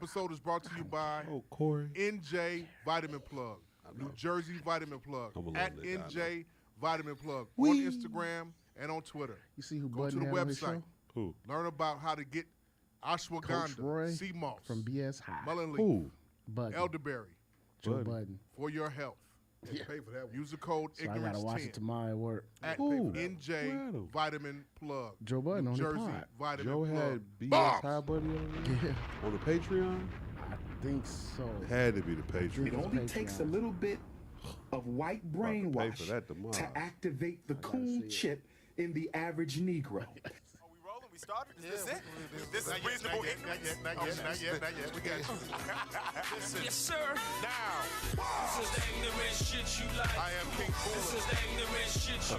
episode is brought to you by Corey. NJ Vitamin Plug, New Jersey Vitamin Plug, at NJ Vitamin Plug on Instagram and on Twitter. You see who Go to the website. Who? Learn about how to get ashwagandha, sea moss, from BS High. mullen leaf, Who? Budden. elderberry Joe Budden. for your health. Yeah. Pay for that. Use the code So I gotta watch it ignorance10 tomorrow at work. at Who? NJ Vitamin Plug. Joe Budden New on the Jersey pod. Vitamin Joe Plug. had BS Bombs! High Buddy on there? Yeah, On the Patreon? I think so. Had to be the It Patreon. was only takes a little bit of white brainwash for that tomorrow. to activate the see coon it. chip in the average Negro. Are we rolling? We started? Is this it? This is reasonable ignorance? Not yet. We got you. Yes, sir. Now, This is the ignorant shit you like. I am King This Cooler. is the ignorant shit you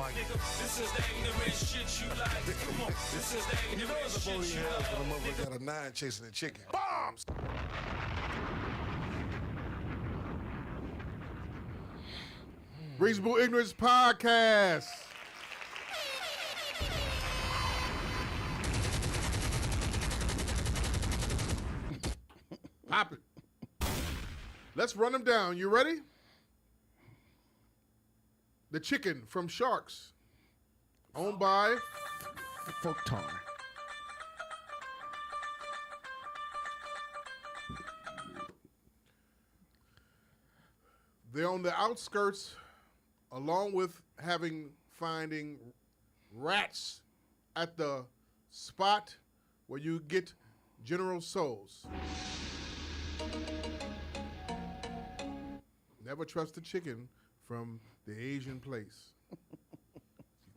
like. Nigga, this is the ignorant shit you like. Come on. This is the You know ignorant it's a shit booty you hell like. when a motherfucker got a 9 chasing a chicken. Bombs! Reasonable Ignorance Podcast. Pop it. Let's run them down. You ready? The chicken from Sharks. Owned by Folk tar. They're on the outskirts, along with finding rats at the spot where you get General Soul's. Never trust a chicken from the Asian place. It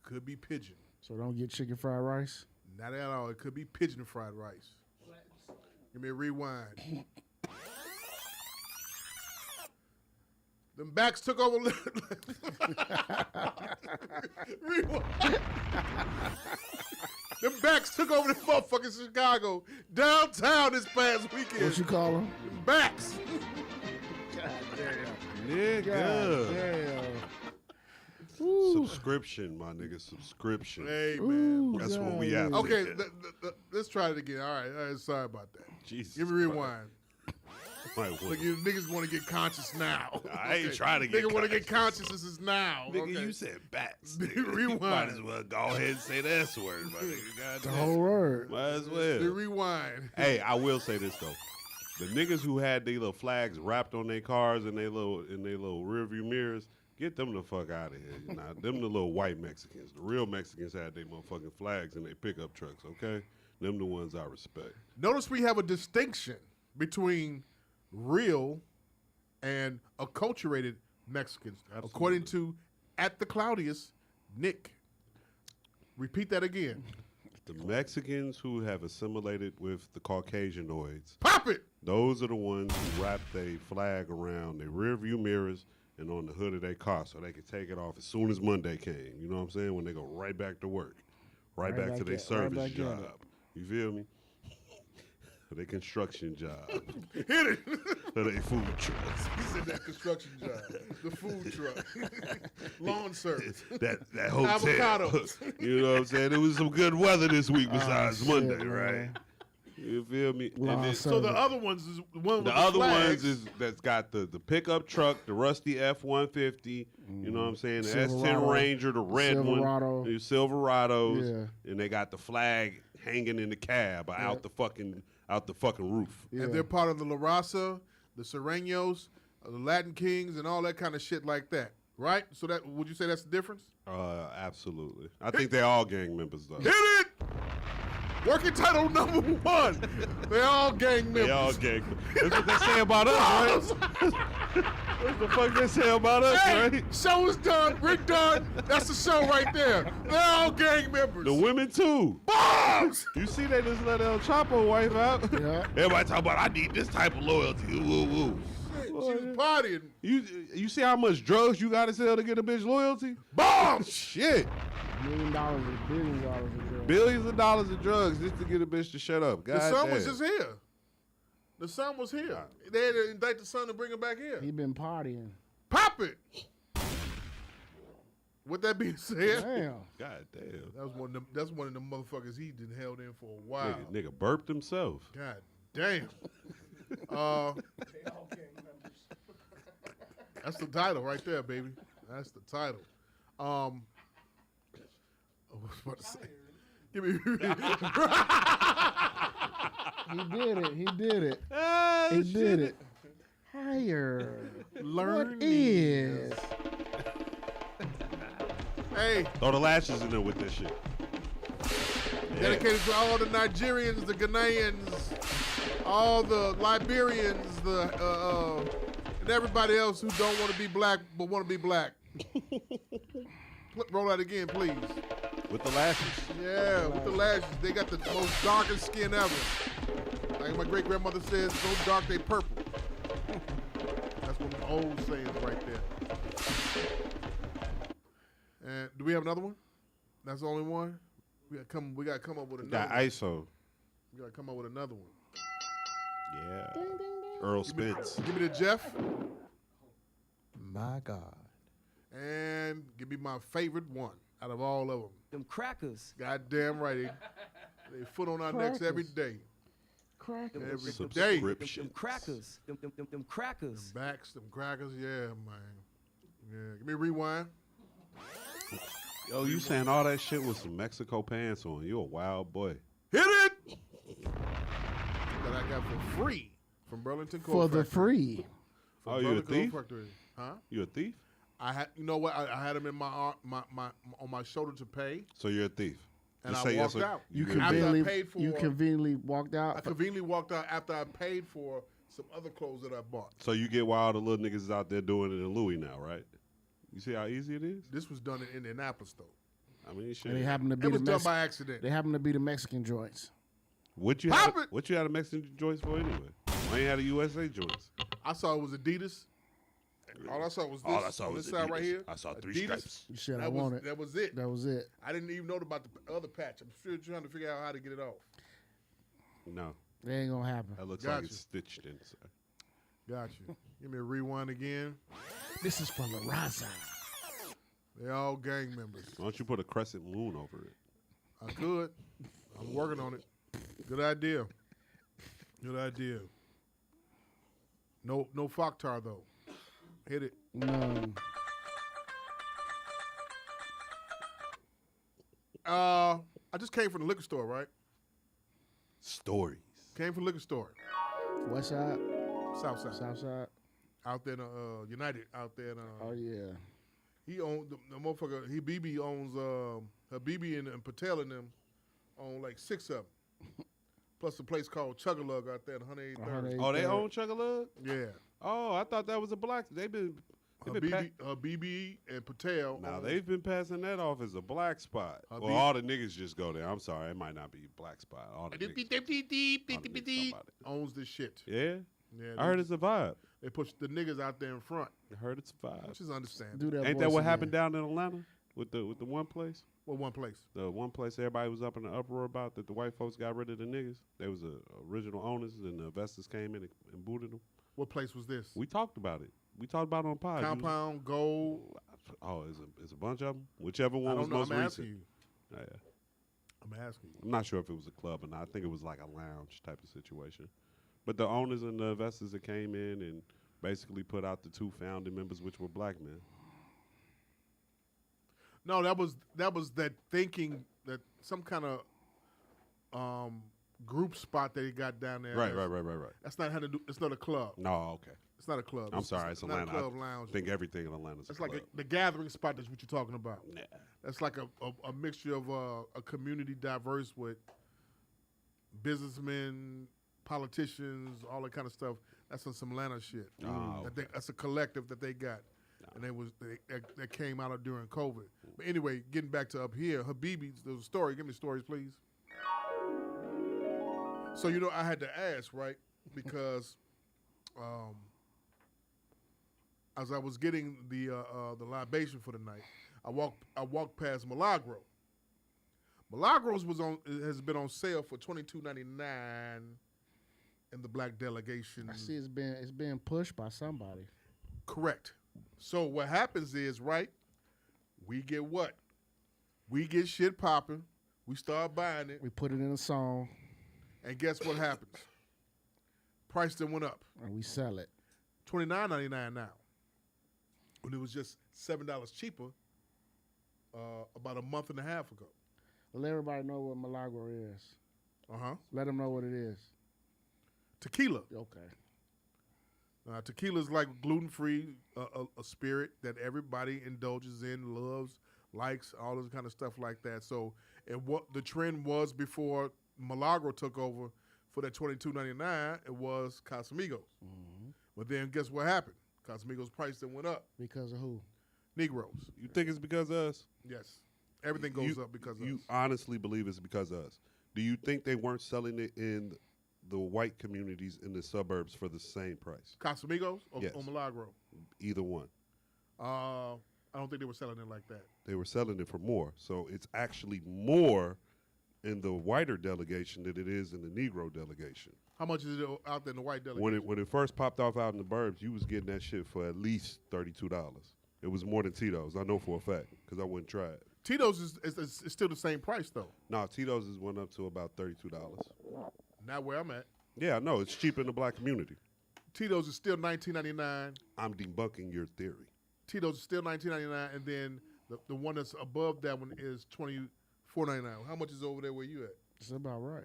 could be pigeon. So don't get chicken fried rice. Not at all. It could be pigeon fried rice. Give me a rewind. Them backs took over. Rewind. Them backs took over the motherfucking Chicago downtown this past weekend. What you call them? Them backs. Nigga. Damn. Subscription, my nigga. Subscription. Hey man. That's what we God. have. Okay, let's try it again. All right. Sorry about that. Jesus Give me a rewind. Christ. Look, you niggas want to get conscious now. I ain't trying to get Nigga want to get conscious. This is now. Nigga, Okay. you said bats. Rewind. Might as well go ahead and say the S word, my nigga. The Goddamn. whole word. Might as The well. rewind. Hey, I will say this though. The niggas who had their little flags wrapped on their cars and their little rearview mirrors, get them the fuck out of here. Nah, them the little white Mexicans. The real Mexicans had their motherfucking flags in their pickup trucks, okay? Them the ones I respect. Notice we have a distinction between real and acculturated Mexicans, Absolutely. according to at the Claudius, Nick. Repeat that again. The Mexicans who have assimilated with the Caucasianoids, Pop it. those are the ones who wrap their flag around their rearview mirrors and on the hood of their car so they can take it off as soon as Monday came. You know what I'm saying? When they go right back to work, right back to their service right back at job. You feel me? Their construction job. Hit it. Or their food trucks. He said that construction job, the food truck, lawn service. That hotel. Avocados. You know what I'm saying? It was some good weather this week besides shit, Monday, man. right? You feel me? And Lawn then- So the other ones is one with the other flags. ones is that's got the pickup truck, the rusty F-150. You know what I'm saying? The S10 Silverado. Ranger, the red Silverado. one, the Silverados, Yeah. and they got the flag hanging in the cab out the fucking roof. Yeah. And they're part of the La Raza, the Serenos, the Latin Kings, and all that kind of shit like that, right? So that would you say that's the difference? Absolutely. I think they're all gang members though. Hit it! Working title number 1. They're all gang members. They all gang. That's what they say about us, right? What the fuck they say about us, Hey, right? show is done. Rick done. That's the show right there. They're all gang members. The women too. Bombs! You see they just let El Chapo wife out? Yeah. Everybody talk about I need this type of loyalty. Woo woo. Shit, she was partying. You see how much drugs you gotta sell to get a bitch loyalty? Bombs! Shit. $1 million or $1 billion of drugs. Billions of dollars of drugs just to get a bitch to shut up. God The son damn. was just here. The son was here. They had to indict the son to bring him back here. He been partying. Pop it! With that being said, Damn. God damn. that's one of them motherfuckers he done held in for a while. Nigga burped himself. God Damn. That's the title right there, baby. That's the title. I was about to say. Give me. He did it. He did it. Ah, He shit. did it. Higher. Learn What is? Hey, Throw the lashes in there with this shit. Yeah. dedicated to all the Nigerians, the Ghanaians, all the Liberians, and everybody else who don't want to be black but want to be black. Roll that again, please. With the lashes. Yeah, with the lashes. They got the most darkest skin ever. Like my great-grandmother says, so dark they purple. That's one of the old sayings right there. And do we have another one? That's the only one? We gotta come up with another Got one. ISO. We gotta come up with another one. Yeah. Earl Spence. Give me the Jeff. My God. And give me my favorite one out of all of them. Them crackers. Goddamn right. They foot on our necks every day. Crackers. Every day. Subscription. Them crackers. Them crackers. Them backs, them crackers, yeah, man. Yeah. Give me a rewind. Yo, you saying all that shit with some Mexico pants on. You a wild boy. Hit it! That I got for free from Burlington Coal For the Factory. free. From Oh, you a Burlington Coal thief? Factory. Huh? You a thief? I had, you know what? I had them in my arm, on my shoulder to pay, So you're a thief. and Just I say yes walked or- out. You After I conveniently, paid for, you conveniently walked I out. conveniently walked out after I paid for some other clothes that I bought. So you get why all the little niggas is out there doing it in Louis now, right? You see how easy it is? This was done in Indianapolis, though. I mean, shit. And they happen to be It was the done Mex- by accident. They happen to be the Mexican joints. What you Pop had? it! What you had a Mexican joints for anyway? Why ain't had a USA joints? I saw it was Adidas. All I saw was this. All I saw on was this side right Adidas. here. I saw 3 Adidas. stripes. You said I That want was, it. that was it. That was it. I didn't even know about the other patch. I'm still trying to figure out how to get it off. No, That ain't gonna happen. that looks Got like it's you. stitched inside. Got you. Give me a rewind again. This is for La Raza. They're all gang members. Why don't you put a crescent moon over it? I could. I'm working on it. Good idea. Good idea. No Fokhtar though. Hit it. No. I just came from the liquor store, right? Stories. Came from the liquor store. West side, South side. south side. Out there in United. Out there in Oh yeah. he owned the motherfucker. BB owns BB and Patel and them own like 6 of them. Plus a place called Chuggalug out there in 183rd. Oh, they own Chuggalug? Yeah. Oh, I thought that was a black. They've been BB and Patel. now own- they've been passing that off as a black spot. Habib- Well, all the niggas just go there. I'm sorry, it might not be a black spot. All the niggas, somebody. owns this shit. yeah, Yeah, I heard it's a vibe. they push the niggas out there in front, I heard it's a vibe. which is understandable. Do that. Ain't that voice what again. happened down in Atlanta with the one place? Well, one place. The one place everybody was up in the uproar about that the white folks got rid of the niggas. They was the original owners, and the investors came in and booted them. What place was this? We talked about it. We talked about it on pod. You was- Compound, Gold. Oh, it's a bunch of them. Whichever I one was don't know. most I'm recent. asking you. Oh, yeah. I'm asking you. I'm not sure if it was a club or not. I think it was like a lounge type of situation. But the owners and the investors that came in and basically put out the 2 founding members, which were black men. No, that was that thinking that some kind of group spot that he got down there. Right. That's not how to do. It's not a club. No, okay. It's not a club. I'm sorry, it's not Atlanta. a club I lounge. think everything in Atlanta's It's a like club. the gathering spot. That's what you're talking about. Nah. That's like a mixture of a community diverse with businessmen, politicians, all that kind of stuff. That's some Atlanta shit. Oh, That's a collective that they got, and that came out of during COVID. But anyway, getting back to up here, Habibi's. There's a story. Give me stories, please. So I had to ask, right, because as I was getting the libation for the night, I walked past Milagro. Milagros has been on sale for $22.99 in the black delegation. I see it's being pushed by somebody. Correct. So what happens is, right, we get what? We get shit popping. We start buying it. We put it in a song. And guess what happens? Price then went up. And we sell it. $29.99 now. When it was just $7 cheaper about a month and a half ago. Let everybody know what Milagro is. Let them know what it is. Tequila. Okay. Tequila is like gluten-free, a spirit that everybody indulges in, loves, likes, all this kind of stuff like that. So, and what the trend was before Milagro took over for that $22.99, it was Casamigos. But then guess what happened? Casamigos' price then went up. Because of who? Negroes. You think it's because of us? Yes. Everything goes up because of You us. honestly believe it's because of us? Do you think they weren't selling it in the white communities in the suburbs for the same price? Casamigos or, Yes. or Milagro? Either one. I don't think they were selling it like that. They were selling it for more. So it's actually more in the whiter delegation than it is in the Negro delegation. How much is it out there in the white delegation? When it first popped off out in the burbs, you was getting that shit for at least $32. It was more than Tito's. I know for a fact because I wouldn't try it. Tito's is still the same price though. No, Tito's has went up to about $32. Not where I'm at. Yeah, I know. It's cheap in the black community. Tito's is still $19.99. I'm debunking your theory. Tito's is still $19.99, and then the one that's above that one is $24.99. How much is over there where you at? It's about right.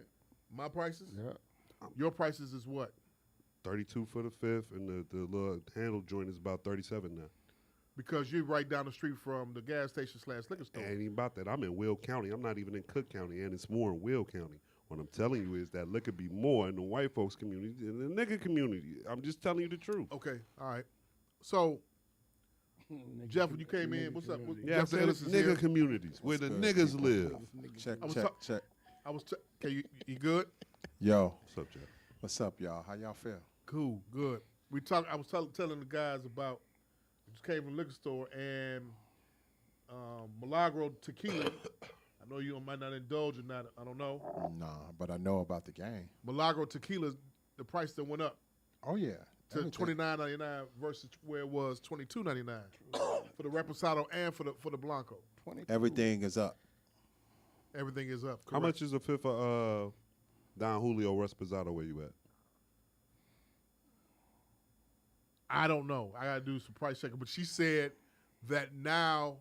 My prices? Yeah. Your prices is what? 32 for the fifth, and the little handle joint is about 37 now. Because you're right down the street from the gas station / liquor store. Ain't even about that. I'm in Will County. I'm not even in Cook County, and it's more in Will County. What I'm telling you is that liquor be more in the white folks community than the nigga community. I'm just telling you the truth. Okay, all right. So, Jeff, when you came in, what's up? Yeah, Jeff I'm Ellis saying is nigga here. communities where the niggas live. Check, I was check, ta- check. Okay, you good? Yo, What's up, Jeff? what's up, y'all? How y'all feel? Cool, good. I was telling the guys about just came from the liquor store and Milagro tequila. I know you might not indulge in that. I don't know. Nah, but I know about the game. Milagro tequila, the price that went up Oh, yeah. to $29.99 versus where it was $22.99 for the Reposado and for the Blanco. Everything is up. Everything is up. How correct. much is a fifth of Don Julio Reposado where you at? I don't know. I gotta do some price checking. But she said that now,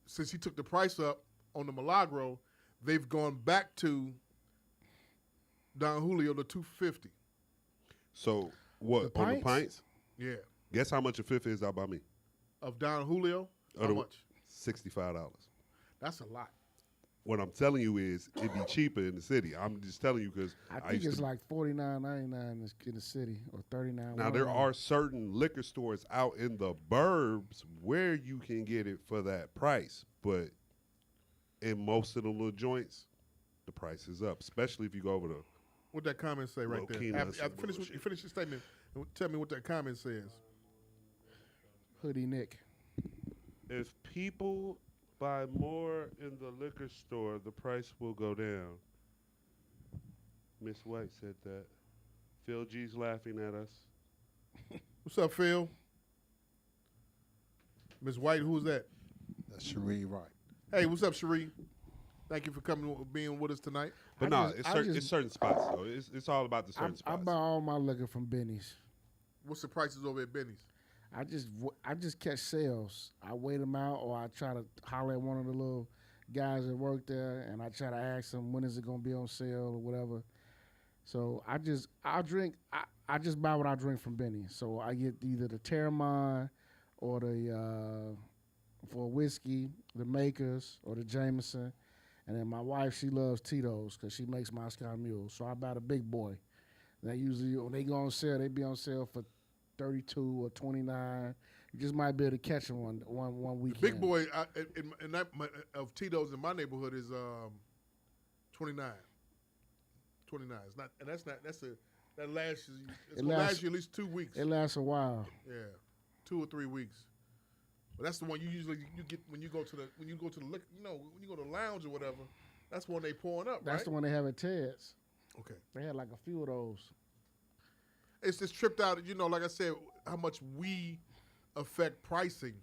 since he took the price up on the Milagro, they've gone back to Don Julio to $250. So what The on the pints? pints? Yeah, Guess how much a fifth is out by me? of Don Julio. How the- much? $65. That's a lot. What I'm telling you is it'd be cheaper in the city. I'm just telling you because I think it's like $49.99 in the city or $39. now there are certain liquor stores out in the burbs where you can get it for that price, but in most of the little joints, the price is up. Especially if you go over to What that comment say right Low there? key, that's some Finish bullshit. your statement. And tell me what that comment says. Hoodie Nick. if people buy more in the liquor store, the price will go down. Miss White said that. Phil G's laughing at us. What's up, Phil? Miss White, who's that? That's Cherie Wright. Hey, what's up, Cherie? Thank you for being with us tonight. But I no, just- it's, I certain, just- it's certain spots though. It's all about the certain I spots. buy all my liquor from Benny's. What's the prices over at Benny's? I just catch sales. I wait them out, or I try to holler at one of the little guys that work there, and I try to ask them when is it gonna be on sale or whatever. So I just buy what I drink from Benny. So I get either the Terramon or the for whiskey, the Makers or the Jameson, and then my wife, she loves Tito's because she makes Moscow Mule. So I buy the big boy. They usually when they go on sale, they be on sale for 32 or 29. You just might be able to catch them one weekend. Big boy in that of Tito's in my neighborhood is 29. 29. It's not, and that's not. That's that lasts. It's gonna last you at least 2 weeks. It lasts a while. Yeah, 2 or 3 weeks. But that's the one you get when you go to the liquor, when you go to the lounge or whatever. That's when they pouring up. That's right? the one they have at Ted's. Okay. They had like a few of those. It's just tripped out. Like I said, how much we affect pricing.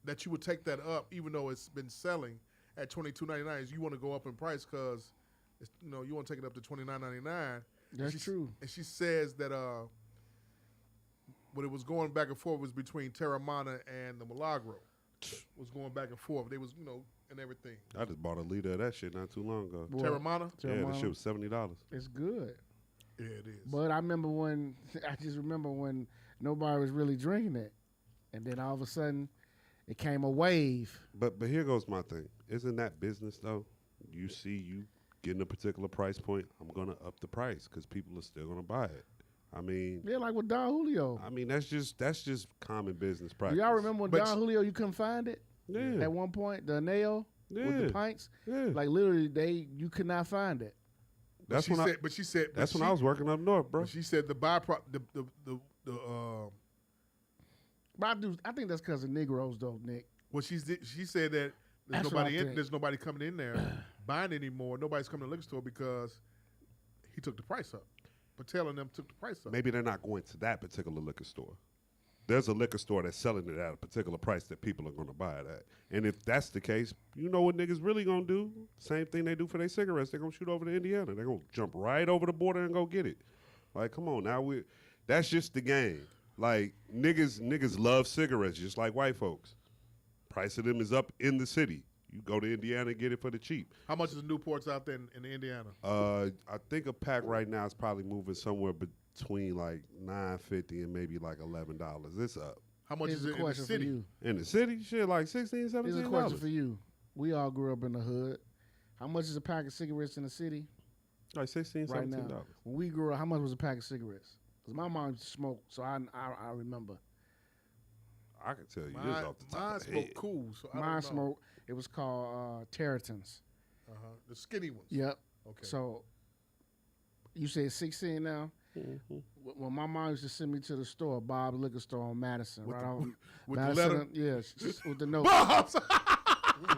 That you would take that up, even though it's been selling at $22.99. You want to go up in price because It's, you want to take it up to $29.99. That's true. And she says that when it was going back and forth, it was between Terramana and the Milagro. Was going back and forth. They was, and everything. I just bought a liter of that shit not too long ago. Boy, Terramana? Yeah, that shit was $70. It's good. Yeah, it is. But I just remember when nobody was really drinking it. And then all of a sudden, it came a wave. But here goes my thing. Isn't that business though? You see you getting a particular price point, I'm gonna up the price because people are still gonna buy it. I mean, Yeah, like with Don Julio. I mean that's just common business Do practice. y'all remember when But Don Julio, you couldn't find it? Yeah. At one point, the nail with Yeah. the pints? Yeah. Like literally, you could not find it. That's she when said, but she said that's when I was working up north, bro. But she said the byproduct, But I think that's because of Negroes, though, Nick. well, she said that there's That's what I think. there's nobody coming in there buying anymore. Nobody's coming to the liquor store because he took the price up. Patel and them took the price up. Maybe they're not going to that particular liquor store. There's a liquor store that's selling it at a particular price that people are going to buy it at. And if that's the case, you know what niggas really going to do? Same thing they do for their cigarettes. They're going to shoot over to Indiana. They're going to jump right over the border and go get it. Like, come on now. That's just the game. Like, niggas love cigarettes just like white folks. Price of them is up in the city. You go to Indiana and get it for the cheap. How much is the Newports out there in Indiana? I think a pack right now is probably moving somewhere between like $9.50 and maybe like $11. It's up. How much Here's is a it in the question for city? you. In the city, shit, like $16, Here's a $17. question for you. We all grew up in the hood. How much is a pack of cigarettes in the city Like $16, right $17. now? When we grew up, how much was a pack of cigarettes? Because my mom used to smoke, so I remember. I can tell you this Mine off the top mine of the smoke head. cool, so I Mine don't know. smoked. It was called Territons. The skinny ones. Yep. Okay. So you say 16 now? When my mom used to send me to the store, Bob's Liquor Store on Madison, With right the- on with the Madison, letter? yeah, with the note. Bob's.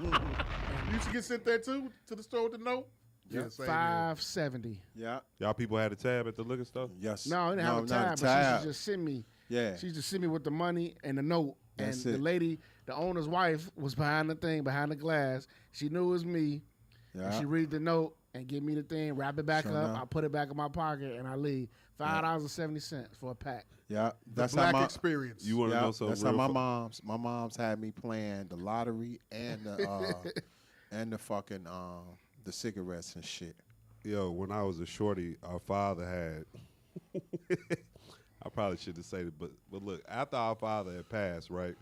You used to get sent there too to the store with the note. Yeah, same here. $5.70. Yeah. Y'all people had a tab at the liquor store? Yes. No, I didn't have a not tab, but she used to just send me. Yeah. She used to send me with the money and the note. That's and it. the lady, the owner's wife, was behind the thing, behind the glass. She knew it was me. And Yeah. she read the note and give me the thing, wrap it back Sure up. enough. I put it back in my pocket and I leave. $5.70 for a pack. Yeah. The That's black how my experience. You want to yeah, know something that's how real my mom's had me playing the lottery and the and the fucking the cigarettes and shit. Yo, when I was a shorty, our father had. I probably shouldn't say it, but look, after our father had passed, right?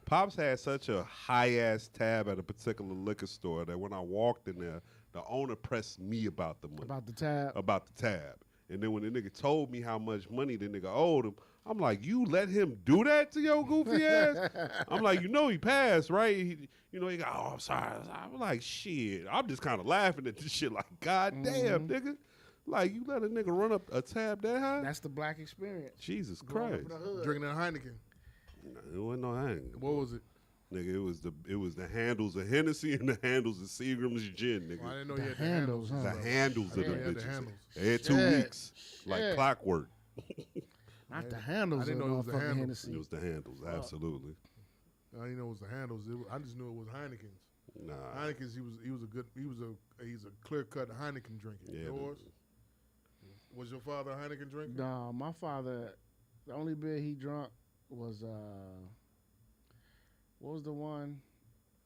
Pops had such a high ass tab at a particular liquor store that when I walked in there, the owner pressed me about the money, About the tab. about the tab. And then when the nigga told me how much money the nigga owed him, I'm like, you let him do that to your goofy ass? I'm like, he passed, right? He got, oh, I'm sorry. I'm like, shit. I'm just kind of laughing at this shit like, God damn, nigga. Like, you let a nigga run up a tab that high? That's the black experience. Jesus Growing up Christ. in the hood. Drinking a Heineken. It wasn't no Heineken. What was it? Nigga, it was the handles of Hennessy and the handles of Seagram's gin, nigga. Oh, I didn't know The you had the handles, handles. huh? The handles of I them didn't know you had the bitches. handles. They had 2 Shit. weeks, like Shit. clockwork. Not the handles I didn't of know it was the motherfucking handles. Hennessy. It was the handles, absolutely. I didn't know it was the handles. I just knew it was Heineken's. Nah. Heineken's. He's a clear cut Heineken drinker. Yeah, Yours? Was your father a Heineken drinker? No, my father, the only beer he drunk was what was the one?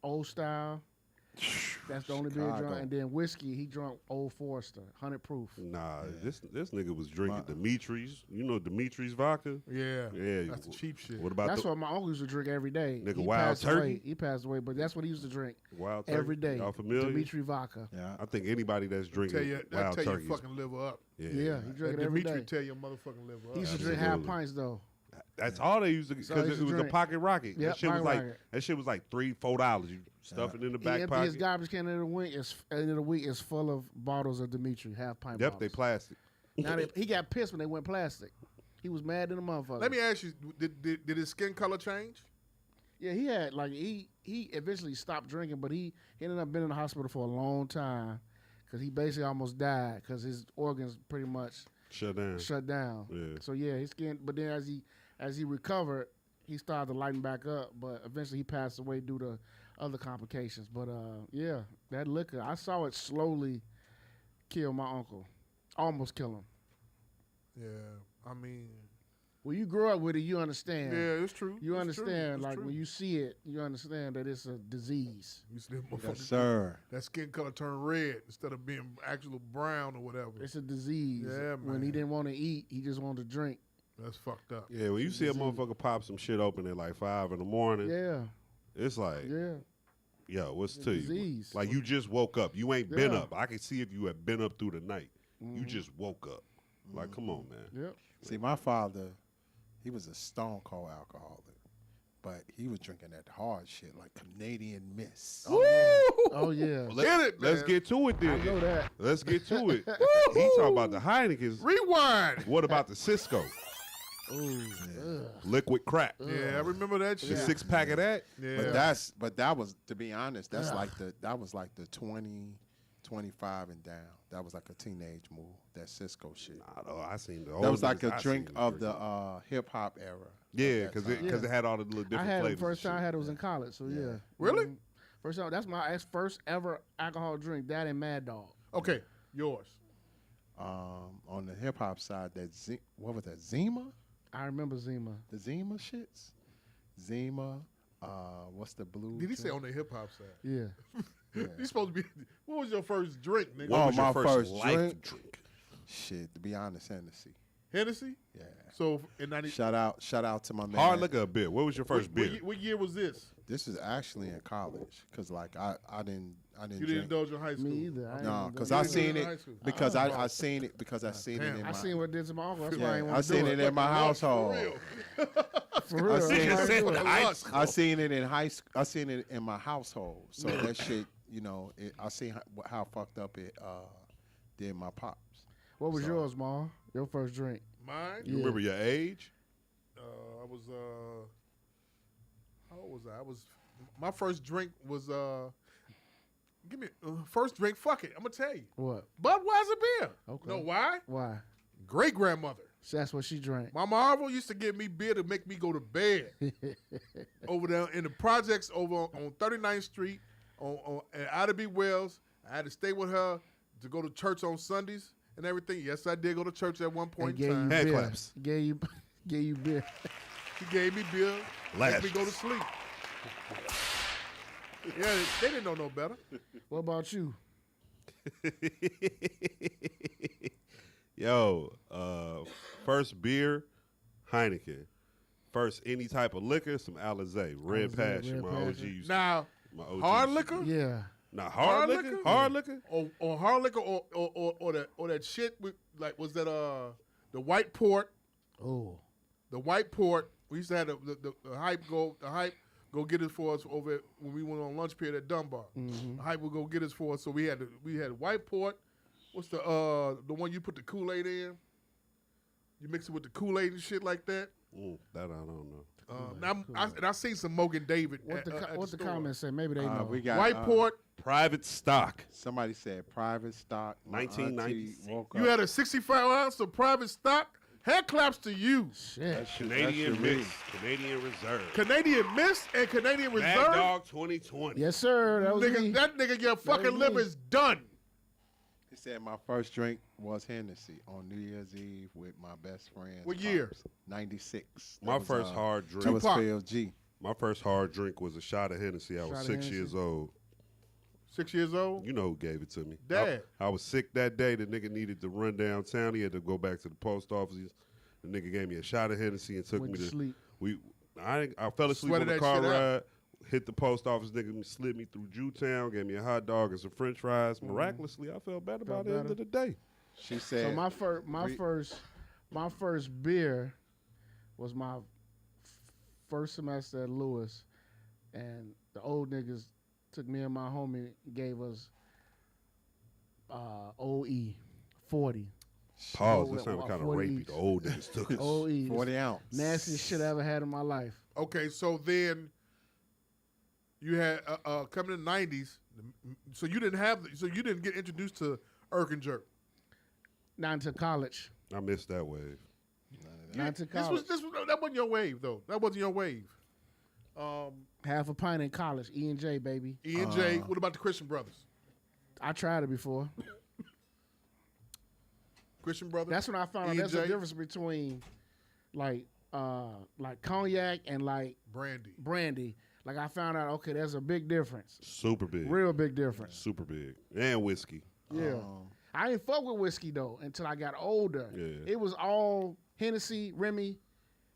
Old Style. That's the only beer he Chicago. drunk. And then whiskey, he drunk Old Forester, 100 proof. Nah, this nigga was drinking Dimitri's. You know Dimitri's vodka? Yeah. Yeah. That's the cheap shit. What about That's the what my uncle used to drink every day. Nigga, He Wild passed Turkey? away. He passed away, but that's what he used to drink Wild Turkey? every day. Y'all familiar? Dimitri vodka. Yeah. I think anybody that's drinking Tell you, Wild tell your Turkey. fucking liver up. Yeah, he drank That it every Dimitri day. tell your motherfucking liver up. He used to drink half Absolutely. pints though. That's all they used to So because he it used to was a drink. pocket rocket. Yep, pocket that shit was like $3-4. You stuff it in the He back emptied pocket. his garbage can in the week. End of the week is full of bottles of Dimitri, half pint Yep, bottles. they plastic. Now he got pissed when they went plastic. He was mad in the motherfucker. Let me ask you: Did his skin color change? Yeah, he had like he eventually stopped drinking, but he ended up being in the hospital for a long time because he basically almost died because his organs pretty much Shut down. shut down. Yeah. So yeah, his skin. But then as he recovered, he started to lighten back up. But eventually he passed away due to other complications. But yeah, that liquor, I saw it slowly killed my uncle. Almost kill him. Yeah, I mean, When you grow up with it, you understand. yeah, it's true. You It's understand, true. It's like true. when you see it, you understand that it's a disease. You see that Yes, motherfucker, sir. that skin color turn red instead of being actual brown or whatever. It's a disease. Yeah, When he man. didn't want to eat, he just wanted to drink. That's fucked up. Yeah, when you see a motherfucker pop some shit open at like 5 in the morning, Yeah, it's like, yeah. yo, what's It's to a you? disease. Like you just woke up. You ain't been Yeah. up. I can see if you had been up through the night. Mm-hmm. You just woke up. Like, come on, man. Yep. See, my father, he was a stone cold alcoholic, but he was drinking that hard shit like Canadian Mist. Oh yeah. Well, Get it, let's man. get to it then. I know that. Let's get to it. He talking about the Heineken's. Rewind. What about the Cisco? Ooh. Liquid crack. Yeah, I remember that The shit. 6-pack of that. Yeah. But that was, to be honest, that was like the 20, 25 and down. That was like a teenage move. That Cisco shit. I know. I seen the. That was like oldest a I drink seen of drink. the hip hop era. Yeah, because because it had all the little different I had it flavors. the first and time I shit. had it was in college. So yeah. Really? Mhm. First time. That's my first ever alcohol drink. That and Mad Dog. Okay, yours. on the hip hop side, what was that? Zima? I remember Zima. The Zima shits? Zima, what's the blue? Did he say drink? on the hip hop side? Yeah. Yeah. You supposed to be. What was your first drink, nigga? What was your my first first life drink? Shit, to be honest, Hennessy. Hennessy. Yeah. So in 90. Shout out to my man. Hard liquor a bit. What was your first what, beer? What year was this? This is actually in college, cause like I didn't You didn't drink. indulge in high school. Me either. I No, ain't because gonna I do didn't that. seen in it high school. because I seen it because I seen it damn. in my. I seen what it did to my uncle. That's why I yeah, ain't I want to do seen it in my household. For real. that's why I ain't do it. I seen it in high school. I seen it in my household. So that shit, I seen how fucked up it did my pops. What was yours, Ma? Your first drink? Mine. You remember your age? I was how old was I? My first drink was give me first drink. Fuck it, I'm gonna tell you. What? Budweiser beer. Okay. Know why? Why? Great grandmother. So that's what she drank. My Marvel used to give me beer to make me go to bed. Over there in the projects over on 39th Street at Ida B. Wells. I had to stay with her to go to church on Sundays and everything. Yes, I did go to church at one point They in gave you time. Hand beer. claps. Gave you beer. She gave me beer, let me go to Lashes. sleep. Yeah, they didn't know no better. What about you? Yo, first beer, Heineken. First any type of liquor, some Alizé, Red Alizé, Passion. Red My OG Passion. used Now, my OG hard used to- liquor, Yeah. Nah, Hard hard liquor? liquor? Hard liquor? or hard liquor, or that shit with like was that the white port, Oh. the white port. We used to have the hype go get it for us over when we went on lunch period at Dunbar. Mm-hmm. The hype would go get us for us. So we had white port. What's the one you put the Kool-Aid in? You mix it with the Kool-Aid and shit like that. That I don't know. I seen some Mogan David. What at the store. comments say? Maybe they know. We got White port. Private stock. Somebody said private stock. My 1990s. auntie woke You up. had a 65 ounce of private stock. Hand claps to you. Shit. Canadian should be. Mist. Canadian Reserve. Canadian Mist and Canadian Mad Reserve. Dog 2020. Yes, sir. That was me. Nigga, that nigga, your fucking was me. liver's done. He said my first drink was Hennessy on New Year's Eve with my best friend. What year? Pops. 96. My That was, first hard drink. That was Tupac. Phil G. My first hard drink was a shot of Hennessy. I was Shot of 6 Hennessy. years old. 6 years old. You know who gave it to me. Dad. I was sick that day. The nigga needed to run downtown. He had to go back to the post office. The nigga gave me a shot of Hennessy and took Went me to to sleep. I fell asleep Sweated on the that car shit out. ride. Hit the post office. Nigga slid me through Jewtown. Gave me a hot dog and some French fries. Miraculously, I felt better by the end of the day. She said. So my first beer was my first semester at Lewis, and the old niggas took me and my homie, gave us OE 40. Pause. Oh, That sounded kind of 40 rapey. each. The old niggas took us. OE. 40 ounce. Nastiest shit I ever had in my life. Okay, so then you had coming in the 90s. So you didn't get introduced to Jerk. Not until college. I missed that wave. Not until college. That wasn't your wave though. That wasn't your wave. Half a pint in college. E&J, baby. E and J. What about the Christian Brothers? I tried it before. Christian Brothers. That's when I found out there's a E&J. difference between like cognac and like brandy. Like I found out, okay, there's a big difference. Super big. Real big difference. Super big. And whiskey. Yeah. I didn't fuck with whiskey though until I got older. Yeah. It was all Hennessy, Remy.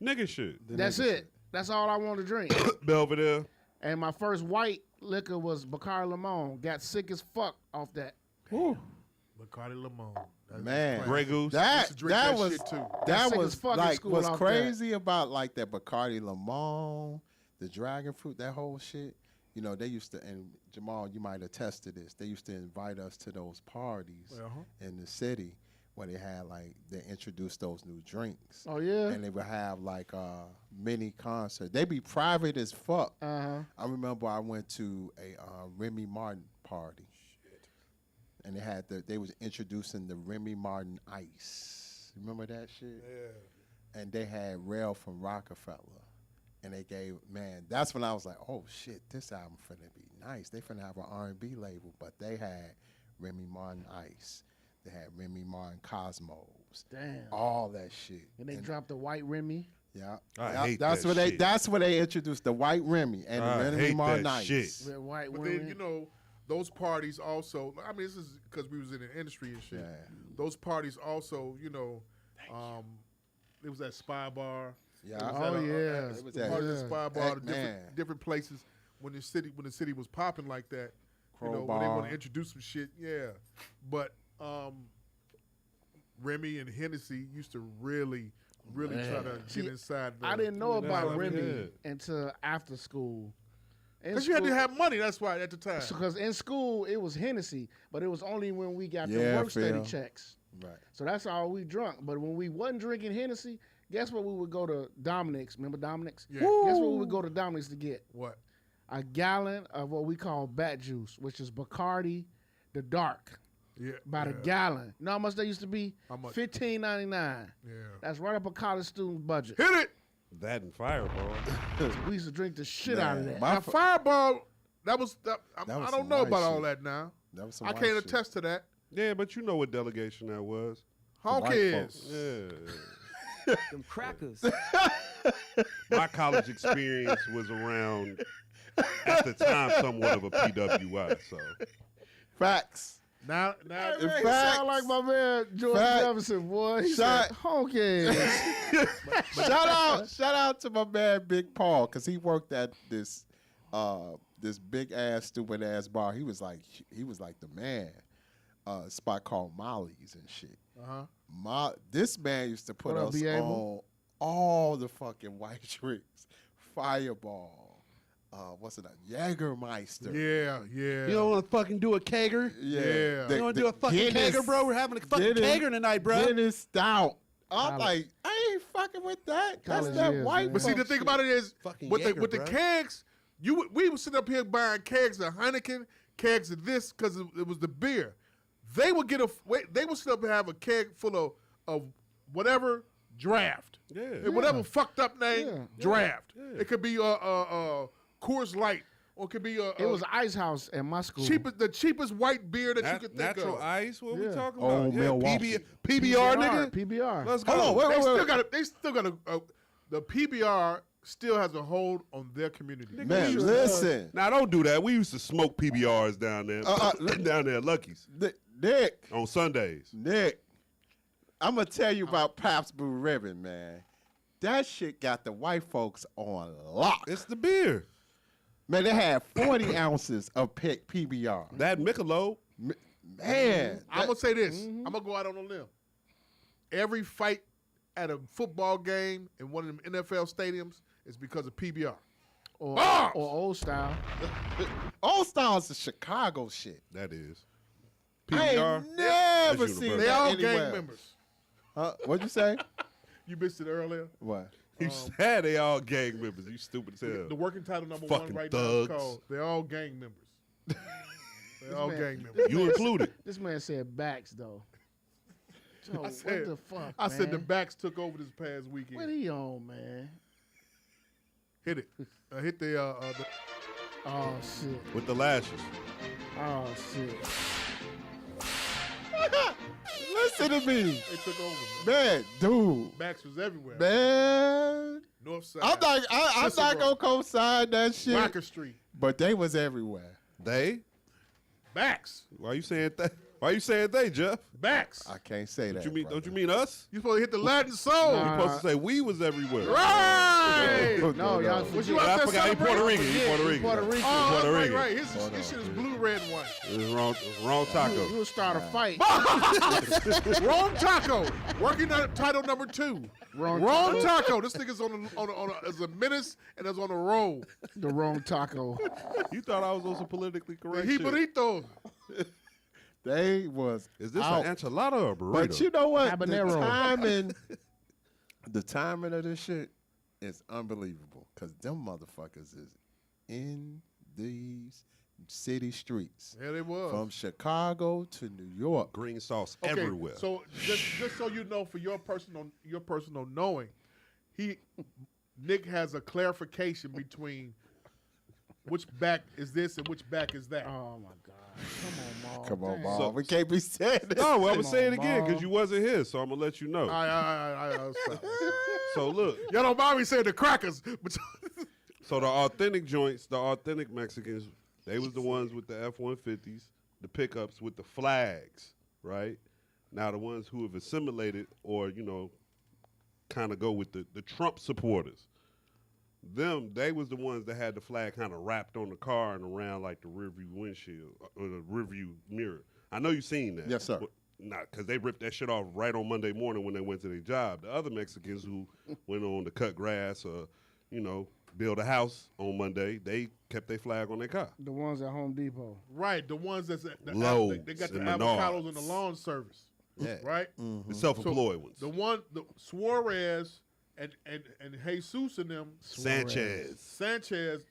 Nigga shit. That's it. That's all I wanted to drink. Belvedere. And my first white liquor was Bacardi Limon. Got sick as fuck off that. Bacardi Limon. That's Man, crazy. Grey Goose. that used to drink that that was shit, too. that Sick as was fuck in like school what's off crazy about like that Bacardi Limon, the dragon fruit, that whole shit. You know, they used to, and Jamal, you might attest to this. They used to invite us to those parties in the city where they had like they introduced those new drinks. Oh yeah. And they would have like a mini concert. They be private as fuck. Uh-huh. I remember I went to a Remy Martin party. And they was introducing the Remy Martin Ice. Remember that shit? Yeah. And they had Rail from Rockefeller. And they gave, man, that's when I was like, oh shit, this album finna be nice. They finna have an R&B label, but they had Remy Martin Ice. They had Remy Martin Cosmos. Damn. All that shit. And they dropped the white Remy. Yeah. I hate that's that where shit. That's where they introduced the white Remy and the I Remy hate Martin that Ice. shit. The white But Remy. then, you know, those parties also, I mean, this is because we was in the industry and shit. Yeah. Those parties also, you know, it was at Spy Bar. Yeah. It was Oh, at yeah. It It was was at- part of the Spy Bar, the man. different places when the city was popping like that. You know, when they Crowbar. want to introduce some shit, yeah. But Remy and Hennessy used to really try to See, get inside. I didn't know about Yeah, Remy yeah. until after school. Because you had to have money. That's why at the time. Because in school it was Hennessy, but it was only when we got the Yeah, work study Phil. checks. Right. So that's all we drunk. But when we wasn't drinking Hennessy, guess what we would go to Dominic's? Remember Dominic's? Yeah. Guess what we would go to Dominic's to get? What? A gallon of what we call bat juice, which is Bacardi, the dark, Yeah. by the yeah. gallon. You know how much they used to be? How much? $15.99. Yeah. That's right up a college student budget. Hit it. That and Fireball. We used to drink the shit out of Man, that. my Now, Fireball, that was. That was I some don't know white about all shit. that now. That was some I white can't shit. attest to that. Yeah, but you know what delegation that was. Hawk white is. folks. Yeah. Them crackers. My college experience was around, at the time, somewhat of a PWI. So Facts. Now, Hey, In man, you fact- sound like my man George fact- Jefferson, boy. He Shut- said, honky. Shout out to my man Big Paul, cause he worked at this big ass stupid ass bar. He was like the man. Spot called Molly's and shit. This man used to put What up, us B. on Abel? all the fucking white drinks, Fireball. What's it? Jägermeister. yeah, yeah. You don't want to fucking do a kegger? Yeah. You want to do a fucking kegger, bro? We're having a fucking kegger tonight, bro. Guinness Stout. I'm College. like, I ain't fucking with that. That's College that years, white. man. But see, the folk thing shit. about it is, Fucking with Jaeger, the bro. kegs, we would sit up here buying kegs of Heineken, kegs of this, because it was the beer. They would they would sit up and have a keg full of whatever draft. yeah. And whatever fucked up name, Yeah. draft. It could be Coors Light, or it could be It was Ice House at my school. the cheapest white beer that you could think Natural of. ice? What we Yeah. talking Oh, about? Milwaukee. PBR, nigga. PBR. Let's go. Hold on, wait. They still got the PBR still has a hold on their community. Man, listen. Now, don't do that. We used to smoke PBRs down there. Down there at Lucky's Nick, on Sundays. I'm going to tell you about Pabst Blue Ribbon, man. That shit got the white folks on lock. It's the beer. Man, they had 40 ounces of PBR. That Michelob. Man. I'm gonna say this. I'm gonna go out on a limb. Every fight at a football game in one of them NFL stadiums is because of PBR. Or Bombs! old style. Old Style's the Chicago shit. That is. I PBR. ain't never That's seen universal. They that all anywhere. gang members. What'd you say? You missed it earlier. What? You said they all gang members. You stupid as hell. The working title number Fucking one right thugs. now is called "They're all gang members." They're all gang members. You included. This man said backs, though. Joe, what said- the fuck, I said the man? backs took over this past weekend. What he on, man? Hit it. Hit the Oh, shit. With the lashes. Oh, shit. Listen to me. They took over, man. Man, dude. Max was everywhere. Man. North side. I'm not Cicero. gonna co-sign that shit. Rocker Street. But they was everywhere. They? Max. Why you saying that? Why you saying they, Jeff? Max. I can't say that. Don't you mean us? You supposed to hit the Latin soul. You supposed to say we was everywhere. Right. No, y'all. Was you I out there forgot he Puerto celebrating? Rican. He Puerto Rican. Puerto Rican. Oh, Puerto right, Rican. right. His shit is blue, red, and white. It was wrong taco. You'll start a fight. Wrong taco. Working on title number 2. Wrong taco. This nigga's on as a menace and is on a roll. The wrong taco. You thought I was on some politically The correct shit. Hibarito. They was Is this out. an enchilada or a burrito? But you know what? Habanero. The timing of this shit is unbelievable. Because them motherfuckers is in these city streets. Yeah, they was. From Chicago to New York. Green sauce Okay, everywhere. So just so you know, for your personal knowing, Nick has a clarification between which back is this and which back is that. Oh my God! Come on, Maul. Come on, Damn. Maul. We can't be saying this. No, well, I'm Come gonna say it on, again because Maul. you wasn't here, so I'm gonna let you know. I stop. So look, Y'all don't mind me saying the crackers, but so the authentic joints, the authentic Mexicans, they was the ones with the F-150s, the pickups with the flags, right? Now the ones who have assimilated or kind of go with the Trump supporters. They was the ones that had the flag kind of wrapped on the car and around like the rearview windshield or the rearview mirror. I know you seen that. Yes, sir. But not because they ripped that shit off right on Monday morning when they went to their job. The other Mexicans who went on to cut grass or, build a house on Monday, they kept their flag on their car. The ones at Home Depot. right, the ones that's Lowe's they got the and avocados Menards. in the lawn service. Yeah. Right? The self-employed ones. The Suarez and Jesus and them Sanchez.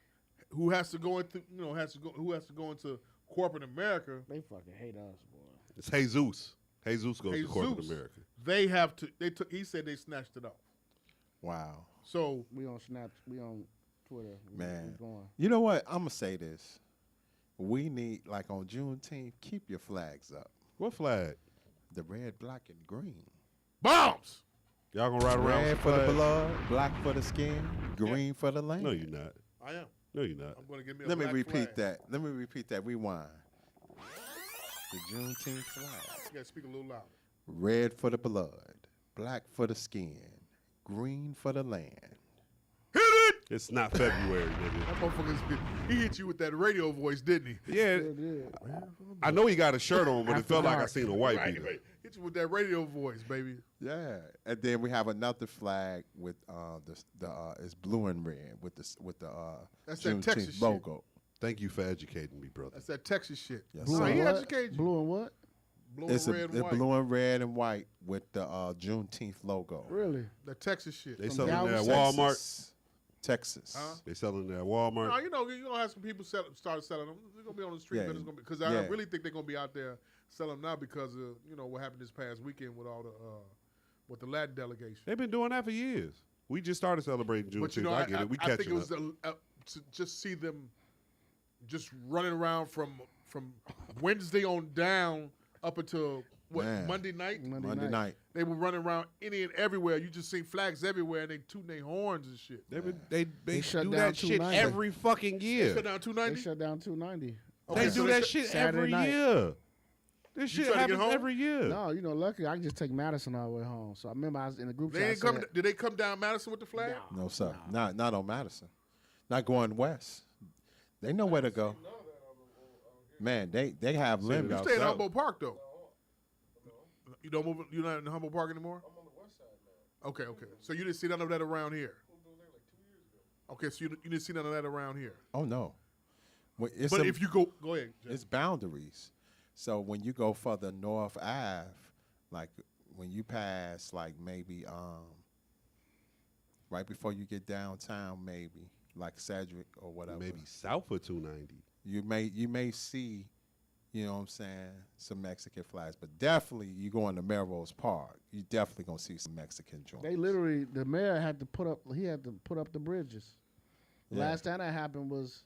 who has to go into who has to go into corporate America. They fucking hate us, boy. It's Jesus. Jesus goes to corporate Jesus, America. They have to. He said they snatched it off. Wow. So We on Snap. We on Twitter. We Man. going. You know what? I'm going to say this. We need, like on Juneteenth, keep your flags up. What flag? The red, black, and green. bombs. Y'all gonna ride around Red with for the flags? blood, black for the skin, green for the land. No, you're not. I am. No, you're not. I'm going to give me a Let me black repeat flag. that. Let me repeat that. Rewind. The Juneteenth flag. You got to speak a little louder. Red for the blood, black for the skin, green for the land. Hit it! It's not February, nigga. That motherfucker's he hit you with that radio voice, didn't he? Yeah, I know he got a shirt on, but it After felt like I dark. seen a white Right, beater. right. Hit you with that radio voice, baby. Yeah, and then we have another flag with it's blue and red with the That's that Juneteenth Texas shit. logo. Thank you for educating me, brother. That's that Texas shit. Yes, Blue sir. he and what? educated you. Blue and what? Blue It's and red and white. blue and red and white with the Juneteenth logo. Really? The Texas shit. They From selling that at Dallas, Walmart. Texas. Huh? They selling that at Walmart. No, you gonna have some people start selling them. They're gonna be on the street, Yeah. but it's gonna be because I Yeah. really think they're gonna be out there selling them now because of what happened this past weekend with all the with the Latin delegation. They've been doing that for years. We just started celebrating Juneteenth. But I get it. We I think catching it was up. to just see them just running around from Wednesday on down up until Man. Monday night. Monday night. They were running around any and everywhere. You just see flags everywhere, and they tooting their horns and shit. They shut do down that shit 290. every fucking year. Shut down They 290. shut down 290. They so do they that shut- shit Saturday every night. year. This You shit trying to get happens home? every year. No, luckily I can just take Madison all the way home. So I remember I was in the group They chat. ain't come. Did they come down Madison with the flag? No, sir. Not on Madison. Not going west. They know where to go. Man, they have it limits. You out stay in south. Humboldt Park though. You don't move. You're not in Humboldt Park anymore. I'm on the west side now. Okay. So you didn't see none of that around here. Okay, so you didn't see none of that around here. Oh no. Well, it's But a- if you go ahead. Jeff. it's boundaries. So when you go further north Ave, like when you pass like maybe right before you get downtown, maybe like Cedric or whatever. Maybe south of 290. You may see, you know what I'm saying, some Mexican flags, but definitely you go into Melrose Park, you definitely gonna see some Mexican joints. They literally, the mayor had to put up. He had to put up the bridges. The Yeah. last time that happened was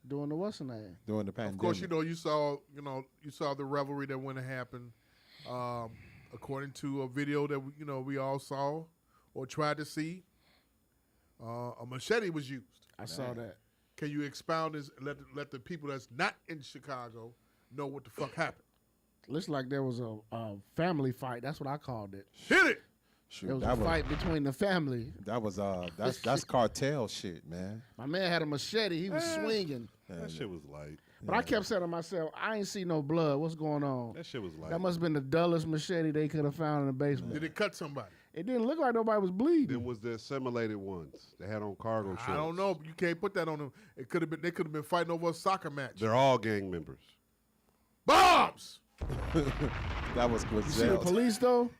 during the what's the name? during the pandemic. Of course, you saw the revelry that went to happen a according to a video that we all saw or tried to see, a machete was used. I saw that. Can you expound this? Let the people that's not in Chicago know what the fuck happened. Looks like there was a family fight. That's what I called it. Hit it. Shoot, There was that a fight between the family. That was that's cartel shit, man. My man had a machete. He was swinging. That shit was light. But I kept saying to myself, I ain't see no blood. What's going on? That shit was light. That must have been the dullest machete they could have found in the basement. Did it cut somebody? It didn't look like nobody was bleeding. Them was the assimilated ones. They had on cargo shorts. I don't know. You can't put that on them. It could have been. They could have been fighting over a soccer match. They're all gang members. Bombs. That was good. You see the police though?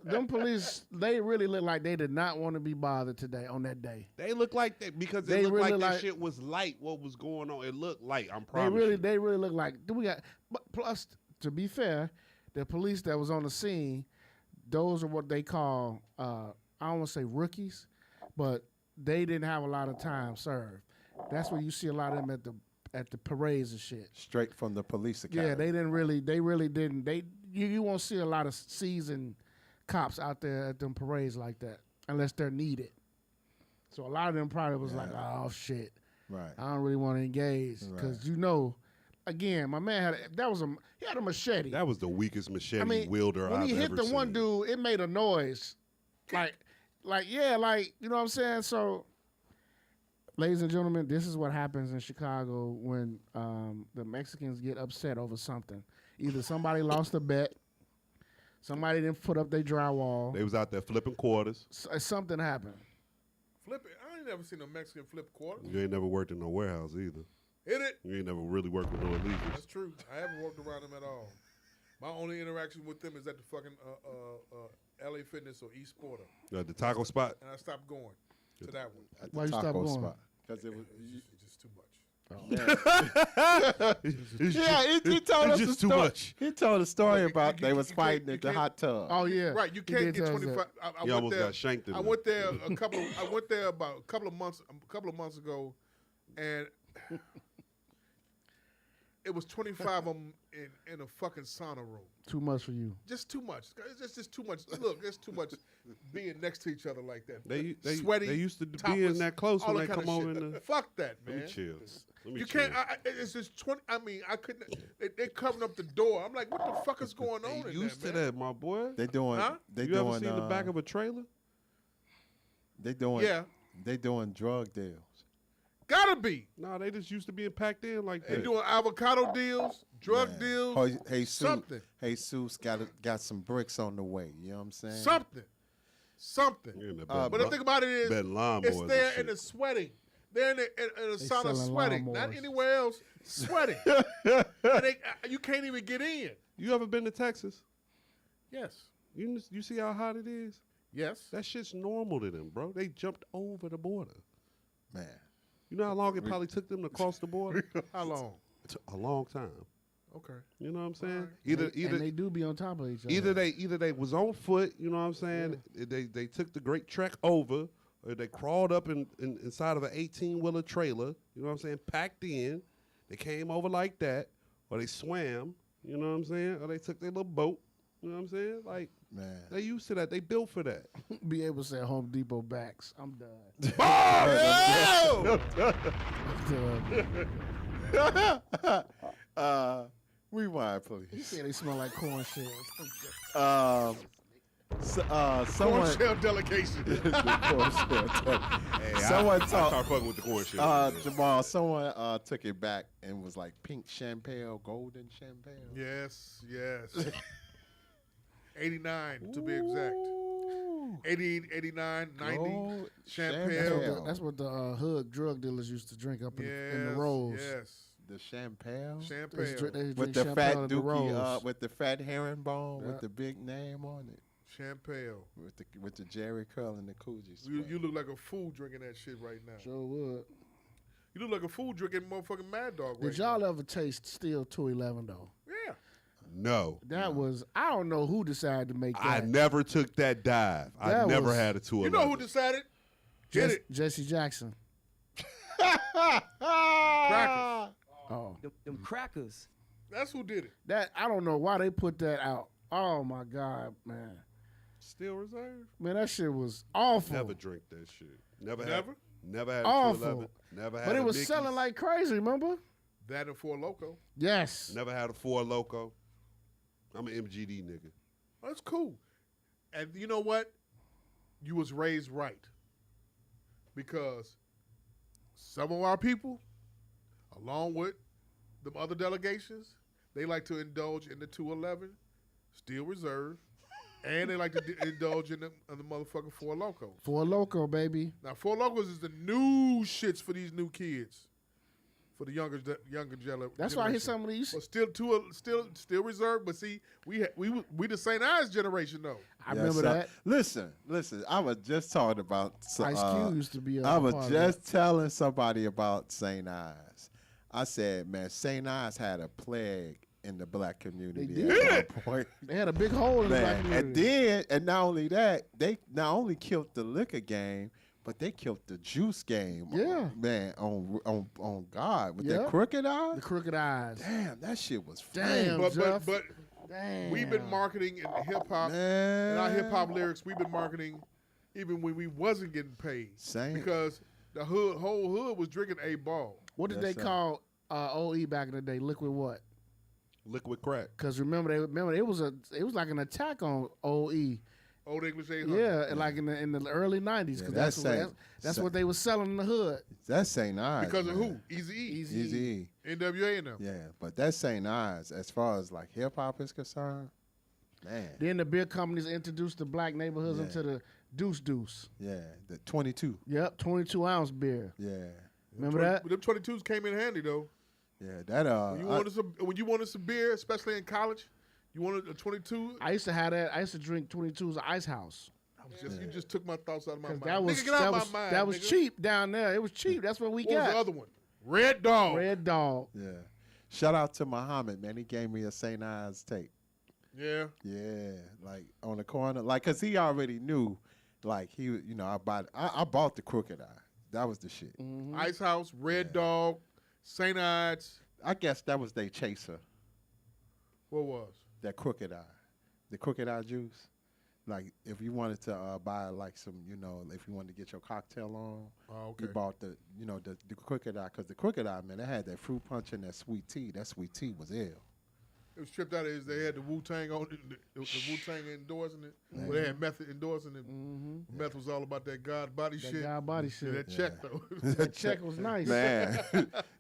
Them police, they really look like they did not want to be bothered today on that day. They look like that because They it looked really like that like- shit was light. What was going on? It looked light. I'm They promise. really look like. But plus, to be fair, the police that was on the scene, those are what they call, I don't want to say rookies, but they didn't have a lot of time served. That's where you see a lot of them at the parades and shit. Straight from the police academy. Yeah, they really didn't. You won't see a lot of seasoned cops out there at them parades like that unless they're needed. So a lot of them probably was like, oh shit, Right. I don't really want to engage because again, my man he had a machete. That was the weakest machete I mean, wielder when I've he hit ever the seen. one dude, it made a noise, like you know what I'm saying. So, ladies and gentlemen, this is what happens in Chicago when the Mexicans get upset over something. Either somebody lost a bet, somebody didn't put up their drywall, They was out there flipping quarters. something happened. Flip it. I ain't never seen a Mexican flip quarter. You ain't never worked in no warehouse either. Hit it. You ain't never really worked with no illegals. That's true. I haven't walked around them at all. My only interaction with them is at the fucking LA Fitness or East Porter, The taco spot. and I stopped going to that one. At Why the you stopped taco going? spot. Because it was. It's just too much. Yeah, he told us the just too story. much. He told a story Look, about you they was can't- fighting you at the can't- hot tub. Oh yeah, Right, you He can't did get tell us 25. that. I He went almost there. got shanked in I there. went there I went there about a couple of months ago, and it was 25 of them in a fucking sauna room. Too much for you. Just too much. It's just too much. Look, it's too much being next to each other like that. They Sweaty. They used to be topless, in that close all when they that come kinda over shit. in the. Fuck that, Let man. me chill. Let me You chill. can't. It's just 20. I mean, I couldn't. They covering up the door. I'm like, what the fuck is going on They in used there, to man? that, my boy. They doing. Huh? They You doing. ever seen the back of a trailer? They doing. Yeah. They doing drug deals. Gotta be. No, they just used to being packed in like They that. doing avocado deals, drug Man. deals, Jesus, something. Jesus got some bricks on the way. You know what I'm saying? something. You in the Uh, bed- But the thing about it is, betting lawnmowers it's and there shit. in the sweating. They're in the They sauna selling sweating, not lawnmowers. anywhere else. Sweating. And you can't even get in. You ever been to Texas? Yes. You see how hot it is? Yes. That shit's normal to them, bro. They jumped over the border. Man. You know how long it probably took them to cross the border? How long? It took a long time. Okay. You know what I'm saying? Alright. Either and they do be on top of each other. either they was on foot, you know what I'm saying? They took the great trek over, or they crawled up inside of an 18-wheeler trailer, you know what I'm saying, packed in. They came over like that, or they swam, you know what I'm saying? Or they took their little boat, you know what I'm saying? Like, Man. they used to that. They built for that. be able to say Home Depot backs. I'm done. Rewind, He please. said they smell like corn shells. Someone. Corn shell delegation. Someone I talk. start fucking with the corn shit. Jamal, someone took it back and was like pink champagne, golden champagne. Yes, yes. 89 to be exact. 88, 89, 90. Gold Champagne. champagne. That's what the hood drug dealers used to drink up in the Yes, rolls. yes. The champagne. They Champagne. drink With the champagne fat in the dookie, rolls. with the fat herringbone, Yeah. with the big name on it, Champagne. with the Jerry Curl and the Coogee. You look like a fool drinking that shit right now. Sure would. You look like a fool drinking motherfucking Mad Dog right Did y'all ever taste Steel 211 though? Yeah. No. That was, I don't know who decided to make that. I never took that dive. I That never was- had a 211. You know who decided? Hit it. Jesse Jackson. Crackers. Oh, Them crackers. That's who did it. that I don't know why they put that out. Oh my God, man. Still reserve. Man, that shit was awful. Never drink that shit. Never had Awful. a 211. Never had But a it was Mickey's. selling like crazy, remember? That and Four Loco. Yes. Never had a 4 Loco. I'm an MGD nigga. That's cool. And you know what? You was raised right. Because some of our people, along with the other delegations, they like to indulge in the 211, Steel Reserve, and they like to indulge in the motherfucking Four Locos. Four Loco, baby. Now, Four Locos is the new shits for these new kids, for the younger generation. That's why I hear some of these. But still Reserve. But see, we the St. Ives generation though. I remember that. Listen. I was just talking about. Ice Cube used to be. I was just telling somebody about St. Ives. I said, man, St. Ives had a plague in the black community. They did. At one point. They had a big hole in the black community. And not only that, they not only killed the liquor game, but they killed the juice game. Yeah. Man, on God. With that crooked eye. The crooked eyes. Damn, that shit was Damn, But Damn. we've been marketing in hip hop. Man. In our hip hop lyrics, we've been marketing even when we wasn't getting paid. Same. Because the whole hood was drinking a ball. What did they call OE back in the day? Liquid what? Liquid crack. Because remember it was like an attack on OE. Old English 800. Yeah, like in the early '90s. Because that's what they was selling in the hood. That's St. Ives. Because of who? Eazy-E. Easy. NWA and them. Yeah, but that's St. Ives. As far as like hip hop is concerned, man. Then the beer companies introduced the black neighborhoods into the Deuce. Yeah, the 22. Yep, 22-ounce beer. Yeah. Remember that? Them 22s came in handy though. Yeah, that When you wanted some beer, especially in college, you wanted a 22. I used to have that. I used to drink 22s at Ice House. You just took my thoughts out of my mind. That was Nigga, get out my mind, that was nigga. cheap down there. It was cheap. That's what we What got. was the other one? Red Dog. Red Dog. Yeah. Shout out to Muhammad, man. He gave me a St. Ives tape. Yeah. Yeah, like on the corner, like, cause he already knew, like I bought the Crooked Eye. That was the shit. Mm-hmm. Ice House, Red Dog, St. Ives. I guess that was their chaser. What was? That Crooked Eye, the Crooked Eye juice. Like if you wanted to buy like some, if you wanted to get your cocktail on, you bought the Crooked Eye, cause the Crooked Eye, man, they had that fruit punch and that sweet tea. That sweet tea was ill. It was tripped out. They had the Wu-Tang on it, the Wu-Tang endorsing it. Well, they had Method endorsing it. Mm-hmm. Meth was all about that God body shit. God body shit. That check though. That check was nice. Man.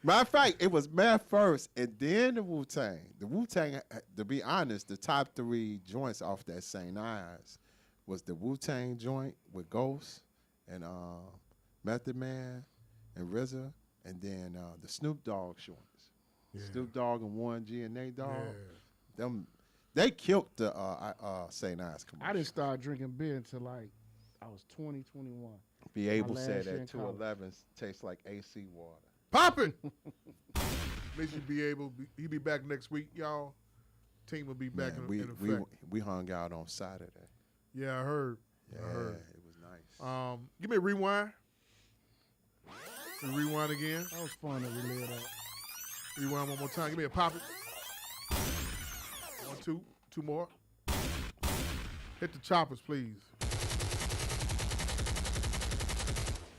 Matter of fact, it was Meth first and then the Wu-Tang. The Wu-Tang, to be honest, the top 3 joints off that St. Ives was the Wu-Tang joint with Ghost and Method Man and RZA, and then the Snoop Dogg joints. Yeah. Snoop Dogg and Warren G and Nate Dogg. Yeah. They killed the St. Ives commercial. I didn't start drinking beer until like I was 20, 21. Be able to say that 211 tastes like AC water. Pop it! Make you be able. He'll be back next week, y'all. Team will be back in effect. We hung out on Saturday. Yeah, I heard. Yeah, I heard. it was nice. Give me a rewind. Rewind again. That was fun to relive that. Rewind one more time. Give me a pop it. 1, 2, 2 more. Hit the choppers, please.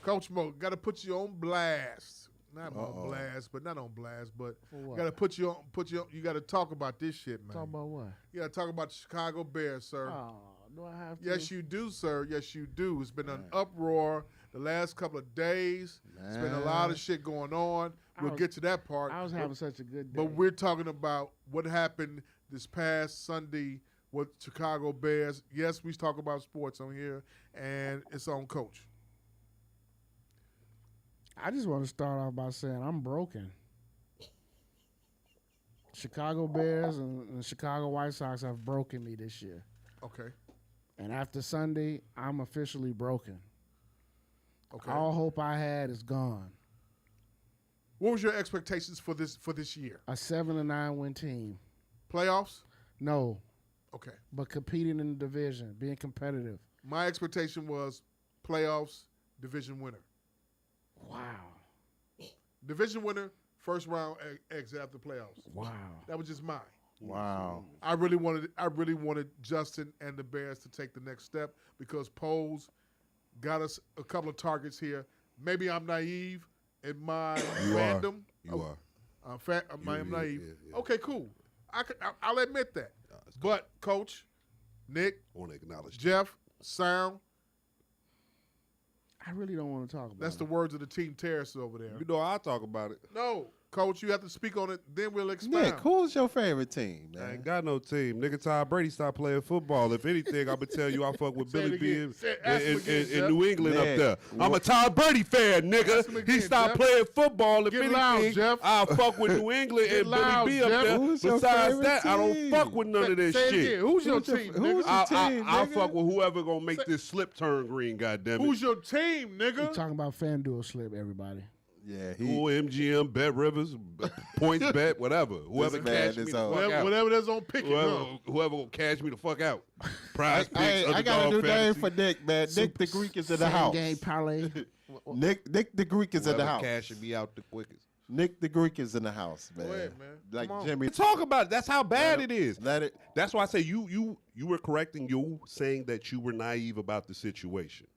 Coach Mo, got to put you on blast. Not on blast, but got to put you on. You got to talk about this shit, man. Talk about what? You got to talk about the Chicago Bears, sir. Oh, do I have to? Yes, you do, sir. Yes, you do. It's been an uproar the last couple of days. It's been a lot of shit going on. We'll get to that part. I was having such a good day. But we're talking about what happened this past Sunday with Chicago Bears. Yes, we talk about sports on here, and it's on Coach. I just want to start off by saying I'm broken. Chicago Bears and the Chicago White Sox have broken me this year. Okay. And after Sunday, I'm officially broken. Okay. All hope I had is gone. What was your expectations for this year? A 7-9 win team. Playoffs? No. Okay. But competing in the division, being competitive. My expectation was playoffs, division winner. Wow. Division winner, first round exit after playoffs. Wow. That was just mine. Wow. I really wanted Justin and the Bears to take the next step because Poles got us a couple of targets here. Maybe I'm naive in my fandom. You are. I'm naive. yeah. Okay, cool. I'll admit that. But Coach, Nick, I want to acknowledge Jeff, Sound, I really don't want to talk about that's it. the words of the team terrorists over there. You know, I'll talk about it. No, Coach, you have to speak on it, then we'll expound. Nick, who's your favorite team, I man? ain't got no team. Nigga, Todd Brady stopped playing football. If anything, I'm going to tell you I fuck with Say it Billy B again. Ask him again, in Jeff. New England up Nick, there. I'm a Todd Brady fan, Ask him nigga. again, He stopped Jeff. playing football. If Get anything, loud, Jeff. I'll fuck with New England Get and loud, Billy B up Jeff. there. Who's your Besides favorite that, I don't team? fuck with none of this Say it shit. again. Who's your Who's your- team, who's nigga? your team, I'll nigga? fuck with whoever gonna make this slip turn green, goddammit. Who's your team, We're nigga? talking about FanDuel slip, everybody. Yeah, Who, MGM, Bet Rivers, Points Bet, whatever. Whoever This man cash me is the on. fuck out. Whatever that's on picking, huh? Whoever gonna cash me the fuck out. Prize picks, Hey, I got a underdog new name fantasy. for Nick, man. Nick the Greek is in the Same house. game parlay. Nick the Greek is in the Whoever house. cashing me out the quickest. Nick the Greek is in the house, man. ahead, man. Like Come on. Jimmy. Talk about it. That's how bad it is. Let it. That's why I say you were correct in you saying that you were naive about the situation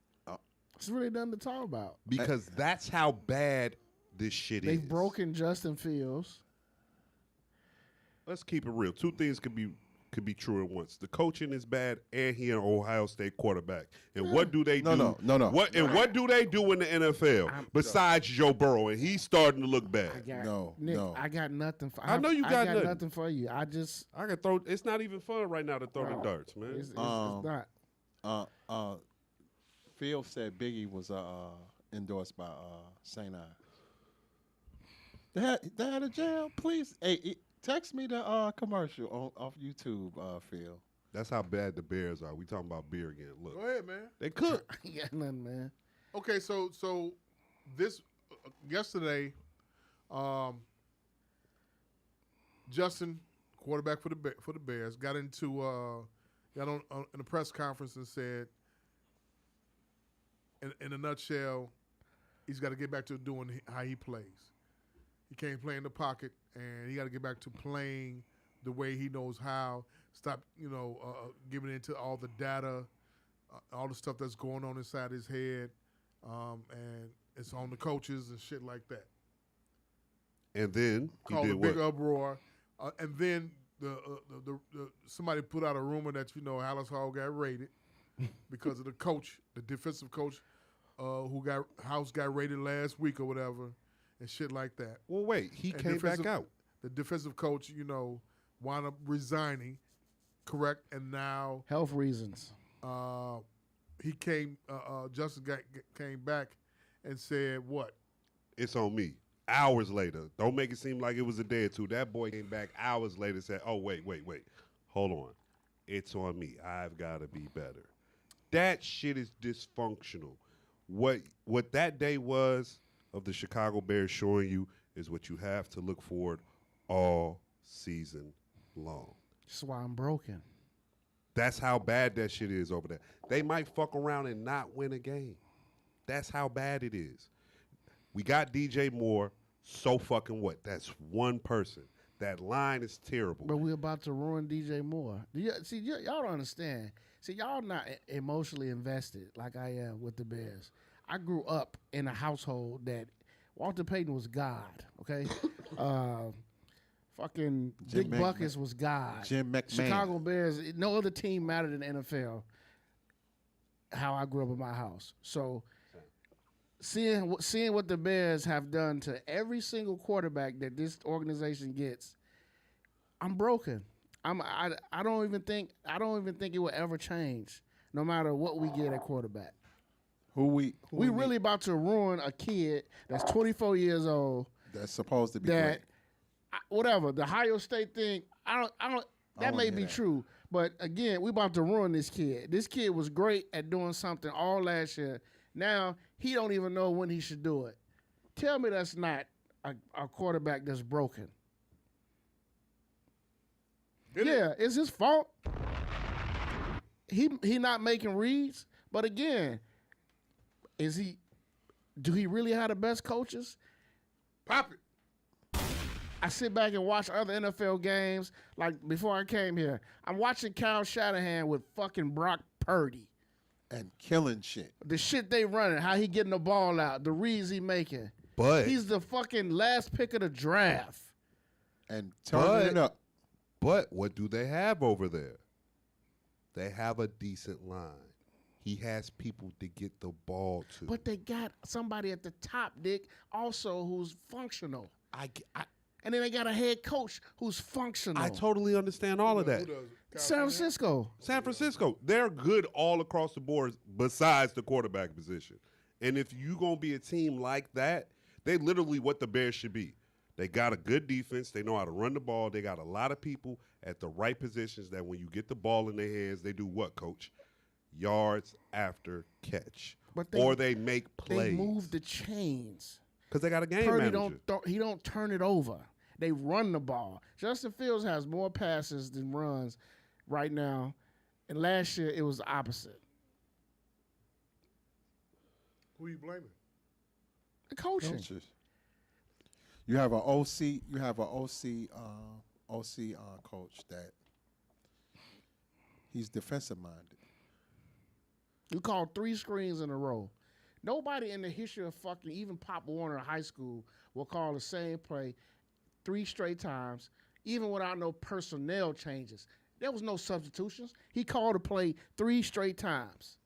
It's really nothing to talk about. because that's how bad this shit is. They've broken Justin Fields. Let's keep it real. Two things could be true at once. The coaching is bad, and he an Ohio State quarterback. And what do they do? No. What do they do in the NFL besides Joe Burrow? And he's starting to look bad. Nick, I got nothing for I know you got nothing. nothing for you. I can throw. It's not even fun right now to throw the darts, man. It's not. Phil said Biggie was endorsed by St. Ives. They had a jail. Please, hey, text me the commercial off YouTube, Phil. That's how bad the Bears are. We talking about beer again. Look, Go ahead, man. they cook. I got nothing, man. Okay, so this yesterday, Justin, quarterback for the Bears, got on in a press conference and said, in a nutshell, he's got to get back to doing how he plays. He can't play in the pocket, and he got to get back to playing the way he knows how. Stop, giving into all the data, all the stuff that's going on inside his head, and it's on the coaches and shit like that. And then he Called did a big what? uproar, and then the somebody put out a rumor that Hallis Hall got raided because of the coach, the defensive coach, House got raided last week or whatever, and shit like that. Well, wait, he And came back out. The defensive coach, wound up resigning, correct? And now Health reasons. he came. Justin came back and said, "What? It's on me." Hours later, don't make it seem like it was a day or two. That boy came back hours later and said, "Oh, wait, hold on, it's on me. I've got to be better." That shit is dysfunctional. What that day was of the Chicago Bears showing you is what you have to look forward all season long. That's why I'm broken. That's how bad that shit is over there. They might fuck around and not win a game. That's how bad it is. We got DJ Moore. So fucking what? That's one person. That line is terrible. But we're about to ruin DJ Moore. Y'all don't understand. See, y'all not emotionally invested like I am with the Bears. I grew up in a household that Walter Payton was God, okay? Fucking Dick Buckus was God. Jim McMahon. Chicago Bears, no other team mattered in the NFL. How I grew up in my house. So seeing what the Bears have done to every single quarterback that this organization gets, I'm broken. I don't even think it will ever change, no matter what we get at quarterback. We really about to ruin a kid that's 24 years old. That's supposed to be that great. Whatever the Ohio State thing, I don't. That wanna may hear be that. true, but again, we about to ruin this kid. This kid was great at doing something all last year. Now he don't even know when he should do it. Tell me that's not a quarterback that's broken. It's his fault. He not making reads, but again, do he really have the best coaches? Pop it. I sit back and watch other NFL games. Like before I came here, I'm watching Kyle Shanahan with fucking Brock Purdy. And killing shit. The shit they running, how he getting the ball out, the reads he making. But He's the fucking last pick of the draft. And turning it up. But what do they have over there? They have a decent line. He has people to get the ball to. But they got somebody at the top, Dick, also who's functional. And then they got a head coach who's functional. I totally understand all of that. Who does it? Kyle San Shanahan? Francisco. San Francisco, they're good all across the board besides the quarterback position. And if you going to be a team like that, they literally what the Bears should be. They got a good defense. They know how to run the ball. They got a lot of people at the right positions that when you get the ball in their hands, they do what, Coach? Yards after catch. But or they make plays. They move the chains. Because they got a game Purdy manager. he don't turn it over. They run the ball. Justin Fields has more passes than runs right now. And last year, it was the opposite. Who you blaming? The coaching. Coaches. You have an OC. You have an OC coach that he's defensive minded. You called 3 screens in a row. Nobody in the history of fucking even Pop Warner High School will call the same play 3 straight times, even without no personnel changes. There was no substitutions. He called a play 3 straight times.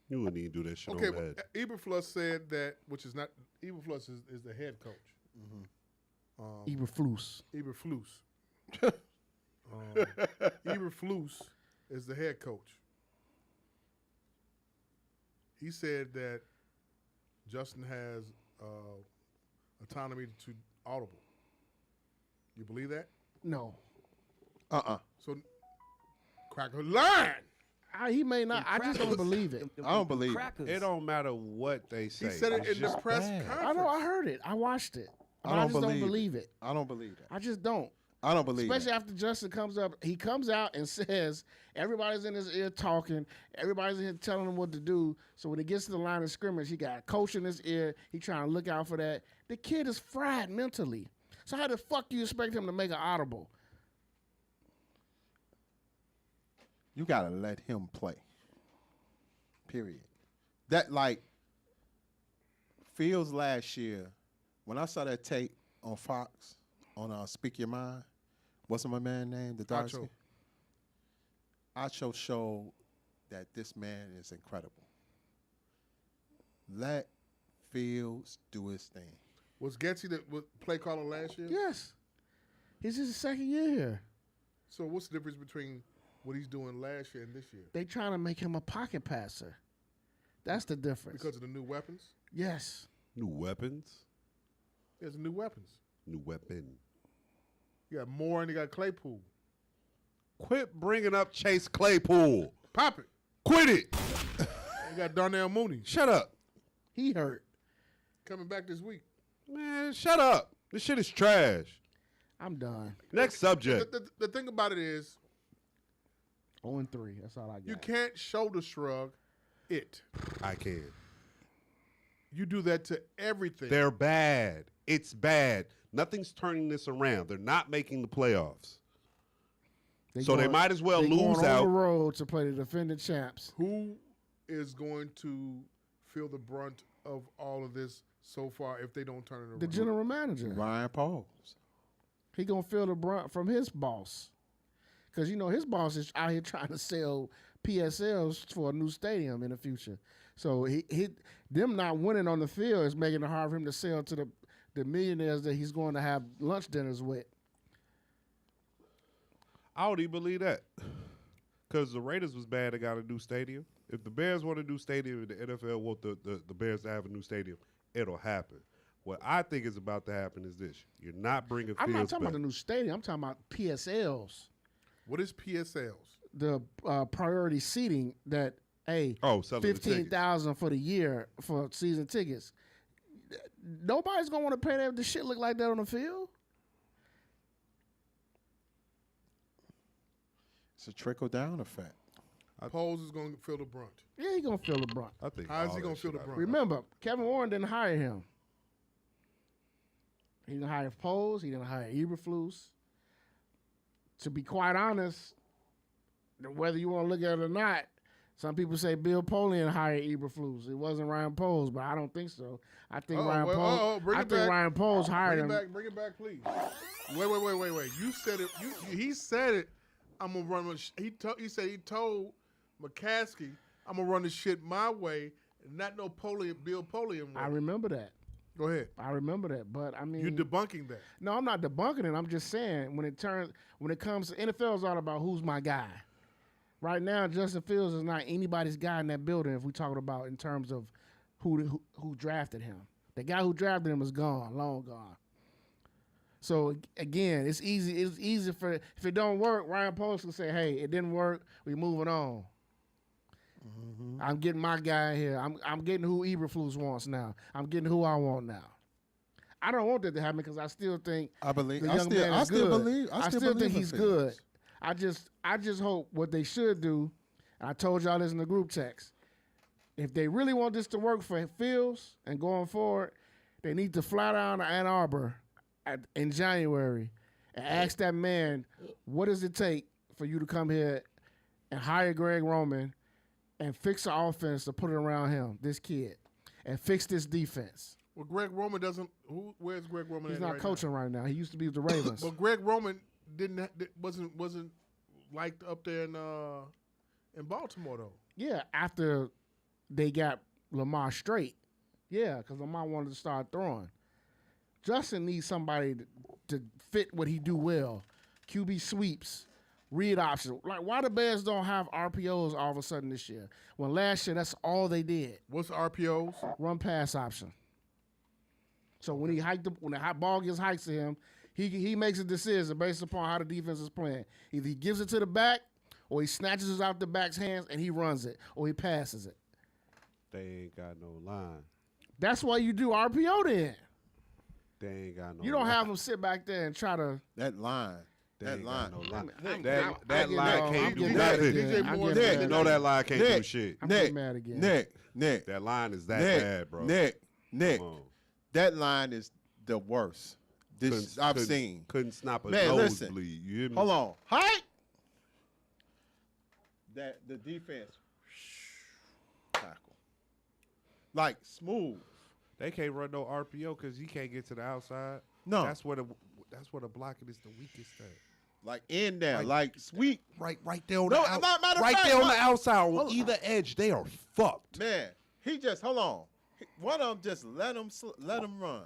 You wouldn't even do that shit Okay, on well, that. Eberflus said that, which is not Eberflus is the head coach. Eberflus. Eberflus. Eberflus is the head coach. He said that Justin has autonomy to audible. You believe that? No. So, crack a line. He may not. I just don't believe it. I don't believe it. Crackers. It don't matter what they say. He said it It's in the just press bad. conference. I know. I heard it. I watched it. But I I don't just don't believe believe it. I don't believe that. I just don't. I don't believe Especially that. after Justin comes up, he comes out and says everybody's in his ear talking, everybody's in here telling him what to do. So when he gets to the line of scrimmage, he got a coach in his ear. He trying to look out for that. The kid is fried mentally. So how the fuck do you expect him to make an audible? You gotta let him play. Period. That like Fields last year, when I saw that tape on Fox on Speak Your Mind, what's my man name? The dark skin? Acho showed that this man is incredible. Let Fields do his thing. Was Getsy the play caller last year? Yes. He's his second year here. So what's the difference between what he's doing last year and this year? They trying to make him a pocket passer. That's the difference. Because of the new weapons? Yes. New weapons? There's new weapons. New weapon. You got Moore and you got Claypool. Quit bringing up Chase Claypool. Pop it. Quit it. You got Darnell Mooney Shut up. He hurt. coming back this week. Man, shut up. This shit is trash. I'm done. Next subject. The thing about it is 0-3. That's all I got. you can't shoulder shrug it. I can. You do that to everything. They're bad. It's bad. Nothing's turning this around. They're not making the playoffs. So they might as well they lose going out. on the road to play the defending champs. Who is going to feel the brunt of all of this so far if they don't turn it around? The general manager. Ryan Pauls. He gonna feel the brunt from his boss, because you know his boss is out here trying to sell PSLs for a new stadium in the future. So them not winning on the field is making it hard for him to sell to the millionaires that he's going to have lunch dinners with. I don't even believe that. Because the Raiders was bad, they got a new stadium. If the Bears want a new stadium and the NFL want the Bears to have a new stadium, it'll happen. What I think is about to happen is this. You're not bringing I'm not Fields talking back. about the new stadium. I'm talking about PSLs, What is PSLs? the priority seating that, hey, selling the tickets. 15,000 for the year for season tickets. Nobody's going to want to pay that if the shit look like that on the field. It's a trickle-down effect. Poles is going to feel the brunt. Yeah, he going to feel the brunt. I think How is all he that gonna feel shit the out brunt? of- Remember, Kevin Warren didn't hire him. He didn't hire Poles. He didn't hire Eberflus. To be quite honest, whether you want to look at it or not, some people say Bill Polian hired Eberflus. It wasn't Ryan Poles, but I don't think so. I think Ryan Poles hired him. Bring it back, please. Wait. You said it. He said it. I'm gonna run. He said he told McCaskey, I'm gonna run this shit my way, and not no Bill Polian way. I remember that. Go ahead. I remember that, but I mean, You're debunking that. No, I'm not debunking it. I'm just saying when it comes to NFL, is all about who's my guy. Right now, Justin Fields is not anybody's guy in that building. If we're talking about in terms of who drafted him, the guy who drafted him is gone, long gone. So again, it's easy. It's easy for if it don't work, Ryan Poles can say, "Hey, it didn't work. We moving on." Mm-hmm. I'm getting my guy here. I'm getting who Eberflus wants now. I'm getting who I want now. I don't want that to happen because I still think I believe. the I young man is good. I still think he's good. I just hope what they should do, and I told y'all this in the group text, if they really want this to work for Fields and going forward, they need to fly down to Ann Arbor in January and ask that man, what does it take for you to come here and hire Greg Roman and fix the offense to put it around him, this kid, and fix this defense? Well, Greg Roman doesn't. Where's Greg Roman? He's not coaching right now. He used to be with the Ravens. But Greg Roman wasn't liked up there in Baltimore though. Yeah, after they got Lamar straight. Yeah, because Lamar wanted to start throwing. Justin needs somebody to fit what he do well. QB sweeps, read options. Like, why the Bears don't have RPOs all of a sudden this year? When last year, that's all they did. What's RPOs? Run pass option. So when when the hot ball gets hiked to him, he makes a decision based upon how the defense is playing. Either he gives it to the back, or he snatches it out the back's hands and he runs it, or he passes it. They ain't got no line. That's why you do RPO then. They ain't got no. You don't line. have them sit back there and try to. That line. They That ain't line. got no line. I'm That line I'm can't do getting mad nothing. again. I'm Moore getting said mad No, again. that line can't do shit. I'm getting mad again. Nick. That line is that Nick, bad, bro. Nick. Come on. That line is the worst. I've seen. Couldn't stop a Man, listen. nosebleed. You hear me? Hold on. Height. That the defense tackle. Like smooth. They can't run no RPO because he can't get to the outside. No. That's where the blocking is the weakest at. Like in there. Like sweet. Right there on No, the out, matter of right fact, there on look. the outside on Hold on. either edge. They are fucked. Man, he just hold on. One of them just let him run.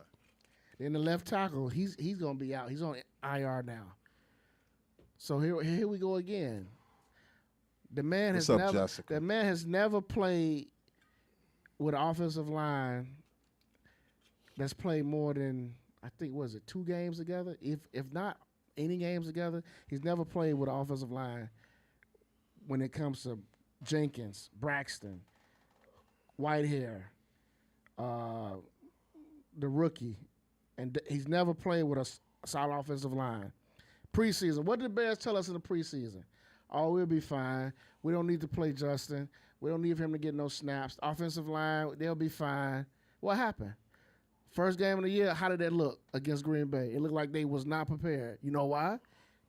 Then the left tackle, he's gonna be out. He's on IR now. So here we go again. The man What's has up, never Jessica? the man has never played with an offensive line that's played more than, I think, was it 2 games together? If not any games together, he's never played with an offensive line when it comes to Jenkins, Braxton, Whitehair, the rookie, and he's never played with a solid offensive line. Preseason, what did the Bears tell us in the preseason? Oh, we'll be fine. We don't need to play Justin. We don't need him to get no snaps. Offensive line, they'll be fine. What happened? First game of the year, how did that look against Green Bay? It looked like they was not prepared. You know why?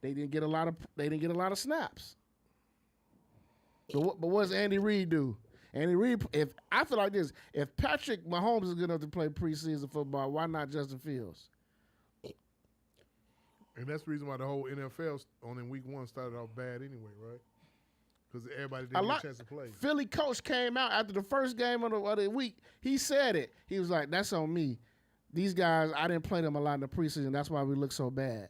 They didn't get a lot of snaps. But what does Andy Reid do? Andy Reid, I feel like this, if Patrick Mahomes is good enough to play preseason football, why not Justin Fields? And that's the reason why the whole NFL in week 1 started off bad anyway, right? Because everybody didn't get a chance to play. Philly coach came out after the first game of the week. He said it. He was like, that's on me. These guys, I didn't play them a lot in the preseason. That's why we look so bad.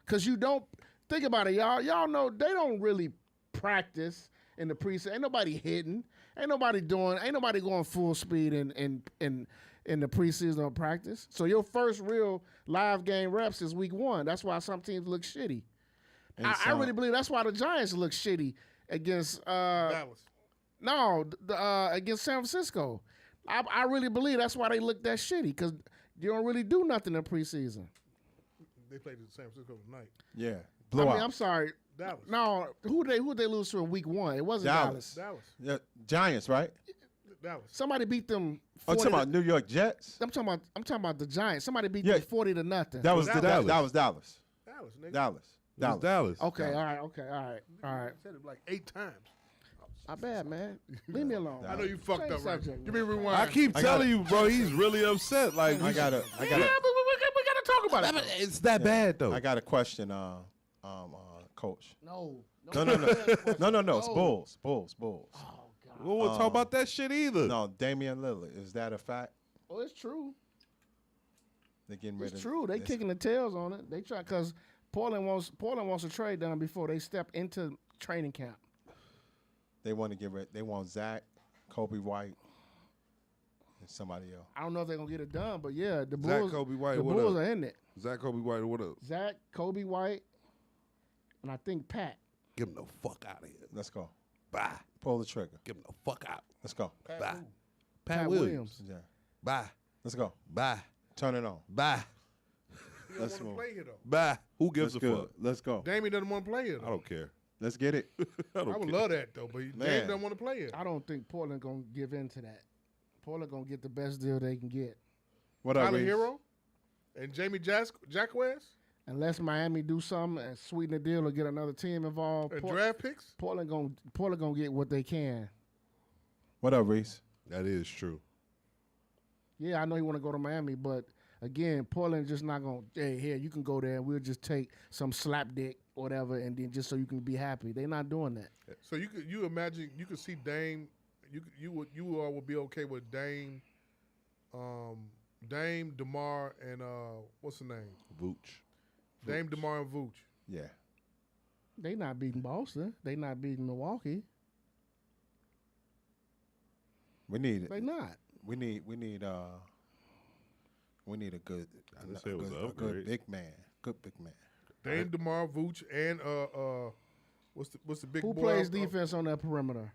Because you don't, think about it, y'all. Y'all know they don't really practice in the preseason. Ain't nobody hitting. Ain't nobody going full speed in the preseason or practice. So your first real live game reps is week 1. That's why some teams look shitty. I really believe that's why the Giants look shitty against Dallas. No, against San Francisco. I really believe that's why they look that shitty, because you don't really do nothing in preseason. They played in San Francisco tonight. Yeah. I'm sorry. Dallas. No, who they lose to in week 1? It wasn't Dallas. Dallas. Yeah, Giants, right? Dallas. Somebody beat them. Oh, 40 talking about New York Jets? I'm talking about the Giants. Somebody beat Yeah. them 40-0. That was Dallas. Dallas. That was Dallas. Dallas, nigga. Dallas. It was Dallas. Okay, all right, all right. I said it like 8 times. I bad, man. Leave me alone. I know you fucked Change up, right? subject, Give me a man. rewind. I keep telling you, bro. He's really upset. Like I got Yeah, but we gotta talk about it. It's that bad though. I got a question, Coach. No. No. It's Bulls. Oh God. We won't talk about that shit either. No, Damian Lillard. Is that a fact? Oh, it's true. They're getting rid It's of true. They kicking the tails on it. They try because Portland wants a trade done before they step into training camp. They want to get rid. They want Zach, Kobe White, and somebody else. I don't know if they're gonna get it done, but yeah, the Zach, Bulls. Kobe White, the what Bulls up? are in it. Zach Kobe White, what up? Zach, Kobe White, and I think Pat. Get him the fuck out of here. Let's go. Bye. Pull the trigger. Get him the fuck out. Let's go. Bye. Pat Pat Williams. Yeah. Bye. Let's go. Bye. Turn it on. Bye. He don't Let's want to move. play here though. Bye. Who gives Let's a go. fuck? Let's go. Damian doesn't want to play here I though. don't care. Let's get it. I I don't would care. love that though, but Dame Man. doesn't want to play here. I don't think Portland gonna give in to that. Portland gonna get the best deal they can get, What up, Tyler Reese? Hero and Jamie Jacquez unless Miami do something and sweeten the deal or get another team involved. and draft picks. Portland gonna get what they can. What up, Reese? That is true. Yeah, I know you want to go to Miami, but again, Portland just not gonna. Hey, here you can go there, and we'll just take some slap dick, whatever, and then just so you can be happy. They're not doing that. So you imagine you could see Dame. You all would be okay with Dame, DeMar, and what's the name? Vooch. Dame, DeMar, and Vooch. Yeah. They not beating Boston. They not beating Milwaukee. We need They not. we need a good I didn't say it was an a good upgrade. big man. Good big man. Dame, DeMar, Vooch, and what's the big Who boy? plays defense on that perimeter?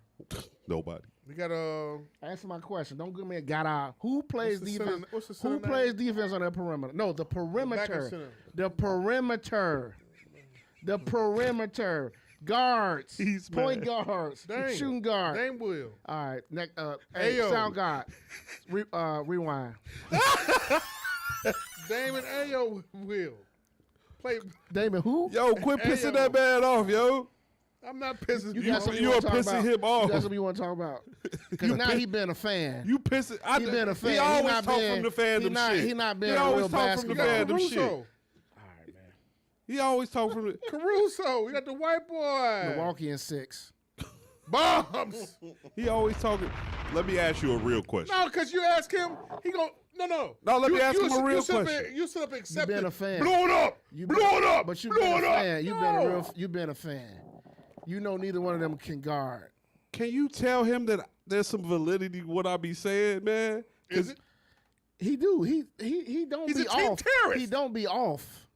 Nobody. We got Answer my question. Don't give me a got out. Who plays What's the defense? center- what's the center Who name? plays defense on that perimeter? No, the perimeter. center. The perimeter. The perimeter. Guards. He's point mad. guards. Dame. Shooting guard. Dame will. All right. Next. Hey, Ayo. sound guard. Rewind. Dame and Ayo will play. Damon, who? Yo, quit pissing Ayo. that man off, yo. I'm not pissing You you. got something you you are want to talk pissing about? him off. You got something you want to talk about? Because now he been a fan. You pissing. He been a fan. He always not talk been- from the fandom he not, shit. He not been He a always real talk from the basketball. fandom shit. Caruso. He always talk from the. Caruso. We got the white boy. Milwaukee in 6. Bombs. He always talking. Let me ask you a real question. No, because you ask him, he gon' no. No, let me ask him a real sit up question. there- You sit up and accept been it. a fan. Blow it up. Blow it up. But you blow been it a up. fan. You No. been a real. You been a fan. You know neither one of them can guard. Can you tell him that there's some validity to what I be saying, man? Is it? He do. He don't He's be a team off. terrorist. He don't be off.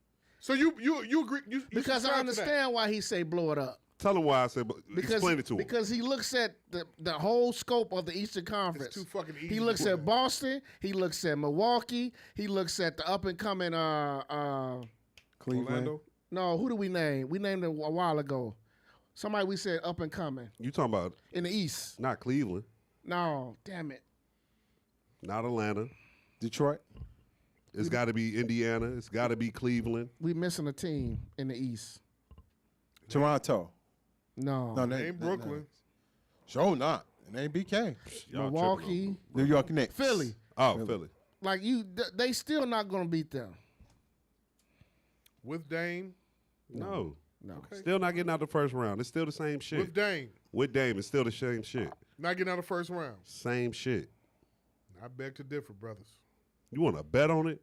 So you agree? You Because I subscribe to that. understand why he say blow it up. Tell him why I said. Because, Explain it to him. Because he looks at the whole scope of the Eastern Conference. too fucking easy He to looks put at that. Boston. He looks at Milwaukee. He looks at the up and coming. Cleveland. Orlando. No, who do we name? We named it a while ago. Somebody we said up and coming You talking about in the East. not Cleveland, No, damn it. not Atlanta. Detroit. It's got to be Indiana. It's got to be Cleveland. We missing a team in the East. Toronto. No. No, they Ain't Brooklyn. Sure not. It ain't BK. Y'all tripping Milwaukee, New York Knicks. Philly. on- Oh, Philly. Like they still not gonna beat them. With Dame. No. No. Still not getting out the first round. It's still the same shit. With Dame. With Dame, it's still the same shit. Not getting out of the first round. Same shit. I beg to differ, brothers. You want to bet on it?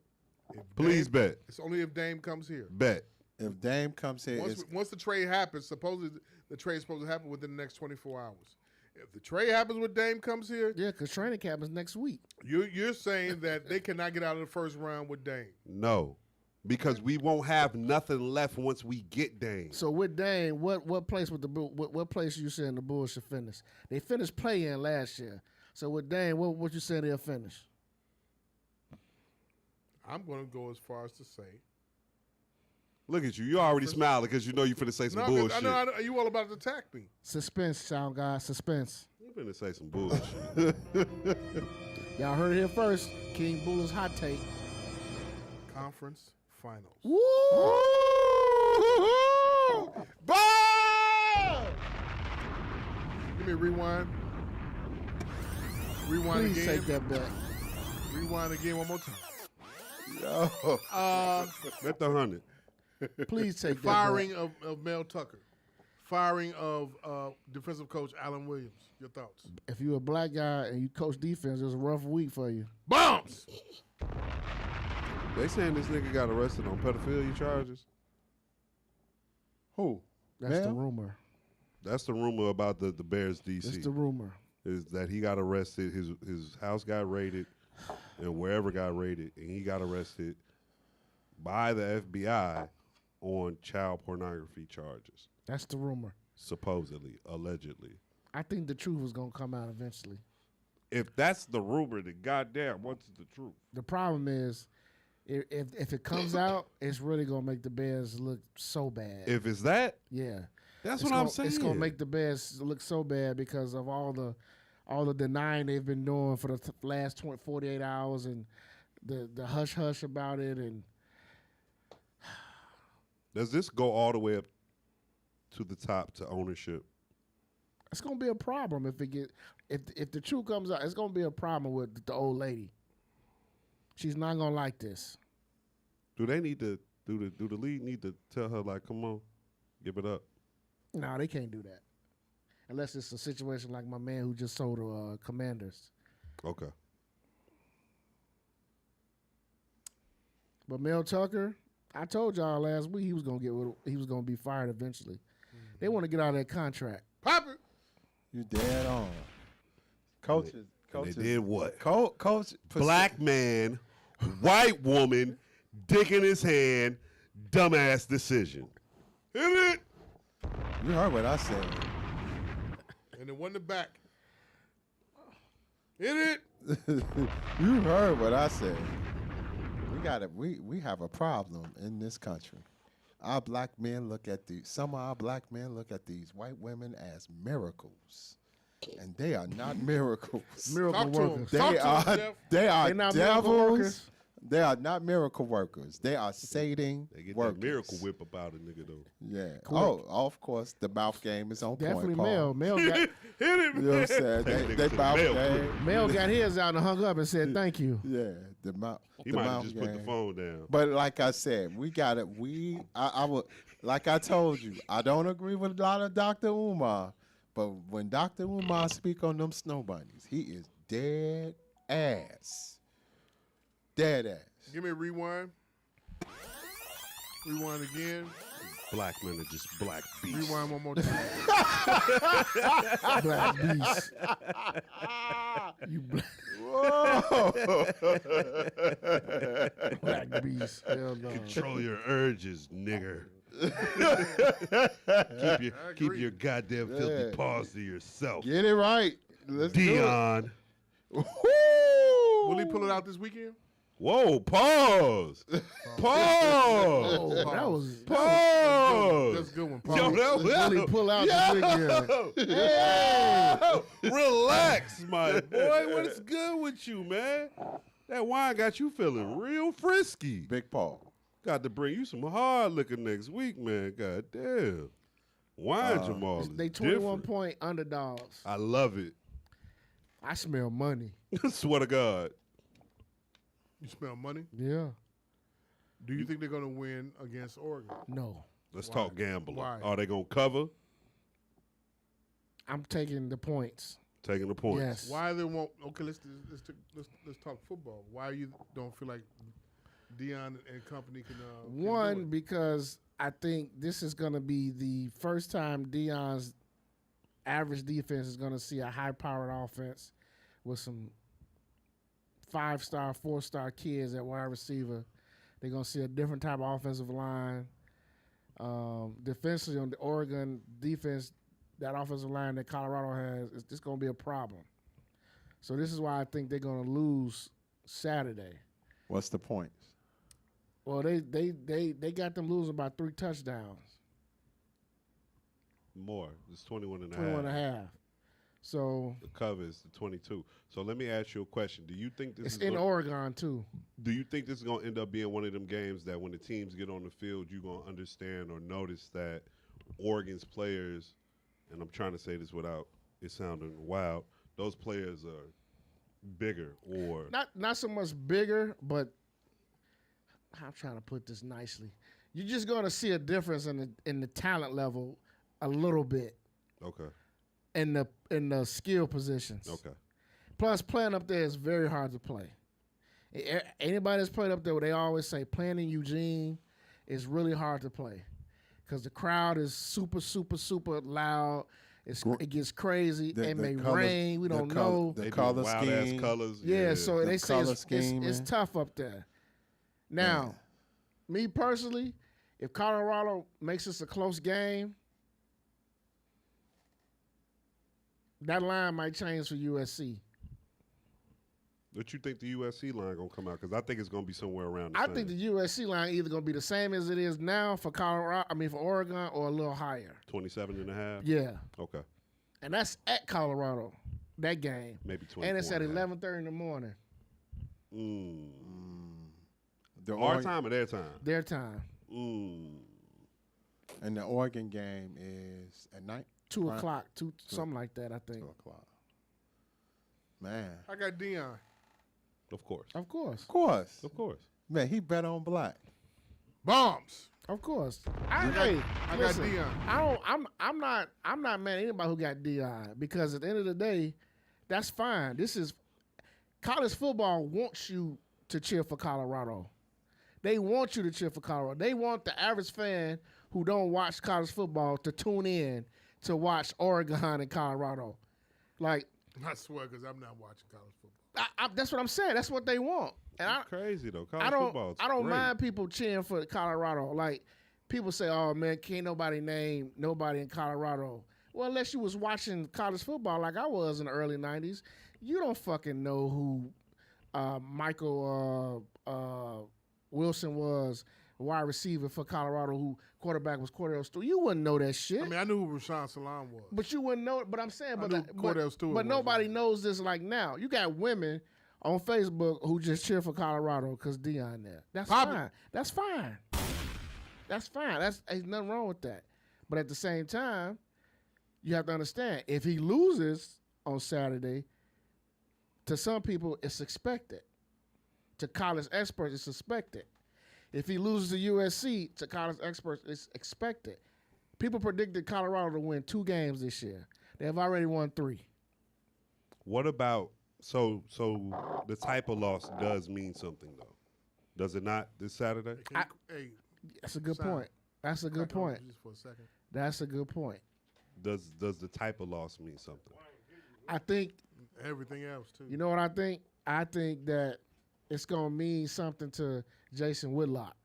If Please Dame- bet. It's only if Dame comes here. Bet. If Dame comes here, Once the trade happens, supposedly the trade is supposed to happen within the next 24 hours. If the trade happens with Dame comes here, Yeah, because training camp is next week. you're saying that they cannot get out of the first round with Dame. No. Because we won't have nothing left once we get Dame. So with Dame, what place with the what place you saying the Bulls should finish? They finished playing last year. So with Dame, what you saying they'll finish? I'm going to go as far as to say. Look at you. You already smiling because you know you finna say some No, 'cause bullshit. I know you all about to attack me. Suspense, sound guy, suspense. I'm finna say some bullshit. Y'all heard it here first. King Bulla's hot take. Conference finals. Woo! Give me a rewind. Rewind Please again. take that back. Rewind again one more time. Bet the 100. Please take that Firing of Mel Tucker. Firing of defensive coach Alan Williams. Your thoughts? back. If you're a black guy and you coach defense, it was a rough week for you. Bombs! They saying this nigga got arrested on pedophilia charges. Who? That's the Mel? rumor. That's the rumor about the Bears DC. That's the rumor. Is that he got arrested, his house got raided, and wherever got raided, and he got arrested by the FBI on child pornography charges. That's the rumor. Supposedly, allegedly. I think the truth is gonna come out eventually. If that's the rumor, then goddamn, what's the truth? The problem is, if it comes out, it's really gonna make the Bears look so bad. If it's that, yeah, that's It's what I'm gonna- saying. It's gonna make the Bears look so bad because of all the denying they've been doing for the last 48 hours and the hush hush about it. And Does this go all the way up to the top to ownership? it's gonna be a problem if the truth comes out. It's gonna be a problem with the old lady. She's not gonna like this. Do they need to do the league need to tell her like, come on, give it up? No, they can't do that unless it's a situation like my man who just sold to Commanders. Okay. But Mel Tucker, I told y'all last week he was gonna be fired eventually. They want to get out of that contract. Pop it! You dead on. Coaches. They did what? Coach. Black man, white woman, dick in his hand, dumbass decision. Hit it. You heard what I said. And then one in the back. Hit it! You heard what I said. We have a problem in this country. Some of our black men look at these white women as miracles. And they are not miracles. Miracle Talk to 'em. workers. Talk to 'em, Jeff. They are They're not miracle devils. workers. They are not miracle workers. They are Satan They get workers. that miracle whip about a nigga though. Yeah. Oh, of course, the mouth game is on Definitely point. Paul. Mel. Mel got, Hit it, You know what I'm saying? That They nigga mouth said, game. Mel got his out and hung up and said thank you. Yeah, the mouth. He the might have mouth just put the game. phone down. But like I said, I would, like I told you, I don't agree with a lot of Dr. Umar, but when Dr. Umar speak on them snow bunnies, he is dead ass. Dead ass. Give me a rewind. Rewind again. Black men are just black beasts. Rewind one more time. Black beast. You black beast. Hell no. Control your urges, nigger. keep your goddamn filthy Yeah. paws to yourself. Get it right. Let's do it. Dion. Woo! Will he pull it out this weekend? Whoa, pause. Pause. Oh, that was Pause. That's a good one. Yo, Paul. that really pull out the weekend. Yo, relax, my boy. What is good with you, man? That wine got you feeling real frisky. Big Paul. Got to bring you some hard liquor next week, man. God damn. Wine Jamal is They 21 different. point underdogs. I love it. I smell money. Swear to God. You smell money? Yeah. Do you think they're going to win against Oregon? No. Let's talk gambling. Why? Are they going to cover? I'm taking the points. Taking the points. Yes. Why they won't? Okay, let's talk football. Why you don't feel like Dion and company can? Can do One, it? because I think this is going to be the first time Dion's average defense is going to see a high-powered offense with some 5-star, 4-star kids at wide receiver. They're going to see a different type of offensive line. Defensively on the Oregon defense, that offensive line that Colorado has, it's just going to be a problem. So this is why I think they're going to lose Saturday. What's the points? Well, they got them losing by 3 touchdowns. More. It's 21 and a 21 and a half. half. So The cover is the 22. So let me ask you a question. Do you think this it's is in gonna, Oregon too. Do you think this is going to end up being one of them games that when the teams get on the field, you're going to understand or notice that Oregon's players, and I'm trying to say this without it sounding wild, those players are bigger or Not so much bigger, but I'm trying to put this nicely. You're just going to see a difference in the talent level a little bit okay. in the skill positions. Okay. Plus, playing up there is very hard to play. Anybody that's played up there, they always say playing in Eugene is really hard to play because the crowd is super, super, super loud. It gets crazy. It may rain. We don't know. The They do color wild ass scheme. colors. Yeah, so The they say color it's scheme, tough up there. Now, me personally, if Colorado makes this a close game, that line might change for USC. What you think the USC line gonna come out? Because I think it's gonna be somewhere around. The I same. think the USC line either going to be the same as it is now for for Oregon, or a little higher. 27 and a half. Yeah, Okay. and that's at Colorado. That game, Maybe 24. and it's at and a half. 11:30 in the morning, The Our Oregon, time or their time? their time. and the Oregon game is at night. 2 Right. o'clock, something like that. I think. 2:00. Man, I got Dion. Of course. Of course, of course, Of course. man. He bet on black. Bombs. of course. I got listen, Dion. I'm not mad at anybody who got Dion because at the end of the day, that's fine. This is college football wants you to cheer for Colorado. They want you to cheer for Colorado. They want the average fan who don't watch college football to tune in to watch Oregon and Colorado. Like I swear, because I'm not watching college football. that's what I'm saying. That's what they want. And It's crazy though. College I don't football is I don't great. mind people cheering for Colorado. Like people say, "Oh man, can't nobody name nobody in Colorado." Well, unless you was watching college football like I was in the early '90s, you don't fucking know who Michael Wilson was, wide receiver for Colorado, who quarterback was Cordell Stewart. You wouldn't know that shit. I mean, I knew who Rashawn Salam was. But you wouldn't know. But I'm saying, I knew Cordell Stewart but was, nobody knows this like now. You got women on Facebook who just cheer for Colorado because Dion there. That's Pop it. fine. That's fine. That's fine. Ain't nothing wrong with that. But at the same time, you have to understand if he loses on Saturday, to some people it's expected. To college experts, it's expected. If he loses to USC, to college experts, it's expected. People predicted Colorado to win 2 games this year. They have already won 3. What about so the type of loss does mean something though? Does it not this Saturday? Hey, That's a good Sam, point. That's a good back on point. Just for a second. That's a good point. Does the type of loss mean something? I think, Everything else too. you know what I think? I think that it's going to mean something to Jason Whitlock.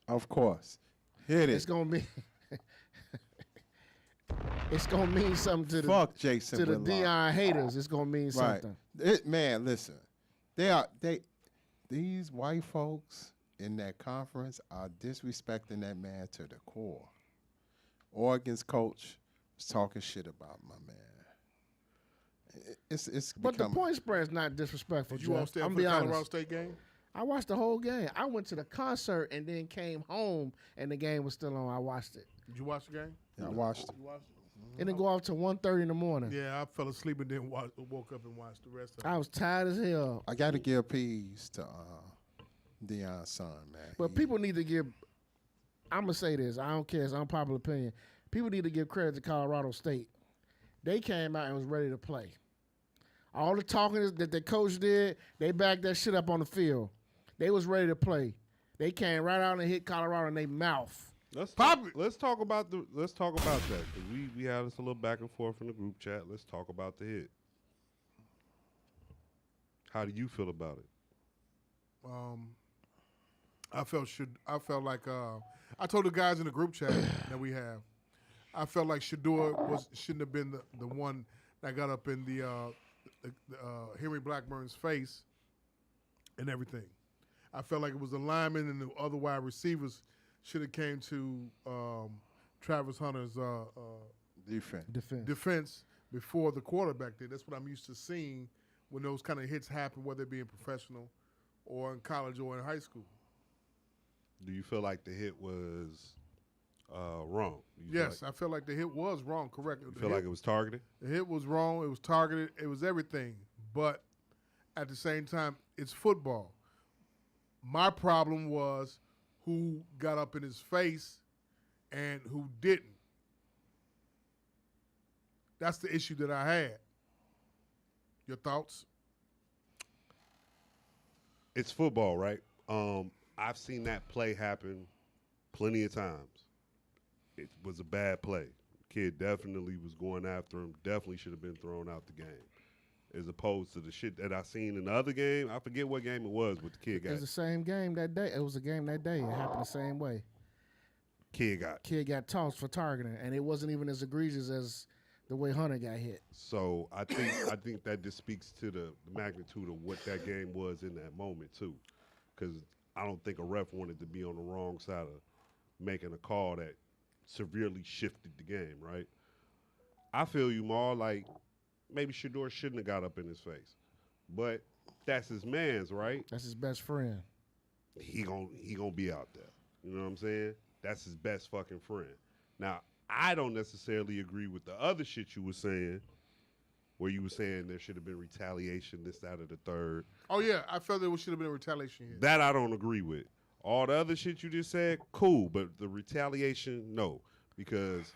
Of course, hit It's it. going to be it's going to mean something to the Fuck Jason to the Whitlock. Dion haters. It's going to mean Right, something. man. Listen, these white folks in that conference are disrespecting that man to the core. Oregon's coach was talking shit about my man. It's But the becoming- point spread is not disrespectful. Did you all Jeff. stay I'm up for be the honest. Colorado State game? I watched the whole game. I went to the concert and then came home and the game was still on. I watched it. Did you watch the game? Yeah, I watched it. You watched it? It didn't go off till 1:30 in the morning. Yeah, I fell asleep and then woke up and watched the rest of it. I was tired as hell. I got to give peace to Dion's son, man. But people need to give. I'm gonna say this. I don't care. It's unpopular opinion. People need to give credit to Colorado State. They came out and was ready to play. All the talking that the coach did, they backed that shit up on the field. They was ready to play. They came right out and hit Colorado in their mouth. Let's talk about that because we had us a little back and forth in the group chat. Let's talk about the hit. How do you feel about it? I felt like I told the guys in the group chat that we have. I felt like Shador shouldn't have been the one that got up in the Henry Blackburn's face and everything. I felt like it was the linemen and the other wide receivers should have came to Travis Hunter's defense. defense before the quarterback did. That's what I'm used to seeing when those kind of hits happen, whether it be in professional or in college or in high school. Do you feel like the hit was wrong? You feel Yes, I feel like the hit was wrong. Correct. You feel like it was targeted? The hit was wrong. It was targeted. It was everything. But at the same time, it's football. My problem was who got up in his face and who didn't. That's the issue that I had. Your thoughts? It's football, right? I've seen that play happen plenty of times. It was a bad play. Kid definitely was going after him. Definitely should have been thrown out the game. As opposed to the shit that I seen in the other game. I forget what game it was, but the kid It got was the same game that day. It was a game that day. It happened the same way. Kid got tossed for targeting, and it wasn't even as egregious as the way Hunter got hit. So I think that just speaks to the magnitude of what that game was in that moment too, because I don't think a ref wanted to be on the wrong side of making a call that severely shifted the game. Right? I feel you, Maul. Like maybe Shedeur shouldn't have got up in his face, but that's his man's, right? That's his best friend. He gonna be out there. You know what I'm saying? That's his best fucking friend. Now, I don't necessarily agree with the other shit you were saying, where you were saying there should have been retaliation, this, that, or the third. Oh, yeah. I felt there should have been a retaliation here. That I don't agree with. All the other shit you just said, cool, but the retaliation, no. Because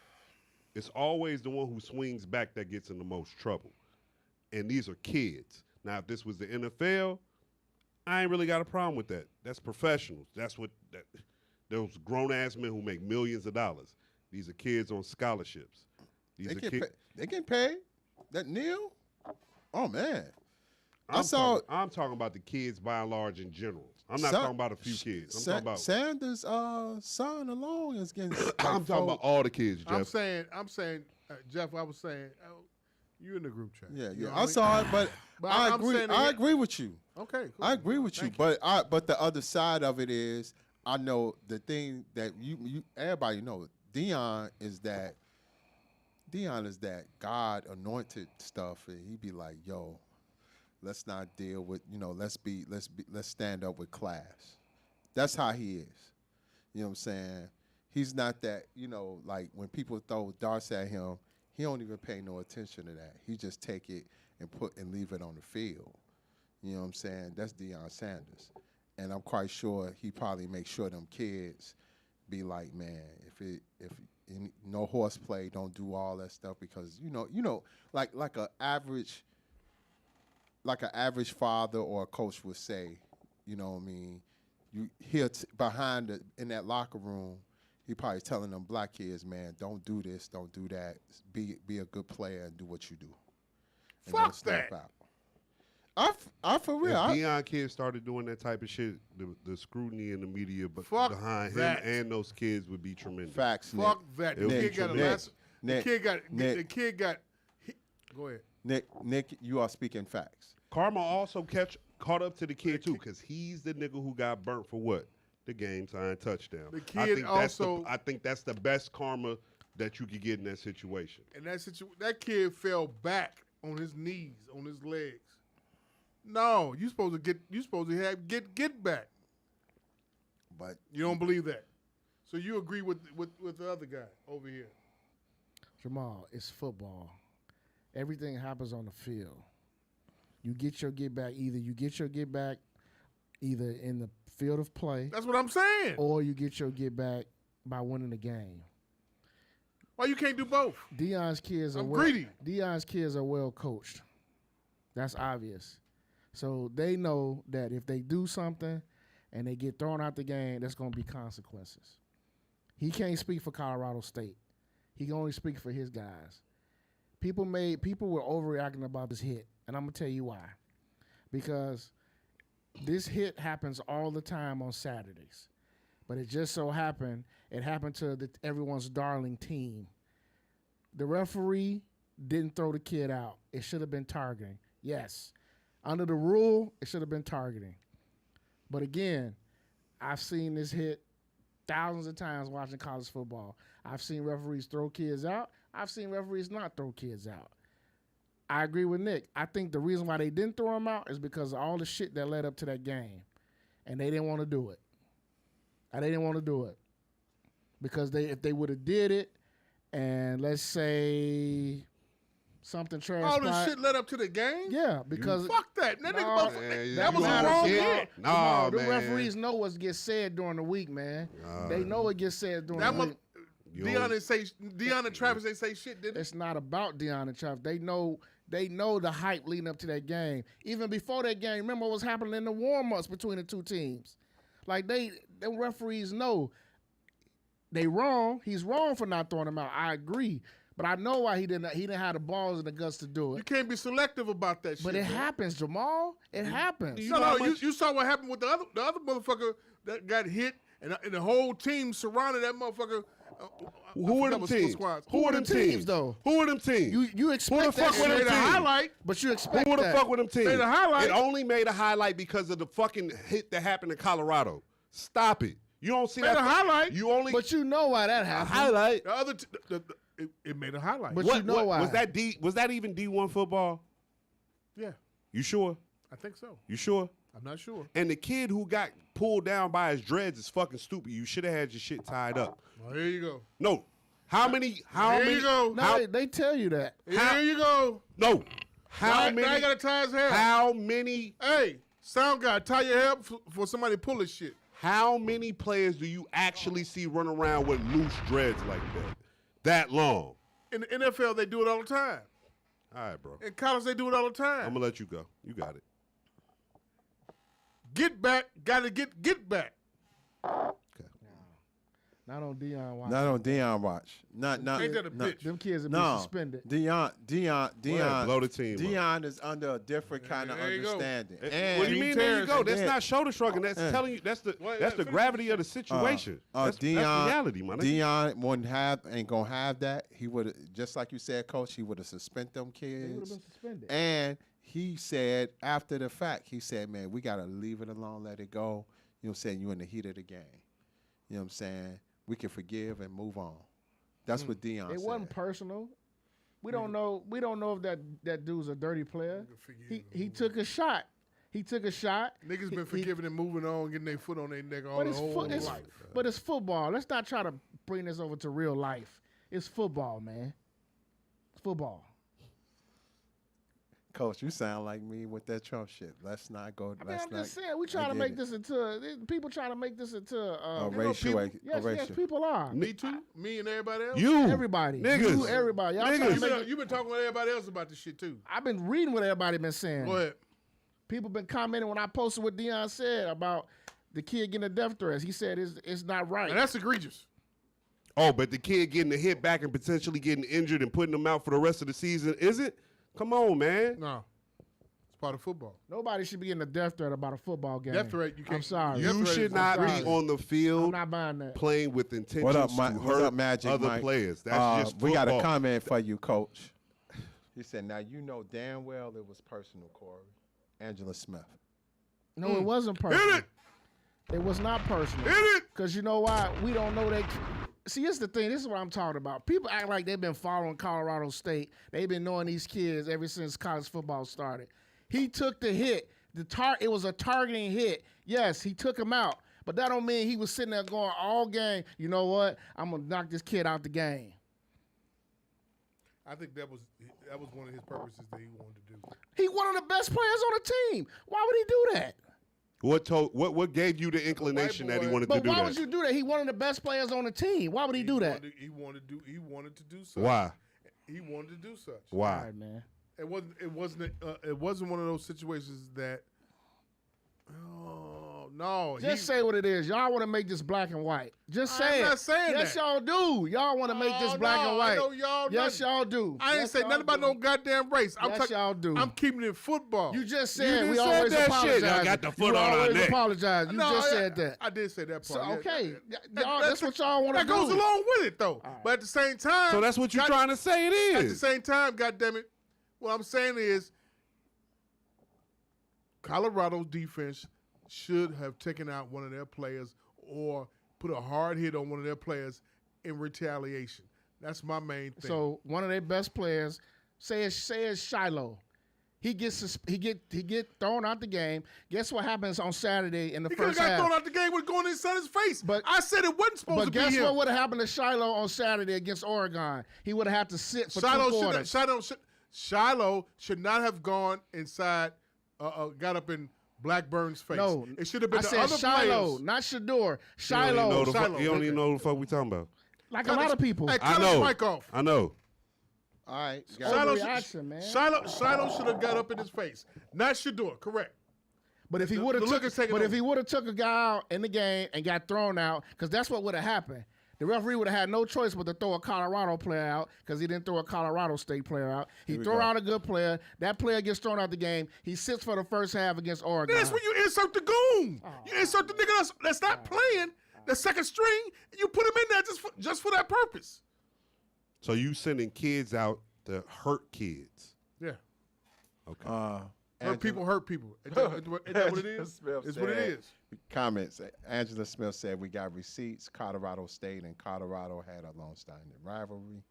it's always the one who swings back that gets in the most trouble. And these are kids. Now, if this was the NFL, I ain't really got a problem with that. That's professionals. That's what those grown-ass men who make millions of dollars. These are kids on scholarships. These They are get kids. they getting paid. That Neil? Oh man. I'm talking about the kids by and large in general. I'm not talking about a few kids. I'm talking about Sanders' son alone is getting. I'm talking about all the kids, Jeff. I'm saying, Jeff. I was saying, you in the group chat. Yeah, You yeah. know what I mean? saw it, but I I'm agree. saying I that- agree with you. Okay, cool. I agree with you, Thank but the other side of it is, I know the thing that you everybody know. Dion is that God anointed stuff, and he be like, yo, let's not deal with, let's stand up with class. That's how he is. You know what I'm saying? He's not that, like when people throw darts at him, he don't even pay no attention to that. He just take it and leave it on the field. You know what I'm saying? That's Deion Sanders. And I'm quite sure he probably makes sure them kids be like, man, if no horseplay, don't do all that stuff, because like an average father or a coach would say, you know what I mean, you hear behind in that locker room, he probably telling them black kids, man, don't do this, don't do that, be a good player and do what you do. And Fuck don't snap that. out. I for real. If Deion kids started doing that type of shit, the scrutiny in the media Fuck behind that. him and those kids would be tremendous. Facts. Fuck that. The Nick, kid got a Nick, last. The Nick, kid got. Nick. The kid got. Go ahead. Nick, you are speaking facts. Karma also caught up to the kid too, because he's the nigga who got burnt for what? The game time touchdown. The kid also. I think that's the best karma that you could get in that situation. And that kid fell back on his knees, on his legs. No, you supposed to have get back. But You don't believe that. So you agree with the other guy over here. Jamal, it's football. Everything happens on the field. You get your get back. Either you get your get back either in the field of play, That's what I'm saying. or you get your get back by winning the game. Why you can't do both? Deion's kids are I'm greedy. Deion's kids are well coached. That's obvious. So they know that if they do something and they get thrown out the game, there's going to be consequences. He can't speak for Colorado State. He can only speak for his guys. People were overreacting about this hit, and I'm going to tell you why. Because this hit happens all the time on Saturdays. But it just so happened, it happened to everyone's darling team. The referee didn't throw the kid out. It should have been targeting. Yes. Under the rule, it should have been targeting. But again, I've seen this hit thousands of times watching college football. I've seen referees throw kids out. I've seen referees not throw kids out. I agree with Nick. I think the reason why they didn't throw him out is because of all the shit that led up to that game, and they didn't want to do it. Because if they would have did it, and let's say something transpired. All this shit led up to the game? Yeah, because fuck that. That nigga motherfucker. That was you a gotta wrong see hit. it. Nah, the man. referees know what gets said during the week, man. They know what gets said during the week. Deion and Travis ain't say shit, did they? It's not about Deion and Travis. They know the hype leading up to that game. Even before that game, remember what was happening in the warm-ups between the two teams. Like the referees know they wrong. He's wrong for not throwing him out. I agree. But I know why he didn't have the balls and the guts to do it. You can't be selective about that shit. But it happens, Jamal. It happens. You saw what happened with the other motherfucker that got hit, and the whole team surrounded that motherfucker. Who are them teams? Who are them teams though? Who are them teams? You expect Who the that fuck were them shit. teams? Highlight. But you expect Who the that. fuck with them teams? Made a highlight. It only made a highlight because of the fucking hit that happened in Colorado. Stop it. You don't see Made that. a highlight. You only But you know why that happened. highlight. The other, it made a highlight. But you know why. Was that even D1 football? Yeah, You sure? I think so. You sure? I'm not sure. And the kid who got pulled down by his dreads is fucking stupid. You should have had your shit tied up. Well, here you go. No. How many? Here you go. No, they tell you that. Here you go. No. How Now I gotta tie his hair. How many? Hey, sound guy, tie your hair up for somebody to pull this shit. How many players do you actually see run around with loose dreads like that long? In the NFL, they do it all the time. All right, bro. In college, they do it all the time. I'm gonna let you go. You got it. Get back, gotta get back. Okay. Not on Deion watch. Not on Deion watch. Not Ain't that a bitch? Them kids have no. been suspended. Deion, blow the team up. Deion is under a different kind of There you go. understanding. What And do you mean? There you go. That's not shoulder shrugging. That's telling you. That's the gravity of the situation. That's reality, man. Deion ain't gonna have that. He would just like you said, Coach. He would have suspended them kids. They would have been suspended. And he said after the fact, he said, "Man, we gotta leave it alone, let it go." You know what I'm saying? You in the heat of the game. You know what I'm saying? We can forgive and move on. That's what Deion said. It wasn't personal. We don't know. We don't know if that dude's a dirty player. He took a shot. He took a shot. Niggas been forgiving and moving on, getting their foot on their neck all But the it's, whole it's life. but it's football. Let's not try to bring this over to real life. It's football, man. It's football. Coach, you sound like me with that Trump shit. Let's not go. I mean, I'm just saying, we trying to make this into people trying to make this into a racial. yes, people are. Me too. Me and everybody else. You Everybody, niggas, you, everybody. Y'all trying to make You been talking with everybody else about this shit too. I've been reading what everybody been saying. Go ahead. People been commenting when I posted what Deion said about the kid getting a death threat. He said it's not right. And that's egregious. Oh, but the kid getting a hit back and potentially getting injured and putting him out for the rest of the season, is it? Come on, man. No. It's part of football. Nobody should be getting a death threat about a football game. Death threat, you can't. I'm sorry. You should not be on the I'm field not buying that. playing with intentions What up, to what hurt up, Magic other Mike? players. That's just football. We got a comment for you, Coach. He said, "Now you know damn well it was personal, Corey." Angela Smith. No, it wasn't personal. Hit it. It was not personal. Hit it. Because you know why? We don't know that. See, this is the thing. This is what I'm talking about. People act like they've been following Colorado State. They've been knowing these kids ever since college football started. He took the hit. It was a targeting hit. Yes, he took him out. But that don't mean he was sitting there going all game, you know what? I'm going to knock this kid out the game. I think that was one of his purposes that he wanted to do. He one of the best players on the team. Why would he do that? What gave you the inclination that he wanted to But do that? why would you do that? He one of the best players on the team. Why would he do that? He wanted to do such. Why? He wanted to do such. Why? All right, man. It wasn't one of those situations that. Oh no! Just say what it is. Y'all want to make this black and white. Just say it. I'm not saying yes, that. y'all do. Y'all want to make this black and white. I know y'all. Yes, y'all do. I ain't Yes, say y'all nothing about do. no goddamn race. Yes, y'all do. I'm keeping it football. You just said we just always said that apologize. shit. Y'all got the foot you on our always neck. apologize. You just said that. I did say that part. So, yeah. okay. Y'all, that's what y'all want to That do. goes along with it though. But at the same time, So that's what you're trying to say it At the is. same time, goddammit, what I'm saying is Colorado's defense should have taken out one of their players or put a hard hit on one of their players in retaliation. That's my main thing. So one of their best players say it's Shiloh. He get thrown out the game. Guess what happens on Saturday in the He could have first got half? thrown out the game with going inside his face. But- I said it wasn't supposed But to be guess him. what would have happened to Shiloh on Saturday against Oregon? He would have had to sit for 2 quarters. Shiloh should not have gone inside, got up in Blackburn's face. No, it should have been I the said other Shiloh, players. not Shador. He don't even know Shiloh, the fuck- Shiloh. He don't even know what the fuck we talking about. like a lot of people. Hey, I cut his know. mic off. I know. All right. Shiloh, Overreaction, man. Shiloh should have got up in his face, not Shador. Correct. But if he The- would have the look is taken over. if he would have took a guy out in the game and got thrown out, because that's what would have happened. The referee would have had no choice but to throw a Colorado player out because he didn't throw a Colorado State player out. He throw out a good player. That player gets thrown out the game. He sits for the first half against Oregon. That's when you insert the goon. You insert the nigga that's not playing, the second string, and you put him in there just for that purpose. So you sending kids out to hurt kids? Yeah. Okay. Hurt people hurt people. Is that what it is? Smith It's what it said- is. Comments. Angela Smith said, we got receipts. Colorado State and Colorado had a long-standing rivalry.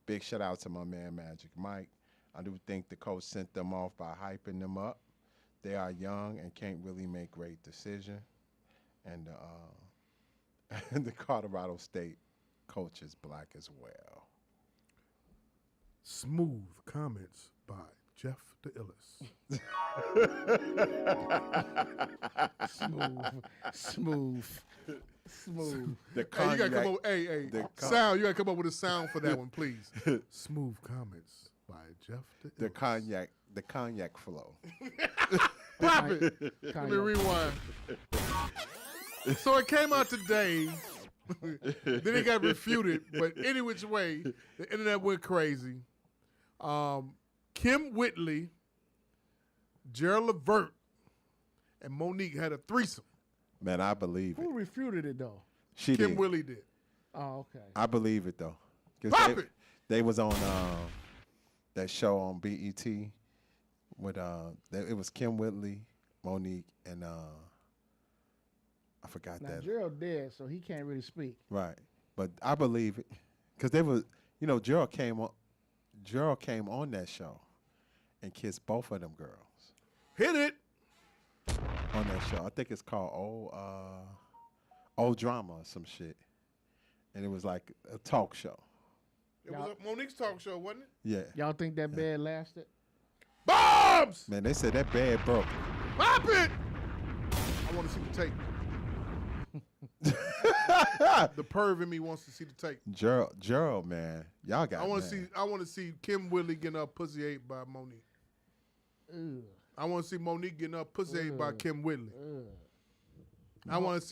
Big shout out to my man Magic Mike. I do think the coach sent them off by hyping them up. They are young and can't really make great decisions. And and the Colorado State coach is black as well. Smooth comments by Jeff the Illis. Smooth. The Hey, you gotta come cognac- up. Hey, the sound. You gotta come up with a sound for that one, please. Smooth comments by Jeff the Illis. the cognac flow. Pop it. Let me rewind. So it came out today. Then it got refuted. But any which way, the internet went crazy. Kim Whitley, Gerald Levert, and Monique had a threesome. Man, I believe it. Who refuted it though? She Kim did. Whitley did. Oh, okay. I believe it though. 'Cause Pop they, it. They was on that show on BET with it was Kim Whitley, Monique, and I forgot Now that. Gerald dead, so he can't really speak. Right. But I believe it. Because they was Gerald came on that show and kissed both of them girls Hit it. on that show. I think it's called Old Drama or some shit. And it was like a talk show. It was a Monique's talk show, wasn't it? Yeah. Y'all think that bed lasted? Bombs! Man, they said that bed broke. Pop it! I want to see the tape. The perv in me wants to see the tape. Gerald, man. Y'all got I want man. to see Kim Whitley getting her pussy ate by Monique. Ugh. I want to see Monique getting her pussy ate by Kim Whitley. I want to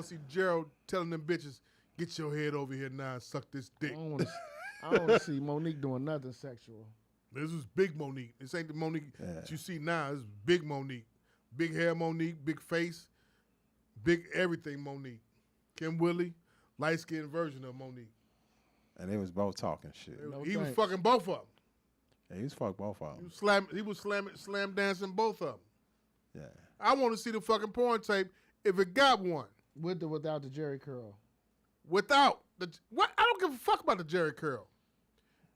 see Gerald telling them bitches, get your head over here now and suck this dick. I don't want to see Monique doing nothing sexual. This is big Monique. This ain't the Monique that you see now. This is big Monique. Big hair Monique, big face, big everything Monique. Kim Whitley, light-skinned version of Monique. And they was both talking shit. He was fucking both of them. Yeah, he was fucking both of them. He was slam dancing both of them. Yeah. I want to see the fucking porn tape if it got one. With or without the Jerry curl? Without the what? I don't give a fuck about the Jerry curl.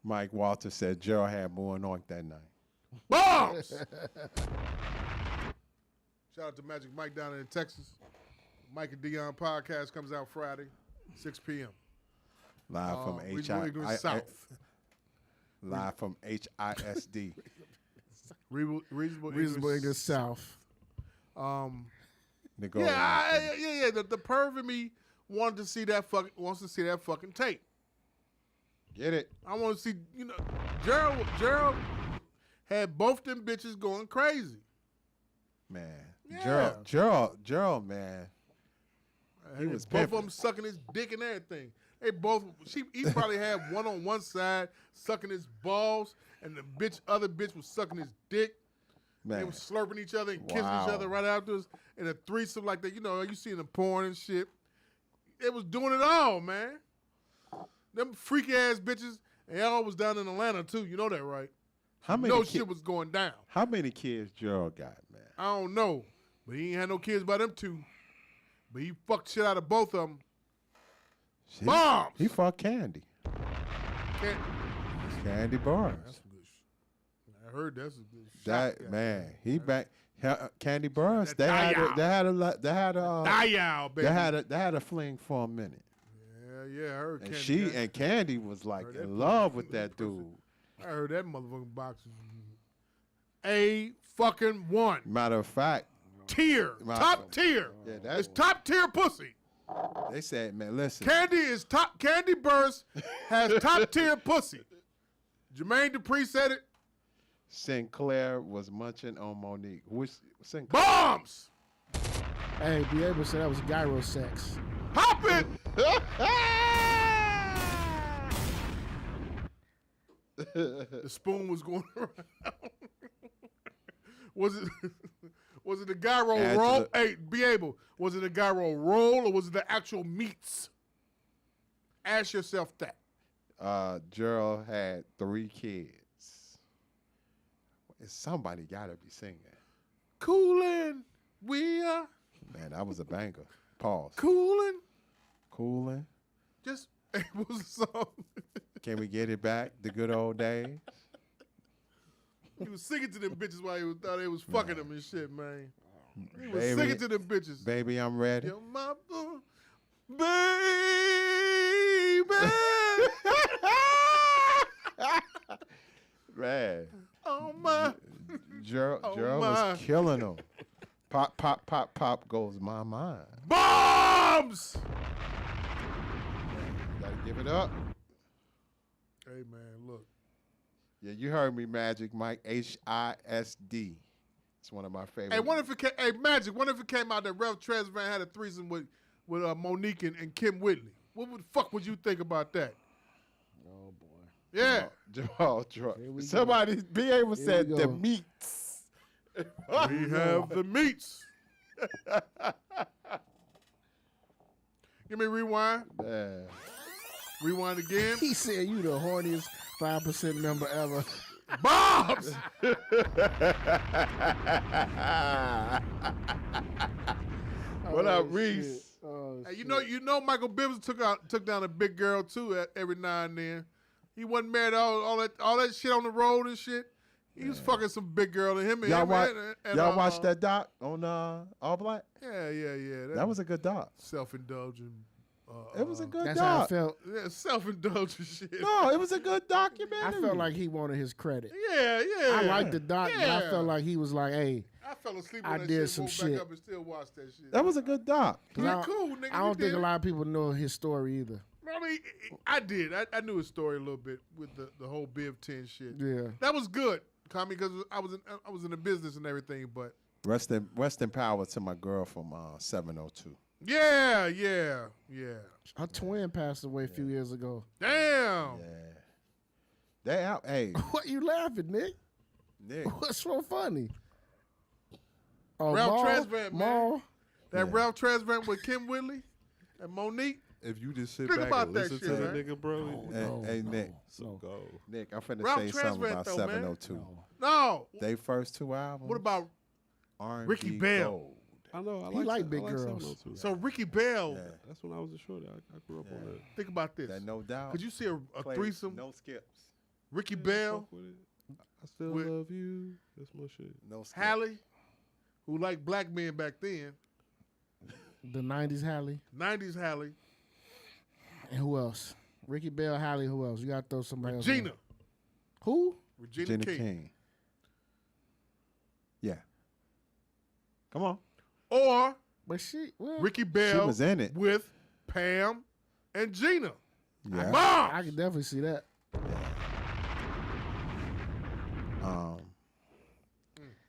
Mike Walter said Gerald had more anoint that night. Bombs! Shout out to Magic Mike down in Texas. Mike and Dion podcast comes out Friday, 6 p.m. Live from Regional Ignorance South. Live from HISD. Reasonable English South. Yeah, Yeah. The perv in me wants to see that fucking tape. Get it? I want to see, Gerald had both them bitches going crazy. Man. Yeah. Gerald, man. He was both pimping. of them sucking his dick and everything. He probably had one on one side sucking his balls, and the other bitch was sucking his dick. Man. They were slurping each other and kissing Wow. each other right afterwards in a threesome like that. You see in the porn and shit. It was doing it all, man. Them freaky ass bitches, and y'all was down in Atlanta too. You know that, right? How many Shit was going down. How many kids Gerald got, man? I don't know, but he ain't had no kids by them two. But he fucked shit out of both of them. Bombs! He fucked Candy. Can't- Candy Bars. That's some good shit. I heard that's a good shot. That man, he back. Candy Burns. That They Dial. had a fling for a minute, Yeah, I heard and Candy. Candy was like Heard that in love pussy. with that dude. I heard that motherfucking box is a fucking one. Matter of fact, Tier. Top tier. yeah, It's that's top tier pussy. they said, man, listen, Candy is top. Candy Burst has top tier pussy. Jermaine Dupri said it. Sinclair was munching on Monique. Which Sinclair? Bombs. Hey, be able to say that was gyro sex. Hop it. The spoon was going around. Was it? Was it the gyro Angela- roll? Hey, be able. Was it the gyro roll or was it the actual meats? Ask yourself that. Gerald had 3 kids. Somebody gotta be singing. Coolin', we are Man, that was a banger. Pause. coolin'. Cooling. Just it was a song. Can we get it back? The good old days. He was singing to them bitches while he thought they was fucking them and shit, man. He was Baby. singing to them bitches. Baby, I'm ready. You're my boo, baby. Man, Oh my. Gerald my. was killing them. Pop, pop, pop, pop goes my mind. Bombs. Gotta give it up. Hey man, look. Yeah, you heard me, Magic Mike. HISD. It's one of my favorites. Hey, what if it came, hey Magic? What if it came out that Ralph Tresvant had a threesome with Monique and Kim Whitley? What the fuck would you think about that? Oh boy. Yeah. Jamal Here we Somebody be able Here said we the go. meats. We have the meats. Give me a rewind. Man. Rewind again. He said you the horniest 5% member ever. Bombs. What up, Reese? Shit. Oh, Hey, you know, Michael Bivins took down a big girl too every now and then. He wasn't married all that shit on the road and shit. He was fucking some big girl and him. And Y'all, him watch, and, y'all watched that doc on All Black? Yeah. That was a good doc. self-indulgent. It was a good That's how I doc. felt. Yeah, self-indulgent shit. No, it was a good documentary. I felt like he wanted his credit. Yeah. I liked the doc, but I Yeah. felt like he was like, hey, I fell asleep I on that did shit. some Woke shit. back up and still watched that shit. that was a good doc. 'cause Yeah, I, cool, nigga. I you don't think did a it. lot of people know his story either. I mean, I did. I knew his story a little bit with the whole Biv 10 shit. Yeah. That was good, Tommy, because I was in the business and everything. But Rest in power to my girl from 702. yeah. Her twin passed away a few years ago. Damn. Yeah. They out. Hey, What you laughing, Nick? Nick. What's so funny? Oh, Ralph Maul? Tresvant, man. Maul? That Yeah. Ralph Tresvant with Kim Whitley and Monique. If you just sit Think back about and that listen shit, to the man. nigga, bro, Hey, Nick. so go. Nick, I'm finna Ralph say something Tresvant, about though, man. 702. No. They first 2 albums. What about R&B Ricky Bell? Gold. I know. I He like that- big I girls. 702. so Ricky Bell? Yeah. That's when I was a shorty. I grew up on that. Think about this. That No Doubt. Could you see a Played threesome? No skips. Ricky Yeah, Bell, fuck with it. I still with- love you. That's my shit. No skips. Hallie, who liked black men back then. The 90s Hallie. 90s Hallie, And who else? Ricky Bell, Hallie, who else? You got to throw somebody else. in Regina, there. Who? Regina King. Yeah. Come on. Or But she, well, Ricky Bell was in it. with Pam and Gina. Yeah. Mom, I can definitely see that.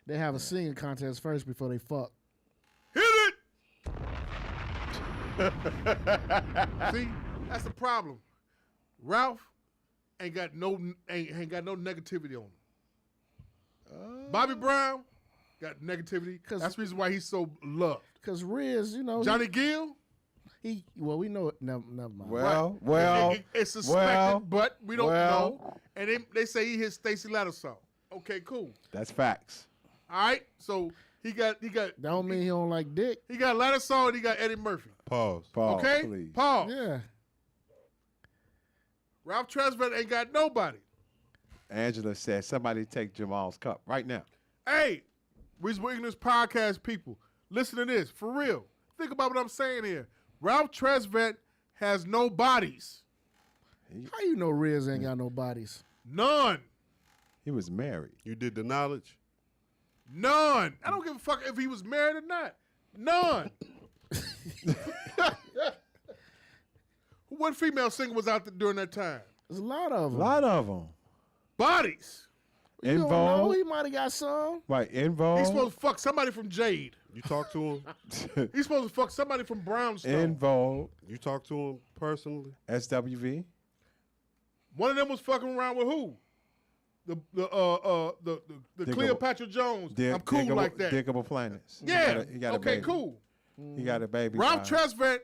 They have a singing contest first before they fuck. hit it. See, that's the problem. Ralph ain't got no negativity on him. Bobby Brown got negativity. 'Cause- That's the reason why he's so loved. Because Riz, you know, Johnny Gill, well, we know it. Never mind. Well, it's suspected, but we don't know. And they say he hit Stacey Lattisaw. Okay, cool. that's facts. All right, so he got That don't mean he don't like dick. he got Lattisaw and he got Eddie Murphy. Pause. Pause, Okay, please. Paul. Yeah. Ralph Tresvant ain't got nobody. Angela said, somebody take Jamal's cup right now. Hey, Reasonable Ignorance Podcast people, listen to this. For real. Think about what I'm saying here. Ralph Tresvant has no bodies. How you know Riz ain't got no bodies? None. He was married. You did the knowledge? None. I don't give a fuck if he was married or not. None. What female singer was out there during that time? There's a lot of A them. lot of them. Bodies. You In don't know. Vogue. He might have got some. Right, In Vogue. He's supposed to fuck somebody from Jade. You talk to him? He's supposed to fuck somebody from Brownstone. In Vogue. You talk to him personally? SWV. One of them was fucking around with who? The Diggable- Cleopatra Jones. Dig- I'm cool Diggable- like that. Diggable Planets. Yeah. He got a Okay, baby. cool. He got a baby. Ralph by him. Tresvant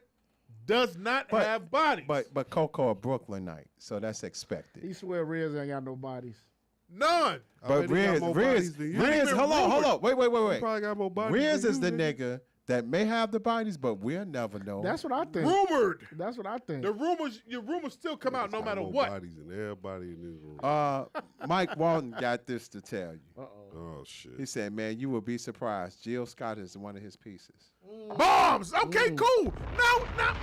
does not But- have bodies. But Coco a Brooklynite, so that's expected. He swear Riz ain't got no bodies. None. I But bet he got Riz, more Riz, bodies than you. Riz, hold on. Wait. He probably got more bodies Riz than is you, the nigga that may have the bodies, but we'll never know. That's what I think. Rumored. That's what I think. Your rumors still come out no Got matter more what. bodies than everybody in this room. Mike Walton got this to tell you. Oh, shit. He said, man, you will be surprised. Jill Scott is one of his pieces. Bombs. Okay, cool.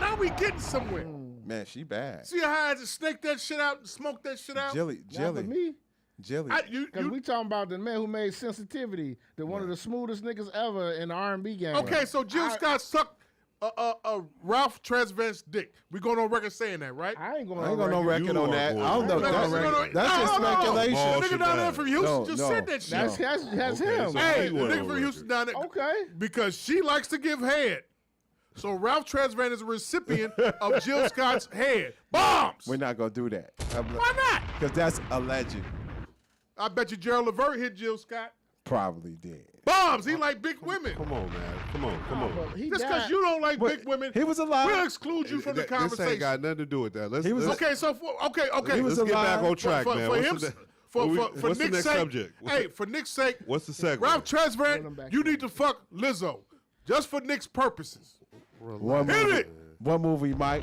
Now we getting somewhere. Man, she bad. See how I had to snake that shit out and smoke that shit out? Jilly. Not for me. Because You- we talking about the man who made Sensitivity, one of the smoothest niggas ever in the R&B game. Okay, so Jill Scott sucked Ralph Tresvant's dick. We going on record saying that, right? I ain't going I ain't got no record You on are that. going I don't know. on That's, record. that's just No. speculation. The Bullshit nigga down there ass. from Houston No, just no. said that shit. That's him. so Hey, he the went nigga on from Houston down there. Okay. Because she likes to give head. So Ralph Tresvant is a recipient of Jill Scott's head. Bombs! We're not going to do that. Why not? Because that's alleged. I bet you Gerald Levert hit Jill Scott. Probably did. Bombs! He like big women. Come on, man. Come on. But he Just died. because you don't like But big women, he was alive. we'll exclude you from the This ain't conversation. got nothing to do with that. Let's, He was- let's, Okay, so okay. He was let's get back alive. on track, man. For What's him, the, for what's the Nick's next sake, subject? hey, for Nick's sake, What's the segment? Ralph Put him Tresvant, back you in. need to fuck Lizzo, just for Nick's purposes. One Hit movie, it. one movie, Mike.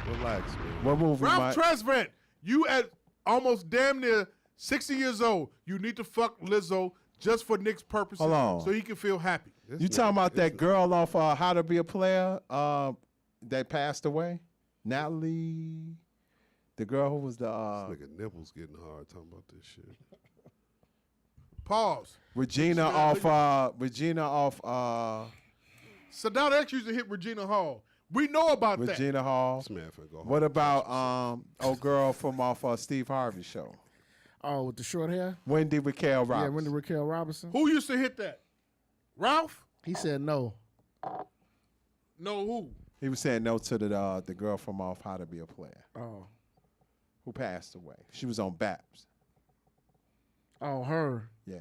Relax, man. One movie, Ralph Mike. Tresvant, you at almost damn near 60 years old, you need to fuck Lizzo just for Nick's purposes, Hold on. so he can feel happy. You talking about that girl off How to Be a Player that passed away? Natalie, the girl who was the This nigga nipples getting hard talking about this shit. Pause. Regina off Sadat X used to hit Regina Hall. We know about that. Regina Hall. This man finna go hard. What about old girl from off Steve Harvey show? Oh, with the short hair? Wendy Raquel Yeah, Robinson. Wendy Raquel Robinson. Who used to hit that? Ralph? He said no. No, who? He was saying no to the girl from off How to Be a Player Oh. who passed away. She was on Babs. Oh, her. Yeah.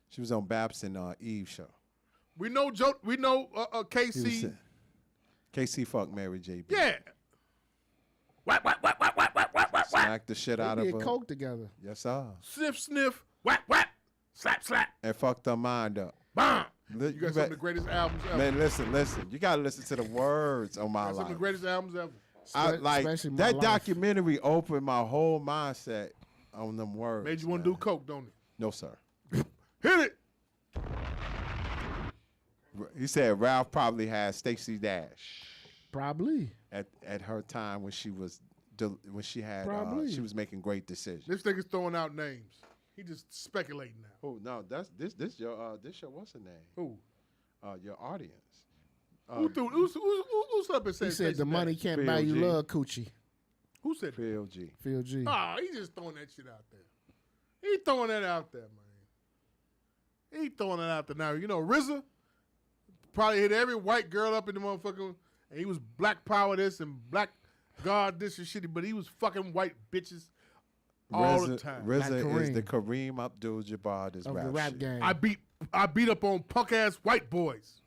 She was on Babs and Eve show. We know Joe. We know He was KC. saying- KC fucked Mary J. B. Yeah. What? Smacked the shit out They of did her. coke together. Yes, sir. Sniff, sniff. What? Slap. And fucked her mind up. Bomb. Li- You got some bet- of the greatest albums ever. Man, listen. You gotta listen to the words on my Some of the life. greatest albums ever. I, like Especially My that Life. documentary opened my whole mindset on them words. Made you want to do coke, don't it? No, sir. Hit it. He said Ralph probably had Stacey Dash Probably. at her time when she was she was making great decisions. This nigga's throwing out names. He just speculating now. Oh no, that's this your what's her name? Who? Your audience. Who's up and said? He said the money can't Phil buy you G. love, coochie. Who said that? Phil G. Phil G. Oh, he just throwing that shit out there. He throwing that out there, man. He throwing that out there. Now, you know, RZA probably hit every white girl up in the motherfucker, and he was black power this and black God this and shit, but he was fucking white bitches all the time. RZA Like is the Kareem. Kareem Abdul-Jabbar this Of rap the rap shit. game. I beat up on punk ass white boys,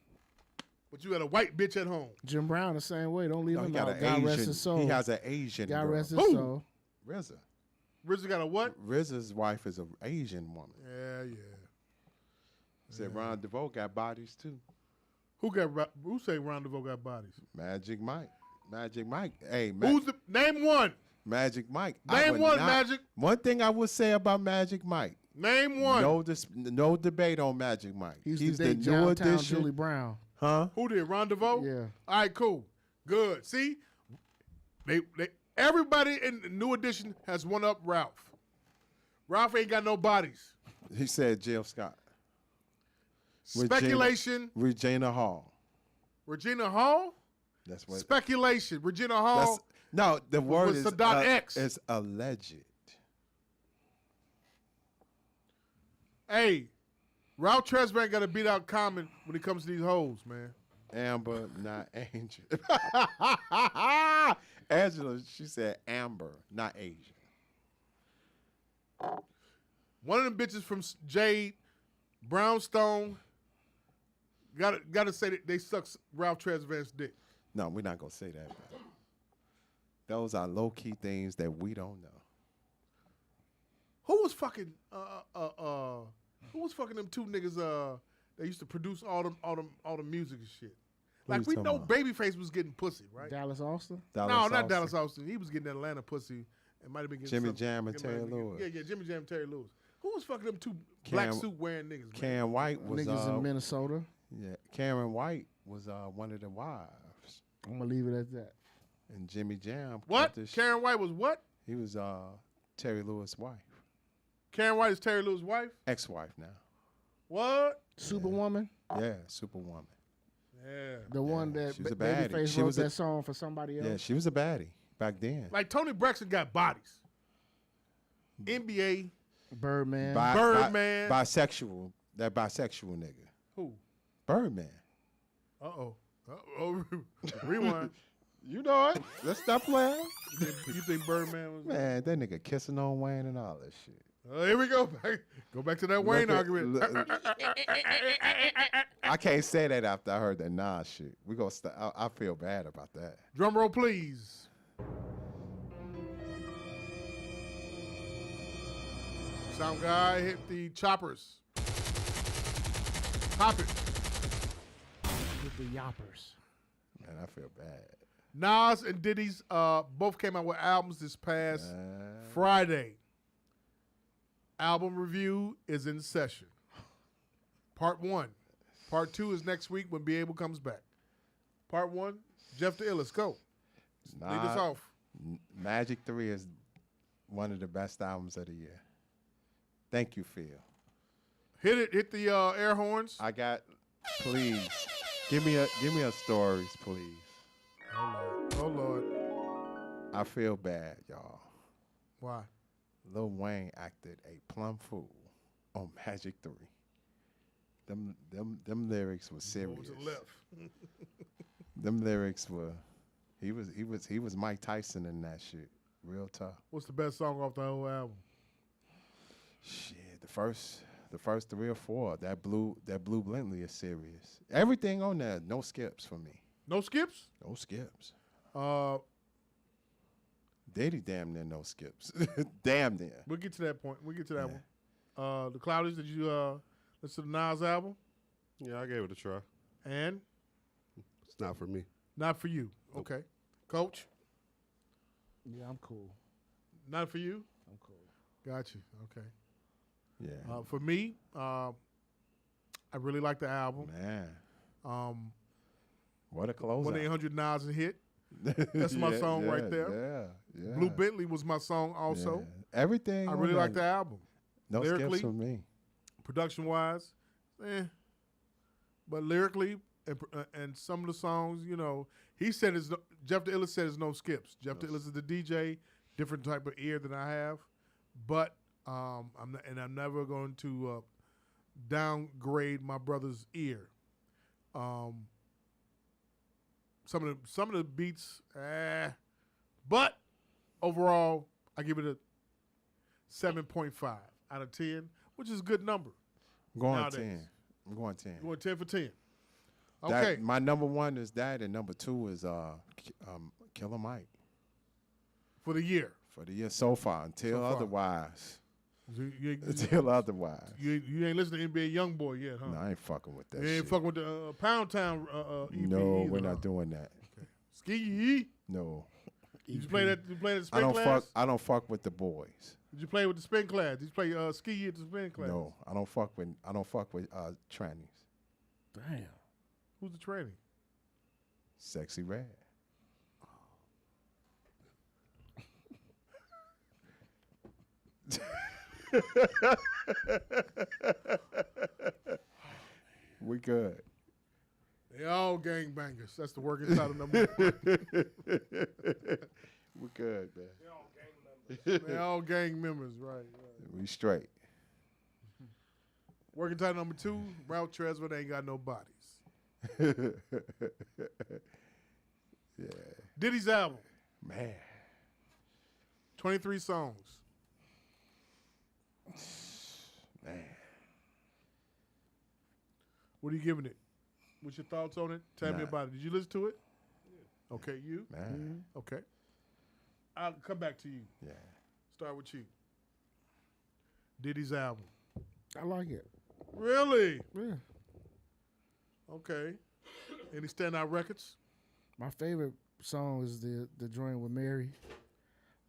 but you had a white bitch at home. Jim Brown the same way. Don't leave No, he him got out. an God rest Asian. his soul. He has an Asian God girl. rest his Who? soul. RZA. RZA got a what? RZA's wife is an Asian woman. Yeah. Said Ron DeVoe got bodies too. Who say Ron DeVoe got bodies? Magic Mike. Hey, Who's the name one? Magic Mike. Name one, Magic. One thing I would say about Magic Mike. Name one. No debate on Magic Mike. He's He's the the new downtown edition. Julie Brown. Huh? Who did? Rendezvous? Yeah. All right, cool. Good. See? They everybody in the New Edition has one up Ralph. Ralph ain't got no bodies. He said Jill Scott. Speculation. Regina Hall. Regina Hall? That's what. Speculation. Regina Hall. No, the word with is Sadat X. It's alleged. Hey, Ralph Tresvant got to beat out Common when it comes to these hoes, man. Amber, not Angel. Angela, she said Amber, not Asian. One of them bitches from Jade, Brownstone, gotta say that they suck Ralph Tresvant's dick. No, we're not gonna say that. Man. Those are low key things that we don't know. Who was fucking them two niggas that used to produce all the music and shit? Who Like you we talking know about? Babyface was getting pussy, right? Dallas Austin? No, not Dallas Austin. He was getting Atlanta pussy. It might have been getting Jimmy something- Jam and it might have Terry been Lewis. Yeah, Jimmy Jam and Terry Lewis. Who was fucking them two black suit wearing niggas? Man? Cam White was Niggas in Minnesota. yeah. Cameron White was one of the wives, I'm going to leave it at that. and Jimmy Jam. What? cut this Karen White was what? He was Terry Lewis' wife, Karen White is Terry Lewis' wife? ex-wife now. What? Superwoman? Yeah, Superwoman. Yeah. The one that She was a baddie. Babyface She wrote was a- that song for somebody else? Yeah, she was a baddie back then. Like Tony Braxton got bodies. NBA. Birdman. Birdman. Bisexual. That bisexual nigga. Who? Birdman. Uh-oh. Rewind. You know it. Let's stop playing. You think Birdman was... Man, that nigga kissing on Wayne and all that shit. Here we go. Go back to that Wayne Look at- argument. I can't say that after I heard that Nas shit. We gonna I feel bad about that. Drum roll, please. Sound guy hit the choppers. Pop it. With the Yoppers. Man, I feel bad. Nas and Diddy's both came out with albums this past Friday. Album review is in session. Part 1. Part 2 is next week when Be Able comes back. Part 1, Jeff the Illest. Go. Lead us off. Magic 3 is one of the best albums of the year. Thank you, Phil. Hit it. Hit the air horns. I got. Please give me a stories, please. Oh Lord. I feel bad, y'all. Why? Lil Wayne acted a plum fool on Magic 3. Them lyrics were serious. Go to the left. Them lyrics were. He was Mike Tyson in that shit. Real tough. What's the best song off the whole album? Shit, the first 3 or 4. That Blue Bentley is serious. Everything on there, no skips for me. No skips? No skips. Uh, Diddy damn near no skips. Damn near. we'll get to that point. We'll get to that one. The Cloudies, did you listen to the Nas album? Yeah, I gave it a try. And It's not for me. not for you. Okay. Coach, Yeah, I'm cool. not for you? I'm cool. Got you. Okay. Yeah. For me, I really like the album. Man. What a closeout. 1-800 Nas a hit. That's my song right there. Yeah. Blue Bentley was my song also. Yeah. Everything. I on really that- like the album. No Lyrically, skips for me. Production-wise, but lyrically and some of the songs, you know, he said Jeff the Illest said there's no skips. Jeff the Illest is the DJ, different type of ear than I have, but I'm never going to downgrade my brother's ear. Some of the beats, but overall, I give it a 7.5 out of 10, which is a good number. I'm going nowadays. 10. I'm going 10. You want 10 for 10? That- Okay. my number 1 is that, and number 2 is Killer Mike For the year. for the year so far. Until So far. otherwise. You Until otherwise. you ain't listening to NBA Youngboy yet, huh? No, I ain't fucking with that You ain't shit. fucking with the Pound Town EP No, either, we're huh? not doing that. Ski. No. Did you play that? You play the I spin don't class? fuck. I don't fuck with the boys. Did you play with the spin class? Did you play ski at the spin class? No, I don't fuck with. I don't fuck with trannies. Damn. Who's the tranny? Sexy Red. We good. They all gangbangers. That's the working title number one. We good, man. They all gang members, right? We straight. Working title number 2, Ralph Tresvant ain't got no bodies. Yeah, Diddy's album, man. 23 songs. Man. What are you giving it? What's your thoughts on it? Tell me Nah. about it. Did you listen to it? Okay, you? Man. Okay. I'll come back to you. Yeah. Start with you. Diddy's album. I like it. Really? Yeah. Okay. Any standout records? My favorite song is the joint with Mary.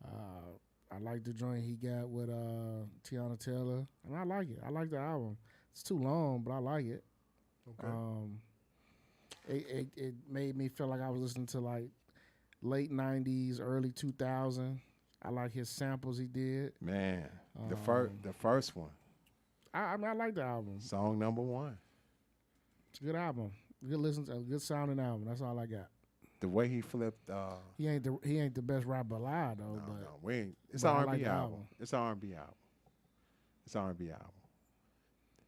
I like the joint he got with Tiana Taylor, and I like it. I like the album. It's too long, but I like it. Okay. It made me feel like I was listening to like late 90s, early 2000. I like his samples he did. Man. The first one. I mean, I like the album. Song number 1. It's a good album. Good listen, a good sounding album. That's all I got. The way he flipped. He ain't the best rapper alive though. No, but no, we ain't. It's but I R&B like the album. album. It's R&B album. It's R&B album.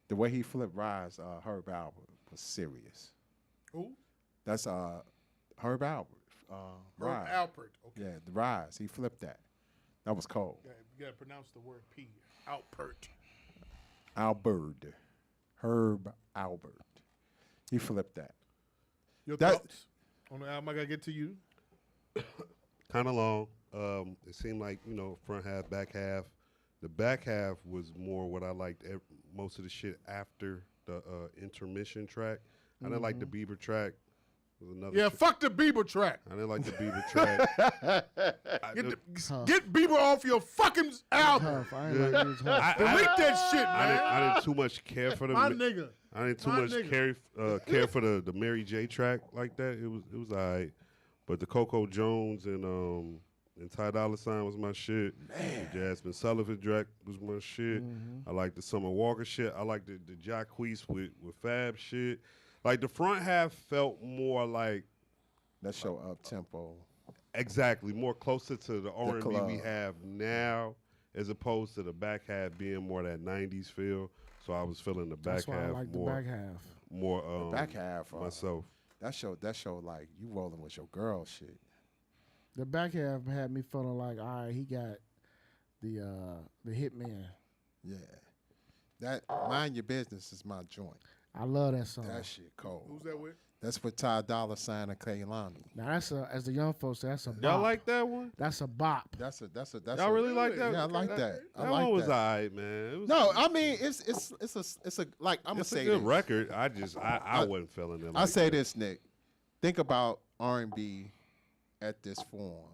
The way he flipped Rise, Herb Albert was serious. Who? That's Herb Albert. Herb Rise. Alpert. Okay. Yeah, the Rise. He flipped that. That was cold. You got to pronounce the word P. Alpert. Albert. Herb Albert. He flipped that. Your That- thoughts on the album? I got to get to you. Kind of long. It seemed like, front half, back half. The back half was more what I liked. Most of the shit after the intermission track. I didn't like the Bieber track. Was another Yeah, shit. fuck the Bieber track. I didn't like the Bieber track. Get Bieber off your fucking album. Tough. I ain't like his tough. Delete that shit, man. I didn't too much care for the My nigga. I didn't too My much nigga. care for the Mary J track like that. It was alright, but the Coco Jones and Ty Dolla $ign was my shit. The Jasmine Sullivan track was my shit. I like the Summer Walker shit. I like the Jacquees with Fab shit. Like the front half felt more like That show up tempo. exactly more closer to the R&B we club. have now, as opposed to the back half being more that '90s feel. So I was feeling the back That's why half I like more. the back half. More Back half. myself. That show like you rolling with your girl shit. The back half had me feeling like, all right, he got the Hitman. Yeah. That Mind Your Business is my joint. I love that song. That shit cold. Who's that with? That's with Ty Dolla $ign and Kehlani. Now that's as the young folks say, that's a bop. Y'all like that one? That's a bop. That's Y'all really like that? Yeah, I like that. I That like one was that. alright, man. It was, No, I mean it's a like I'm gonna it's a say good this. record. I wasn't feeling it. I Like say that. this, Nick. Think about R&B at this form.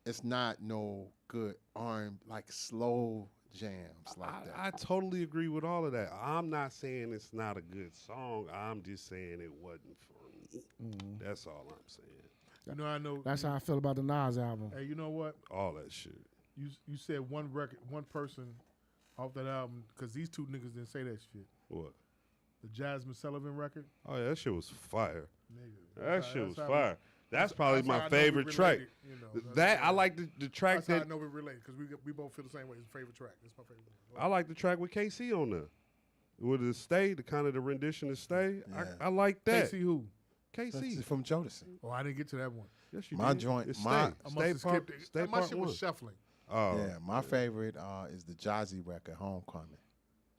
It's not no good R&B like slow jams like that. I totally agree with all of that. I'm not saying it's not a good song. I'm just saying it wasn't for me. That's all I'm saying. I know. That's how I feel about the Nas album. Hey, you know what? All that shit. You said one person off that album because these two niggas didn't say that shit. What? The Jasmine Sullivan record. Oh yeah, that shit was fire. Nigga. That shit was how fire. That's probably that's how I my know we favorite track. related, you know. That's That how- I like the track That's how I that know we related because we both feel the same way. It's favorite track. It's my favorite one. I like the track with KC on there. With the stay, the kind of the rendition of stay. Yeah. I like that. Casey who? That's KC. from Jodeci. Oh, I didn't get to that one. Yes, you My did. joint- It's my- stay. I must Stay have part. skipped it. Stay My part shit one. was shuffling. Oh, Yeah, my favorite is the Jazzy record, Homecoming.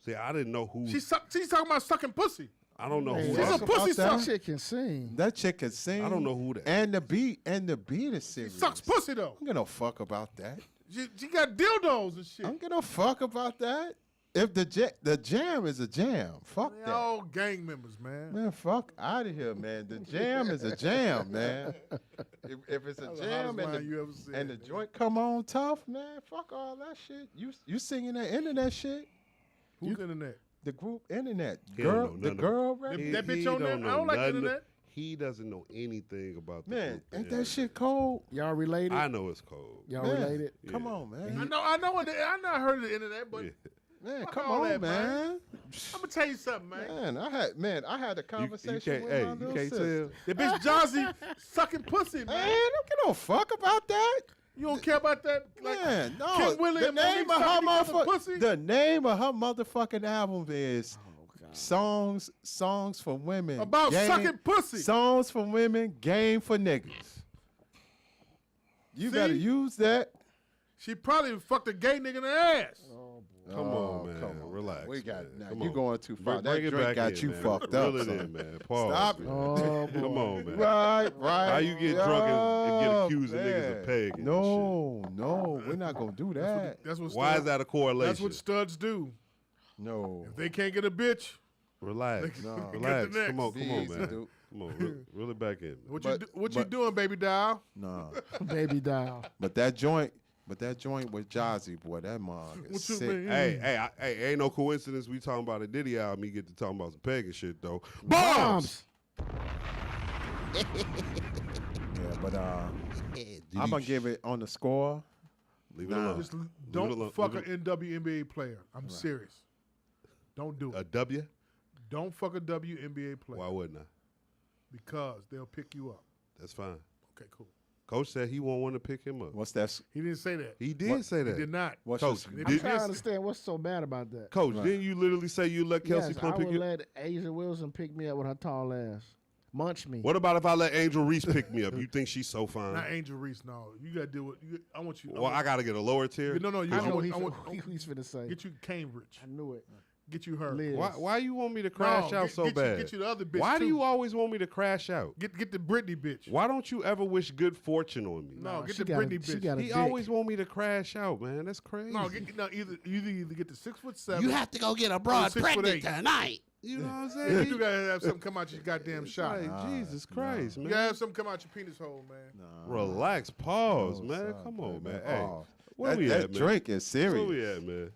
see, I didn't know who. She's talking about sucking pussy. I don't know Hey, who. She's that- a pussy that. sucker. Shit can sing. That chick can sing. I don't know who that. And the beat is She serious. sucks pussy though. I'm gonna fuck about that. She got dildos and shit. I'm gonna fuck about that. if the jam is a jam, fuck They that. all gang members, man. Man, fuck out of here, man. The jam is a jam, man. If it's a That's the jam hottest line and you ever said, the man. joint come on tough, man, fuck all that shit. You singing that internet shit? Who's internet? The group internet. He don't Girl, know the none girl That- rap. that bitch on there? I don't like nothing. internet. He doesn't know anything about the Man, group, ain't man. that shit cold? Y'all related? I know it's cold. Y'all Man, related? Come Yeah. on, man. I not heard of the internet, but Yeah. Man, fuck come all on, that, man. I'm gonna tell you something, man. I had a conversation can't, with hey, my you little can't sister. The bitch Jazzy sucking pussy, Man, man. don't give no fuck about that. You don't care about that? Like, Man, no. Kid Willie The and name Monique of her sucking each other's pussy? the name of her motherfucking album is Songs for Women. About sucking pussy. Songs for Women, Game for Niggas. You See? better use that. She probably fucked a gay nigga in the ass. Come on, man. Relax. We got man. now. Come You on. going too far. Bring That it drink back got in, you man. fucked up. Reel it son. in, man. Pause. Stop man. it. Oh, boy. Come on, man. Right. How you get drunk and get accused of niggas man. of pegging? No, we're not gonna do that. That's what. Why is studs- that a correlation? That's what studs do. No. If they can't get a bitch, Relax. No. Relax. Get the Come on, next. come on, Easy, man. dude. Come on, reel it back in. what But- you doing, baby doll? No. Baby doll. But that joint with Jazzy, boy, that mug is What you sick. mean? Hey, ain't no coincidence we talking about a Diddy album. You get to talking about some pegging shit though. Bombs. Yeah, but I'm gonna give it on the score. Leave it Nah. alone. Just Leave don't it alone. fuck Leave an NWNBA player. I'm serious. Don't do it. A W? Don't fuck a WNBA player Why wouldn't I? because they'll pick you up. That's fine. Okay, cool. Coach said he won't want to pick him up. What's that? He didn't say that. He did say He that. did not. What's Coach, your- I'm did, trying to understand what's so bad about that. Coach, didn't you literally say you let Kelsey Yes, I Plum pick would you? let Asia Wilson pick me up with her tall ass. Munch me. What about if I let Angel Reese pick me up? You think she's so fine? Not Angel Reese. No, you gotta deal with. I want you. Well, I got to get a lower tier. No. You. I I know want, he's I want, he's finna say. get you Cambridge. I knew it. Get you her. Liz. Why you want me to crash out so bad? Get you the other bitch. Why do too. you always want me to crash out? Get the Britney bitch? Why don't you ever wish good fortune on me? No, get she the got a- Britney she bitch. got a He dick. always want me to crash out, man. That's crazy. No, either get the 6'7". You have to go get a broad 6'8". pregnant tonight. you know what I'm You saying? do gotta have something come out your goddamn shot. Like, Jesus Christ, You man. gotta have something come out your penis hole, man. Relax, pause, No, man. son, Come on, man. man. Hey, Oh, where that, we that at, man? drink is serious. Where we at, man?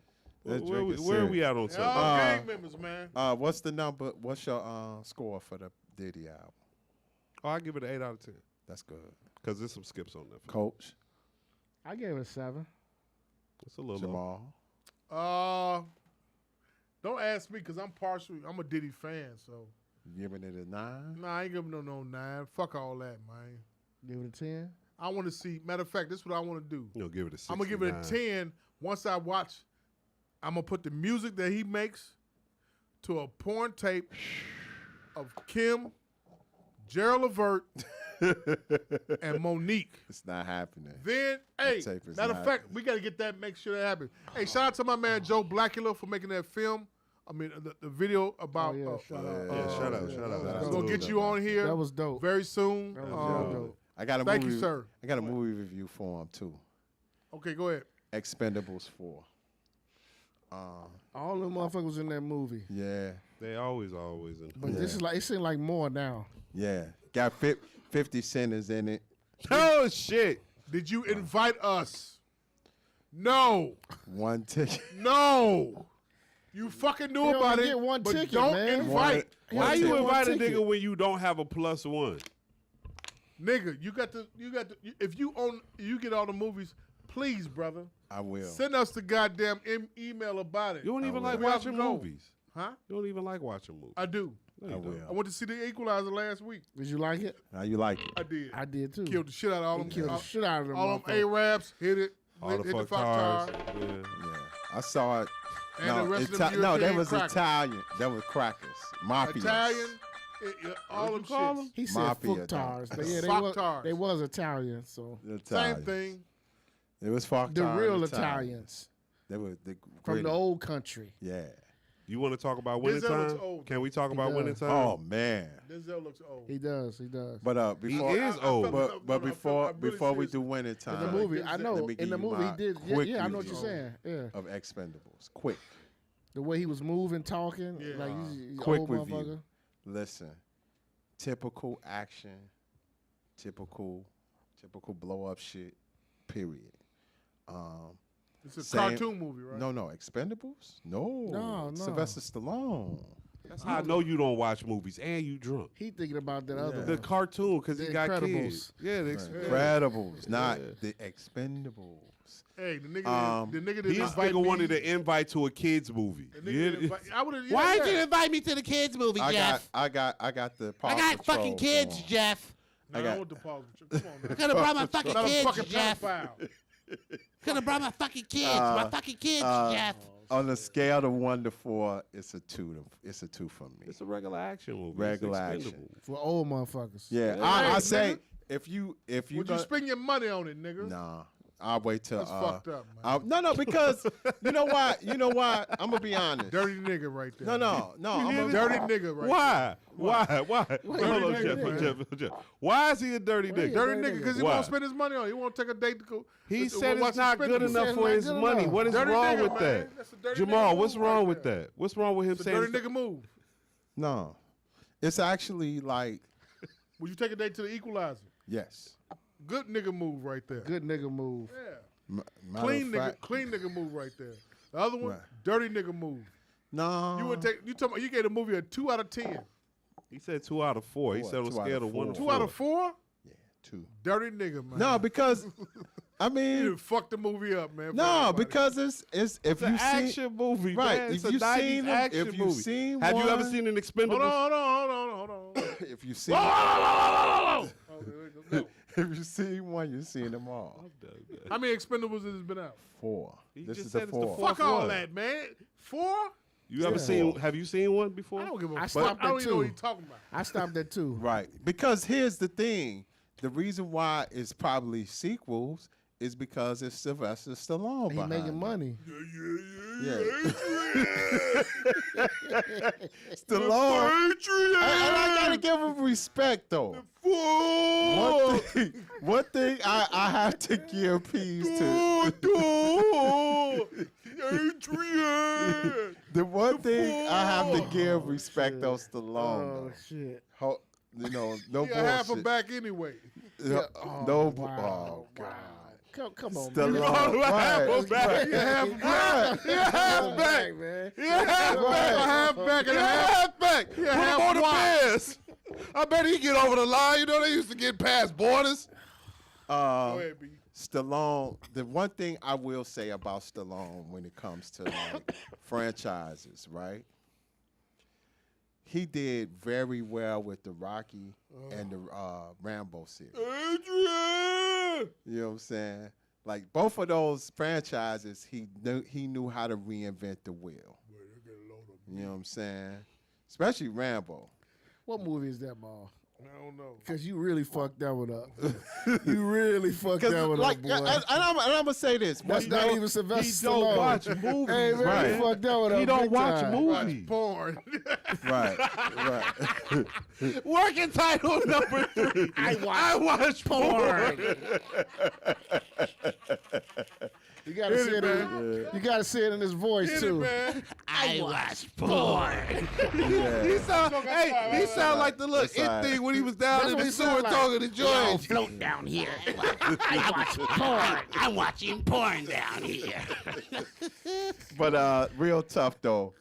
That Where drink is we serious. at on They're all something? gang members, man. What's the number? What's your score for the Diddy album? Oh, I give it an 8 out of 10 That's good. because there's some skips on there. Coach I gave it a 7. It's a little low. Jamal, Don't ask me because I'm partial. I'm a Diddy fan, so you giving it a 9? nah, I ain't giving no 9. Fuck all that, man. Give it a 10. I want to see. Matter of fact, this is what I want to do. You know, give it a 6. I'm gonna give it a 10 once I watch. I'm gonna put the music that he makes to a porn tape of Kim, Gerald Levert, and Monique. It's not happening. Then, hey, tape is matter of not fact, happening. we gotta get that. Make sure that happens. Hey, shout out to my man Joe Blackula for making that film. I mean, the video about. yeah, shout out. Yeah, shout out. We're gonna get you on here That was dope. very soon. That was real dope. I got a Thank movie. you, sir. I got a movie review for him too. Okay, go ahead. Expendables 4. All them motherfuckers in that movie. Yeah, They always in. But this is like, it seems like more now. yeah. Got 50 Centers in it. Oh shit! Did you invite us? No. One ticket. No. You fucking knew You about only it. get one but ticket, don't man. invite. Why One you ticket, invite a one nigga ticket. when you don't have a +1? Nigga, you got to if you get all the movies, please, brother. I will. Send us the goddamn email about it. You don't even like We have watching to go. movies. Huh? You don't even like watching movies. I do. No, I you don't. will. I went to see the Equalizer last week. Did you like it? How you like it? I did. I did too. Killed the shit out of all them. Killed the all, shit out of them. all them motherfuckers. Arabs. Hit it. All hit the the fuck fuck cars. tar. Yeah. Yeah, I saw it. And the rest of them no, that European was crackers. Italian. That was crackers. Mafia. Italian. All them What'd you call shits. them? He said Mafia, fucktars. dog. Yeah, Fucktars. they was Italian, so Same thing. It was fucked. the real Italians They were the from gritty. the old country. Yeah. You want to talk about winning Denzel looks time? old. Can we talk about does. winning time? Oh man. Denzel looks old. He does. He does. But before is old. but before I'm really before we serious. do winning time, in the movie, Denzel- I know. let me In give the you movie, he my did. quick Yeah, I know what you're review saying. Yeah. of Expendables. Quick. The way he was moving, talking, Yeah. like he's Quick old review. motherfucker. Listen, typical action, typical blow up shit. Period. It's a Same- cartoon movie, right? No, Expendables. No, No. Sylvester Stallone. That's how I know you don't watch movies and you drunk. He thinking about that other Yeah. The one. cartoon, because he The got Incredibles. kids. Yeah, the Incredibles, not the Expendables. Hey, the nigga, the nigga didn't He's invite nigga me. wanted to invite to a kids movie. The nigga You didn't hear- invite- I would've- Why yeah, did you yeah. invite me to the kids movie, Jeff? I got the Paw I got Patrol fucking kids, going. Jeff. No, I I got- don't want the pause. Come on, man. Could have brought my fucking Not a kids, fucking Jeff. pedophile. Could have brought my fucking kids. My fucking kids, Jeff. On a scale of 1 to 4, it's a 2. It's a 2 for me. It's a regular action movie. Regular It's action. expendable. For old motherfuckers. Yeah, Hey, I say nigga. if you Would you gonna- spend your money on it, nigga? Nah, I'll wait till. That's fucked up, man. No, because you know why? I'm gonna be honest. Dirty nigga right there. No. I'm a Dirty nigga right Why? Why? Hold on, Dirty Jeff, nigga, Jeff. Why is he a dirty Why nigga? you Dirty Dirty nigga, because he Why? won't spend his money on it. He won't take a date to go. He to said watch it's not the good Expendables. enough said for it's his not good money. enough. What is Dirty wrong nigga, with man. that? That's a dirty Jamal, nigga what's move wrong right with there. that? What's wrong with him It's a saying dirty nigga move. No, it's actually like Would you take a date to the Equalizer? yes. Good nigga move right there. Good nigga move. Yeah. Matter Clean of nigga, fact, clean nigga move right there. The other one, Right. dirty nigga move. No, You would take. You talking? You gave the movie a 2 out of 10. He said 2 out of 4. He Four, said on a 2 out scale of of 1 to 2 4. out of 4. 2. Dirty nigga, man. No, because I you mean, done fucked the movie up, man. for no, everybody. because it's if It's you an see action movie, right, man. It's if a you 90s seen them- action if you movie. seen Have you ever one- seen an Expendables? Hold on. if you see Okay, go. if you see one, you've seen them all. How many Expendables has it been out? 4. He This just is the said it's the 4th. fourth. Fuck all one. that, man. 4? You ever seen? Have you seen one before? I don't give a I fuck. stopped I don't at even know what 2. you're talking about. I stopped at 2. Right. Because here's the thing. The reason why it's probably sequels is because it's Sylvester Stallone He behind making it. money. Yeah. Stallone. And I gotta give him respect though. One thing I have to give peace to. The one thing I have to give respect to Stallone. Oh though. shit. You know, no He a half a bullshit. back anyway. No, Oh, bu- wow. oh God. Come on, Stallone. man. Right. He a half a back. He a half back. man. He a half back. A half back and a half back. He a Put him half on the wide. Bears. I bet he get over the line. You know they used to get past borders. Go ahead, B. Stallone, the one thing I will say about Stallone when it comes to like franchises, right? He did very well with the Rocky and the Rambo series. Adrian! You know what I'm saying? Like both of those franchises, he knew how to reinvent the wheel. You know what I'm saying? Especially Rambo. What movie is that, Maul? I don't know. Because you really fucked that one up. You really fucked that one Like, up, boy. and I'm gonna say this. That's not even Sylvester He don't Stallone. watch movies. Hey, man, Right. you fucked that one up. He don't big watch time. movies. Porn. Right. Working title number 3. I watch porn. You gotta say it. You gotta say it in his voice Hit it, too. man. I watch porn. He sound like the little That's all right. it thing when he was down That's in what the he sewer sound like. talking to Yo, George. float down here. I watch porn. I'm watching porn down here. But real tough though.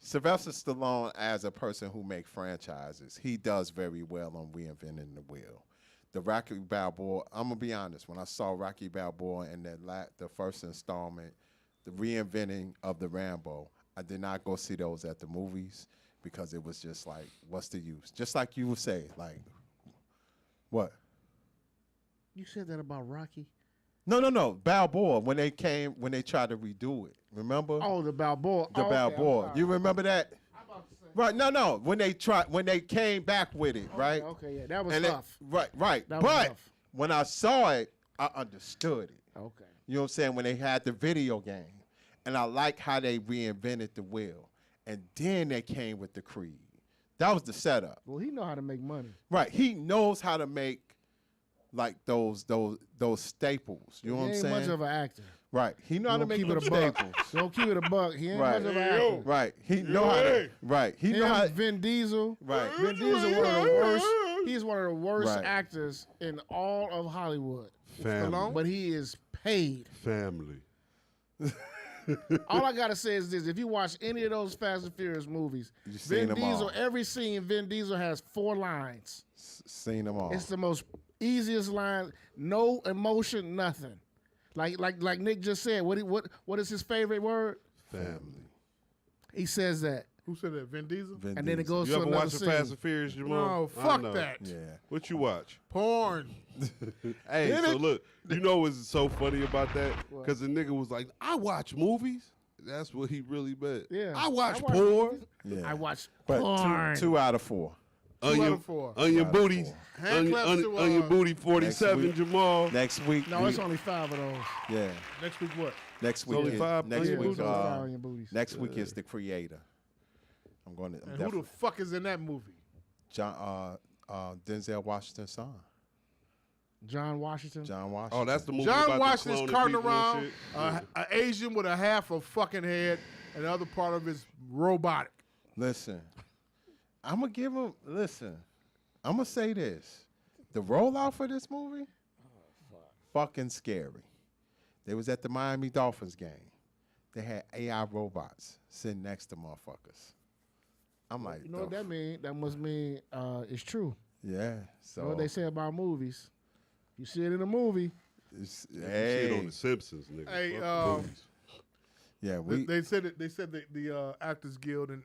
Sylvester Stallone, as a person who makes franchises, he does very well on reinventing the wheel. The Rocky Balboa, I'm gonna be honest. When I saw Rocky Balboa in the first installment, the reinventing of the Rambo, I did not go see those at the movies because it was just like, what's the use? Just like you would say, like, what? You said that about Rocky? No. Balboa when they tried to redo it. Remember? Oh, the Balboa. The Oh, okay, I'm Balboa. sorry. You remember that? Right. No. When they came back with it, right? Okay, yeah, that was And tough. Right. That was But tough. when I saw it, I understood it. Okay. You know what I'm saying? When they had the video game. And I like how they reinvented the wheel. And then they came with the Creed. That was the setup. Well, he know how to make money. Right. He knows how to make like those staples. You know what he I'm ain't saying? much of an actor. Right. He know how to Don't make keep them it a buck. staples. Don't keep it a buck. He ain't Right. much of an Hey, actor. yo. Right. He know how to. Right. He know how. Vin Diesel. Right. Vin Diesel one of the worst. He's one of the worst Right. actors in all of Hollywood. Family. But he is paid. Family. All I gotta say is this: if you watch any of those Fast and Furious movies, You seen Vin them Diesel, all. every scene, Vin Diesel has 4 lines. Seen them all. It's the most easiest line. No emotion, nothing. Like Nick just said. What is his favorite word? Family. He says that, Who said that? Vin Diesel? Vin and then it Diesel. goes You to ever another watch the scene. Fast and Furious, Jamal? No, I fuck know. that. Yeah. What you watch? Porn. Hey, Did so it? look, you know what's so funny about that? Because the nigga was like, I watch movies. That's what he really meant. Yeah. I watch I watch porn. Yeah. I watch But porn. two out of 4. out Onion, of 4. onion Two out of booty. 4. Hand Onion, claps onion, to, onion booty 47, week. Jamal. Next week. No, we- it's only 5 of those. Yeah. Next week what? Next week. only is- 5 Next onion week. booties? Onion booties. Next week is the creator. I'm going to. And who the fuck is in that movie? Denzel Washington's son. John Washington. John Washington. Oh, that's the movie John about Washington's the cloning carting people and around shit? an Asian with a half a fucking head and the other part of his robotic. Listen, I'm gonna give him. Listen, I'm gonna say this: the rollout for this movie, fucking scary. They was at the Miami Dolphins game. They had AI robots sitting next to motherfuckers. I'm like, You know what that mean? That must mean it's true. yeah. So You know what they say about movies? You see it in a movie. it's, You see it hey, on The Simpsons, nigga. Hey, Fuck movies. yeah, we. They said the Actors Guild and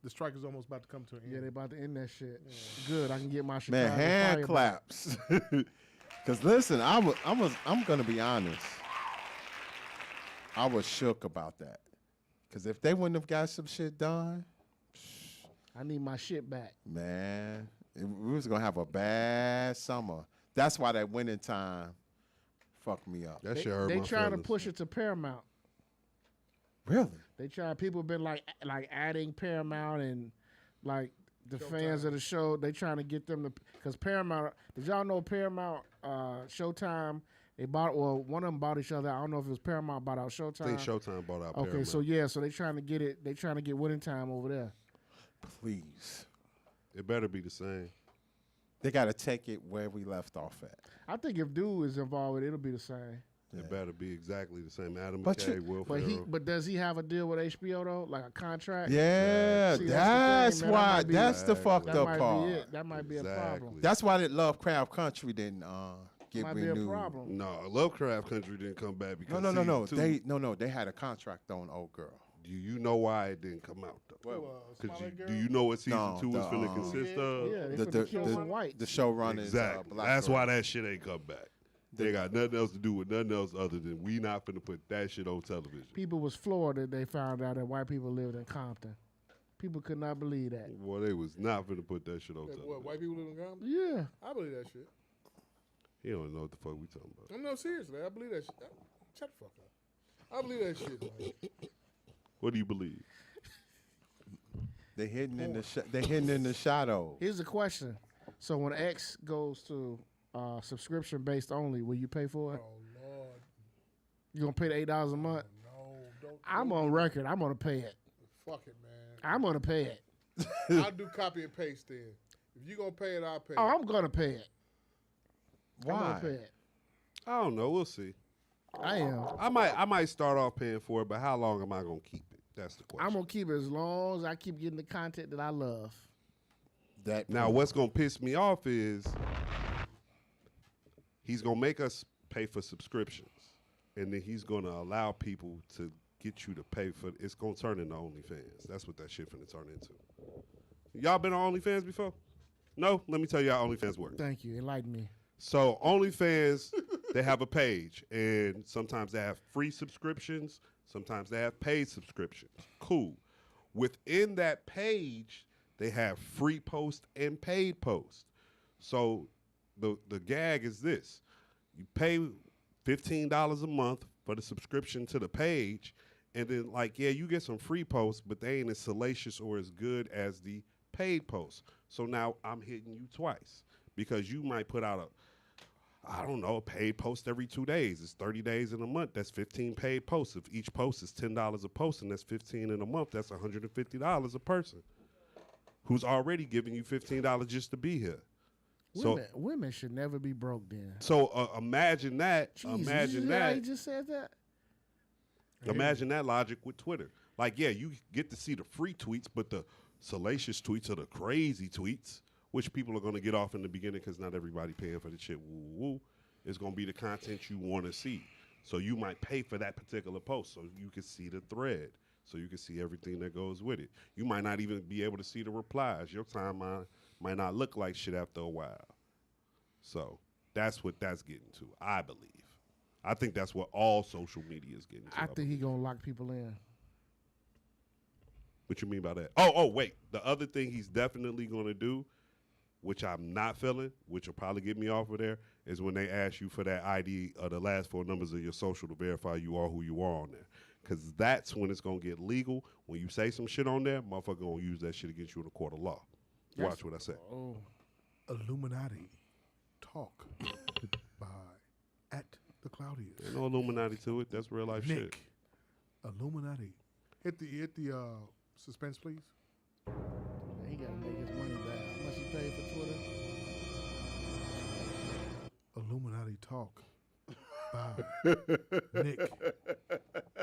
the strike is almost about to come to an end. Yeah, they about to end that shit. Good, I can get my shit. Man, hand claps. Cause listen, I'm gonna be honest. I was shook about that. Cause if they wouldn't have got some shit done, I need my shit back. man, we was gonna have a bad summer. That's why that winning time fucked me up. That shit hurt They my trying to feelings. push it to Paramount. Really? They try. People been like adding Paramount and like the fans of the show. They trying to get them to because Paramount. Did y'all know Paramount? Showtime. They bought. Well, one of them bought each other. I don't know if it was Paramount bought out Showtime. I think Showtime bought out Okay, Paramount. so yeah, so they trying to get it. They trying to get winning time over there. Please. It better be the same. They gotta take it where we left off at. I think if Dude is involved with it, it'll be the same. It better be exactly the same. Adam But McKay, you- Will But Ferrell. but does he have a deal with HBO though, like a contract? Yeah, See, that's that's the thing, man. That why. might be- That's the fucked That up might part. be it. That might be a problem. Exactly. That's why that Lovecraft Country didn't get Might be renewed. a problem. No, Lovecraft Country didn't come back because No. season two- They had a contract on Old Girl. Do you know why it didn't come out though? Smiley Do Girl? you know what season No, 2 is the, finna consist of? Yeah, they The finna kill some whites. the showrunner Exactly. is Black That's Girl. why that shit ain't come back. They got nothing else to do with nothing else other than we not finna put that shit on television. People was floored that they found out that white people lived in Compton. People could not believe that. Boy, they was not finna put that shit on What, television. white people live in Compton? Yeah. I believe that shit. He don't know what the fuck we talking about. No, seriously, I believe that shit. Shut the fuck up. I believe that shit. Mike. What do you believe? They hidden in the they hidden in the shadow. Here's the question. So when X goes to subscription based only, will you pay for it? Oh Lord, You gonna pay the $8 a month? no, don't. I'm on record. I'm gonna pay it. Fuck it, man. I'm gonna pay it. I'll do copy and paste then. If you gonna pay it, I'll pay Oh, it. I'm gonna pay it. I'm Why? gonna pay it. I don't know. We'll see. I am. I might start off paying for it, but how long am I gonna keep it? That's the question. I'm gonna keep it as long as I keep getting the content that I love. That Now, what's gonna piss me off is he's gonna make us pay for subscriptions, and then he's gonna allow people to get you to pay for. It's gonna turn into OnlyFans. That's what that shit finna turn into. Y'all been on OnlyFans before? No. Let me tell you how OnlyFans works. Thank you. Enlighten me. So OnlyFans, they have a page, and sometimes they have free subscriptions, sometimes they have paid subscriptions. Cool. Within that page, they have free posts and paid posts. So the gag is this: you pay $15 a month for the subscription to the page, and then you get some free posts, but they ain't as salacious or as good as the paid posts. So now I'm hitting you twice because you might put out I don't know, a paid post every 2 days. It's 30 days in a month. That's 15 paid posts. If each post is $10 a post and that's 15 in a month, that's $150 a person who's already giving you $15 just to be here. Women should never be broke then. So imagine that. Jesus, Imagine you that. how he just said that? Imagine that logic with Twitter. Like, yeah, you get to see the free tweets, but the salacious tweets are the crazy tweets, which people are going to get off in the beginning because not everybody paying for the shit. Woo woo. It's going to be the content you want to see. So you might pay for that particular post so you can see the thread, so you can see everything that goes with it. You might not even be able to see the replies. Your timeline might not look like shit after a while. So that's what that's getting to, I believe. I think that's what all social media is getting to. I think he gonna lock people in. What you mean by that? Oh, wait. The other thing he's definitely going to do, which I'm not feeling, which will probably get me off of there, is when they ask you for that ID or the last 4 numbers of your social to verify you are who you are on there. Because that's when it's going to get legal. When you say some shit on there, motherfucker going to use that shit against you in a court of law. Watch what I say. Oh, Illuminati talk by at the Cloudiest. Ain't no Illuminati to it. That's real life shit. Nick, Illuminati. Hit the suspense, please. he gotta make his money back. How much he paid for Twitter? Illuminati talk by Nick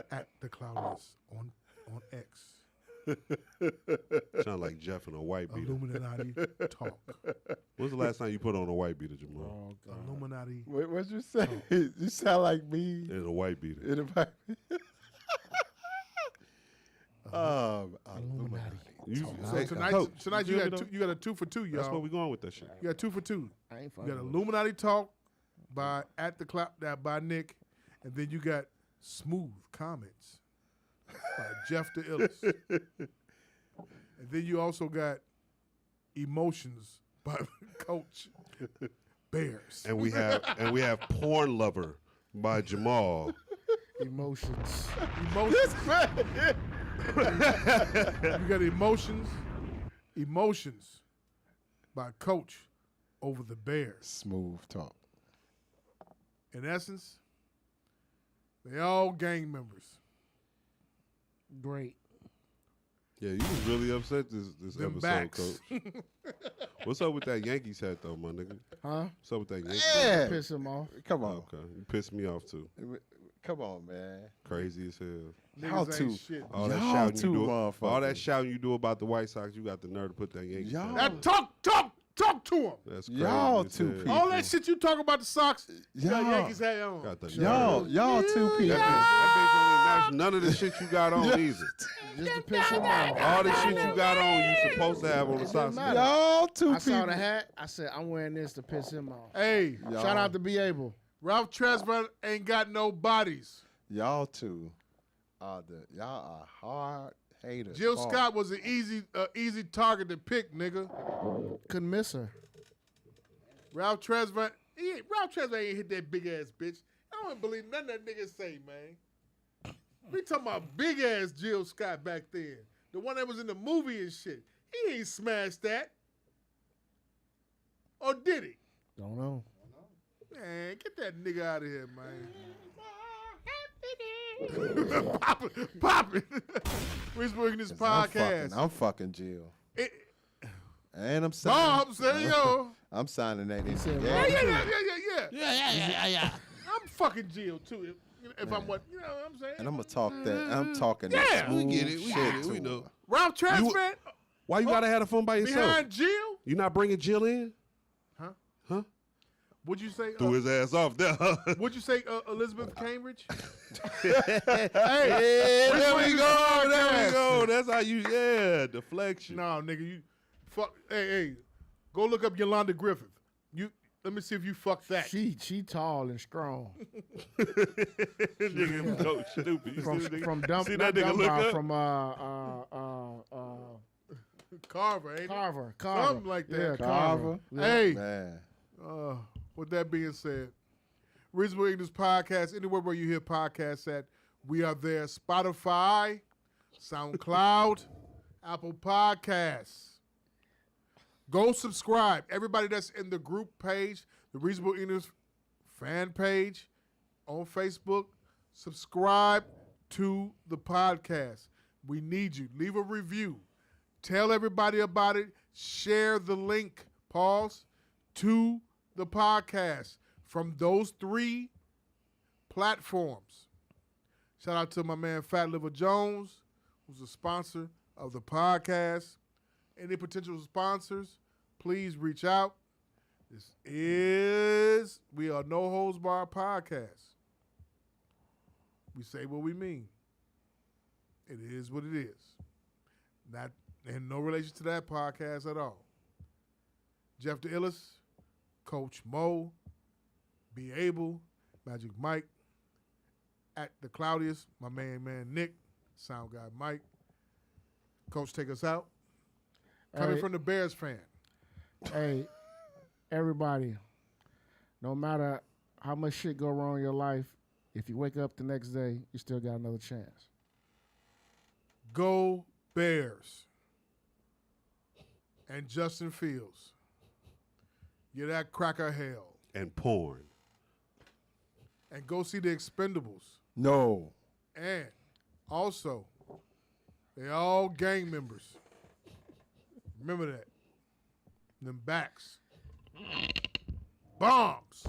at the Cloudiest on X. Sound like Jeff in a white beater. Illuminati talk. When's the last time you put on a white beater, Jamal? Oh, God. Illuminati. What'd you say? You sound like me. In a white beater. In a white beater. Illuminati. So tonight you got a 2 for 2, y'all. That's where we going with that shit. You got 2 for 2. I ain't You fucking got with Illuminati talk by at the cloud by Nick, and then you got smooth comments by Jeff the Illest, and then you also got emotions by Coach Bears. And we have Porn Lover by Jamal. Emotions. You got emotions by Coach over the Bears. Smooth talk. In essence, they all gang members. Great. Yeah, you was really upset this Them episode, backs. Coach. What's up with that Yankees hat, though, my nigga? Huh? What's up with that Yankees Yeah. Piss him off. Come on. Okay, you pissed me off, too. Come on, man. Crazy as hell. Y'all Niggas too. ain't shit. All that Y'all shouting too, you do, motherfuckers. all that shouting you do about the White Sox, you got the nerve to put that Yankees Y'all- hat. Now talk to him. That's crazy. Y'all as two hell. people. All that shit you talk about the Sox, you got Y'all- Yankees hat on. Got the Y'all nerve. two people. That bitch don't even match none of the shit you got on either. Just to piss him off. All the shit you got on, you supposed to have on the It Sox. didn't matter. Y'all two I people. saw the hat. I said, I'm wearing this to piss him off. Hey, Y'all- Shout out to Be Able. Ralph Tresvant ain't got no bodies. Y'all two are y'all are hard haters. Jill Hard. Scott was an easy target to pick, nigga. Couldn't miss her. Ralph Tresvant ain't hit that big ass bitch. I don't believe nothing that nigga say, man. We talking about big ass Jill Scott back then, the one that was in the movie and shit. He ain't smashed that, or did he? Don't know. Man, get that nigga out of here, man. Pop it. We're working this podcast. I'm fucking Jill. It- And I'm signing. Bob, say yo. I'm signing that. In. said, Yeah, Yeah. yeah. I'm fucking Jill too. If I'm what, you know what I'm saying? And I'm gonna talk that. I'm talking Yeah. that We smooth get it. We shit get it. to We her. know. Ralph Tresvant Why you gotta have the phone by yourself? behind Jill? You not bringing Jill in? Huh? Huh? What'd you say? Threw his ass off there. What'd you say, Elizabeth Cambridge? There we go. That's how you, deflection. No, nigga, you fuck. Hey, go look up Yolanda Griffith. Let me see if you fuck that. She tall and strong. Nigga, so stupid. You From see that nigga- from Dumb, see not that nigga look Dunbar, up? from Carver, ain't it? Carver. Something like that. Yeah, Carver. Yeah. Hey, Man. with that being said, Reasonable English Podcast, anywhere where you hear podcasts at, we are there. Spotify, SoundCloud, Apple Podcasts. Go subscribe. Everybody that's in the group page, the Reasonable English fan page on Facebook. Subscribe to the podcast. We need you. Leave a review. Tell everybody about it. Share the link, pause, to the podcast from those 3 platforms. Shout out to my man Fat Liver Jones, who's a sponsor of the podcast. Any potential sponsors, please reach out. We are No Holds Barred Podcast. We say what we mean. It is what it is. Not in no relation to that podcast at all. Jeff the Illis, Coach Mo, Be Able, Magic Mike, at the Claudius, my man Nick, Sound Guy Mike. Coach, take us out. Coming from the Bears fan. Hey, everybody, no matter how much shit go wrong in your life, if you wake up the next day, you still got another chance. Go Bears. And Justin Fields. You're that cracker hell. And porn. And go see the Expendables. No. And also, they all gang members. Remember that. Them backs. Bombs.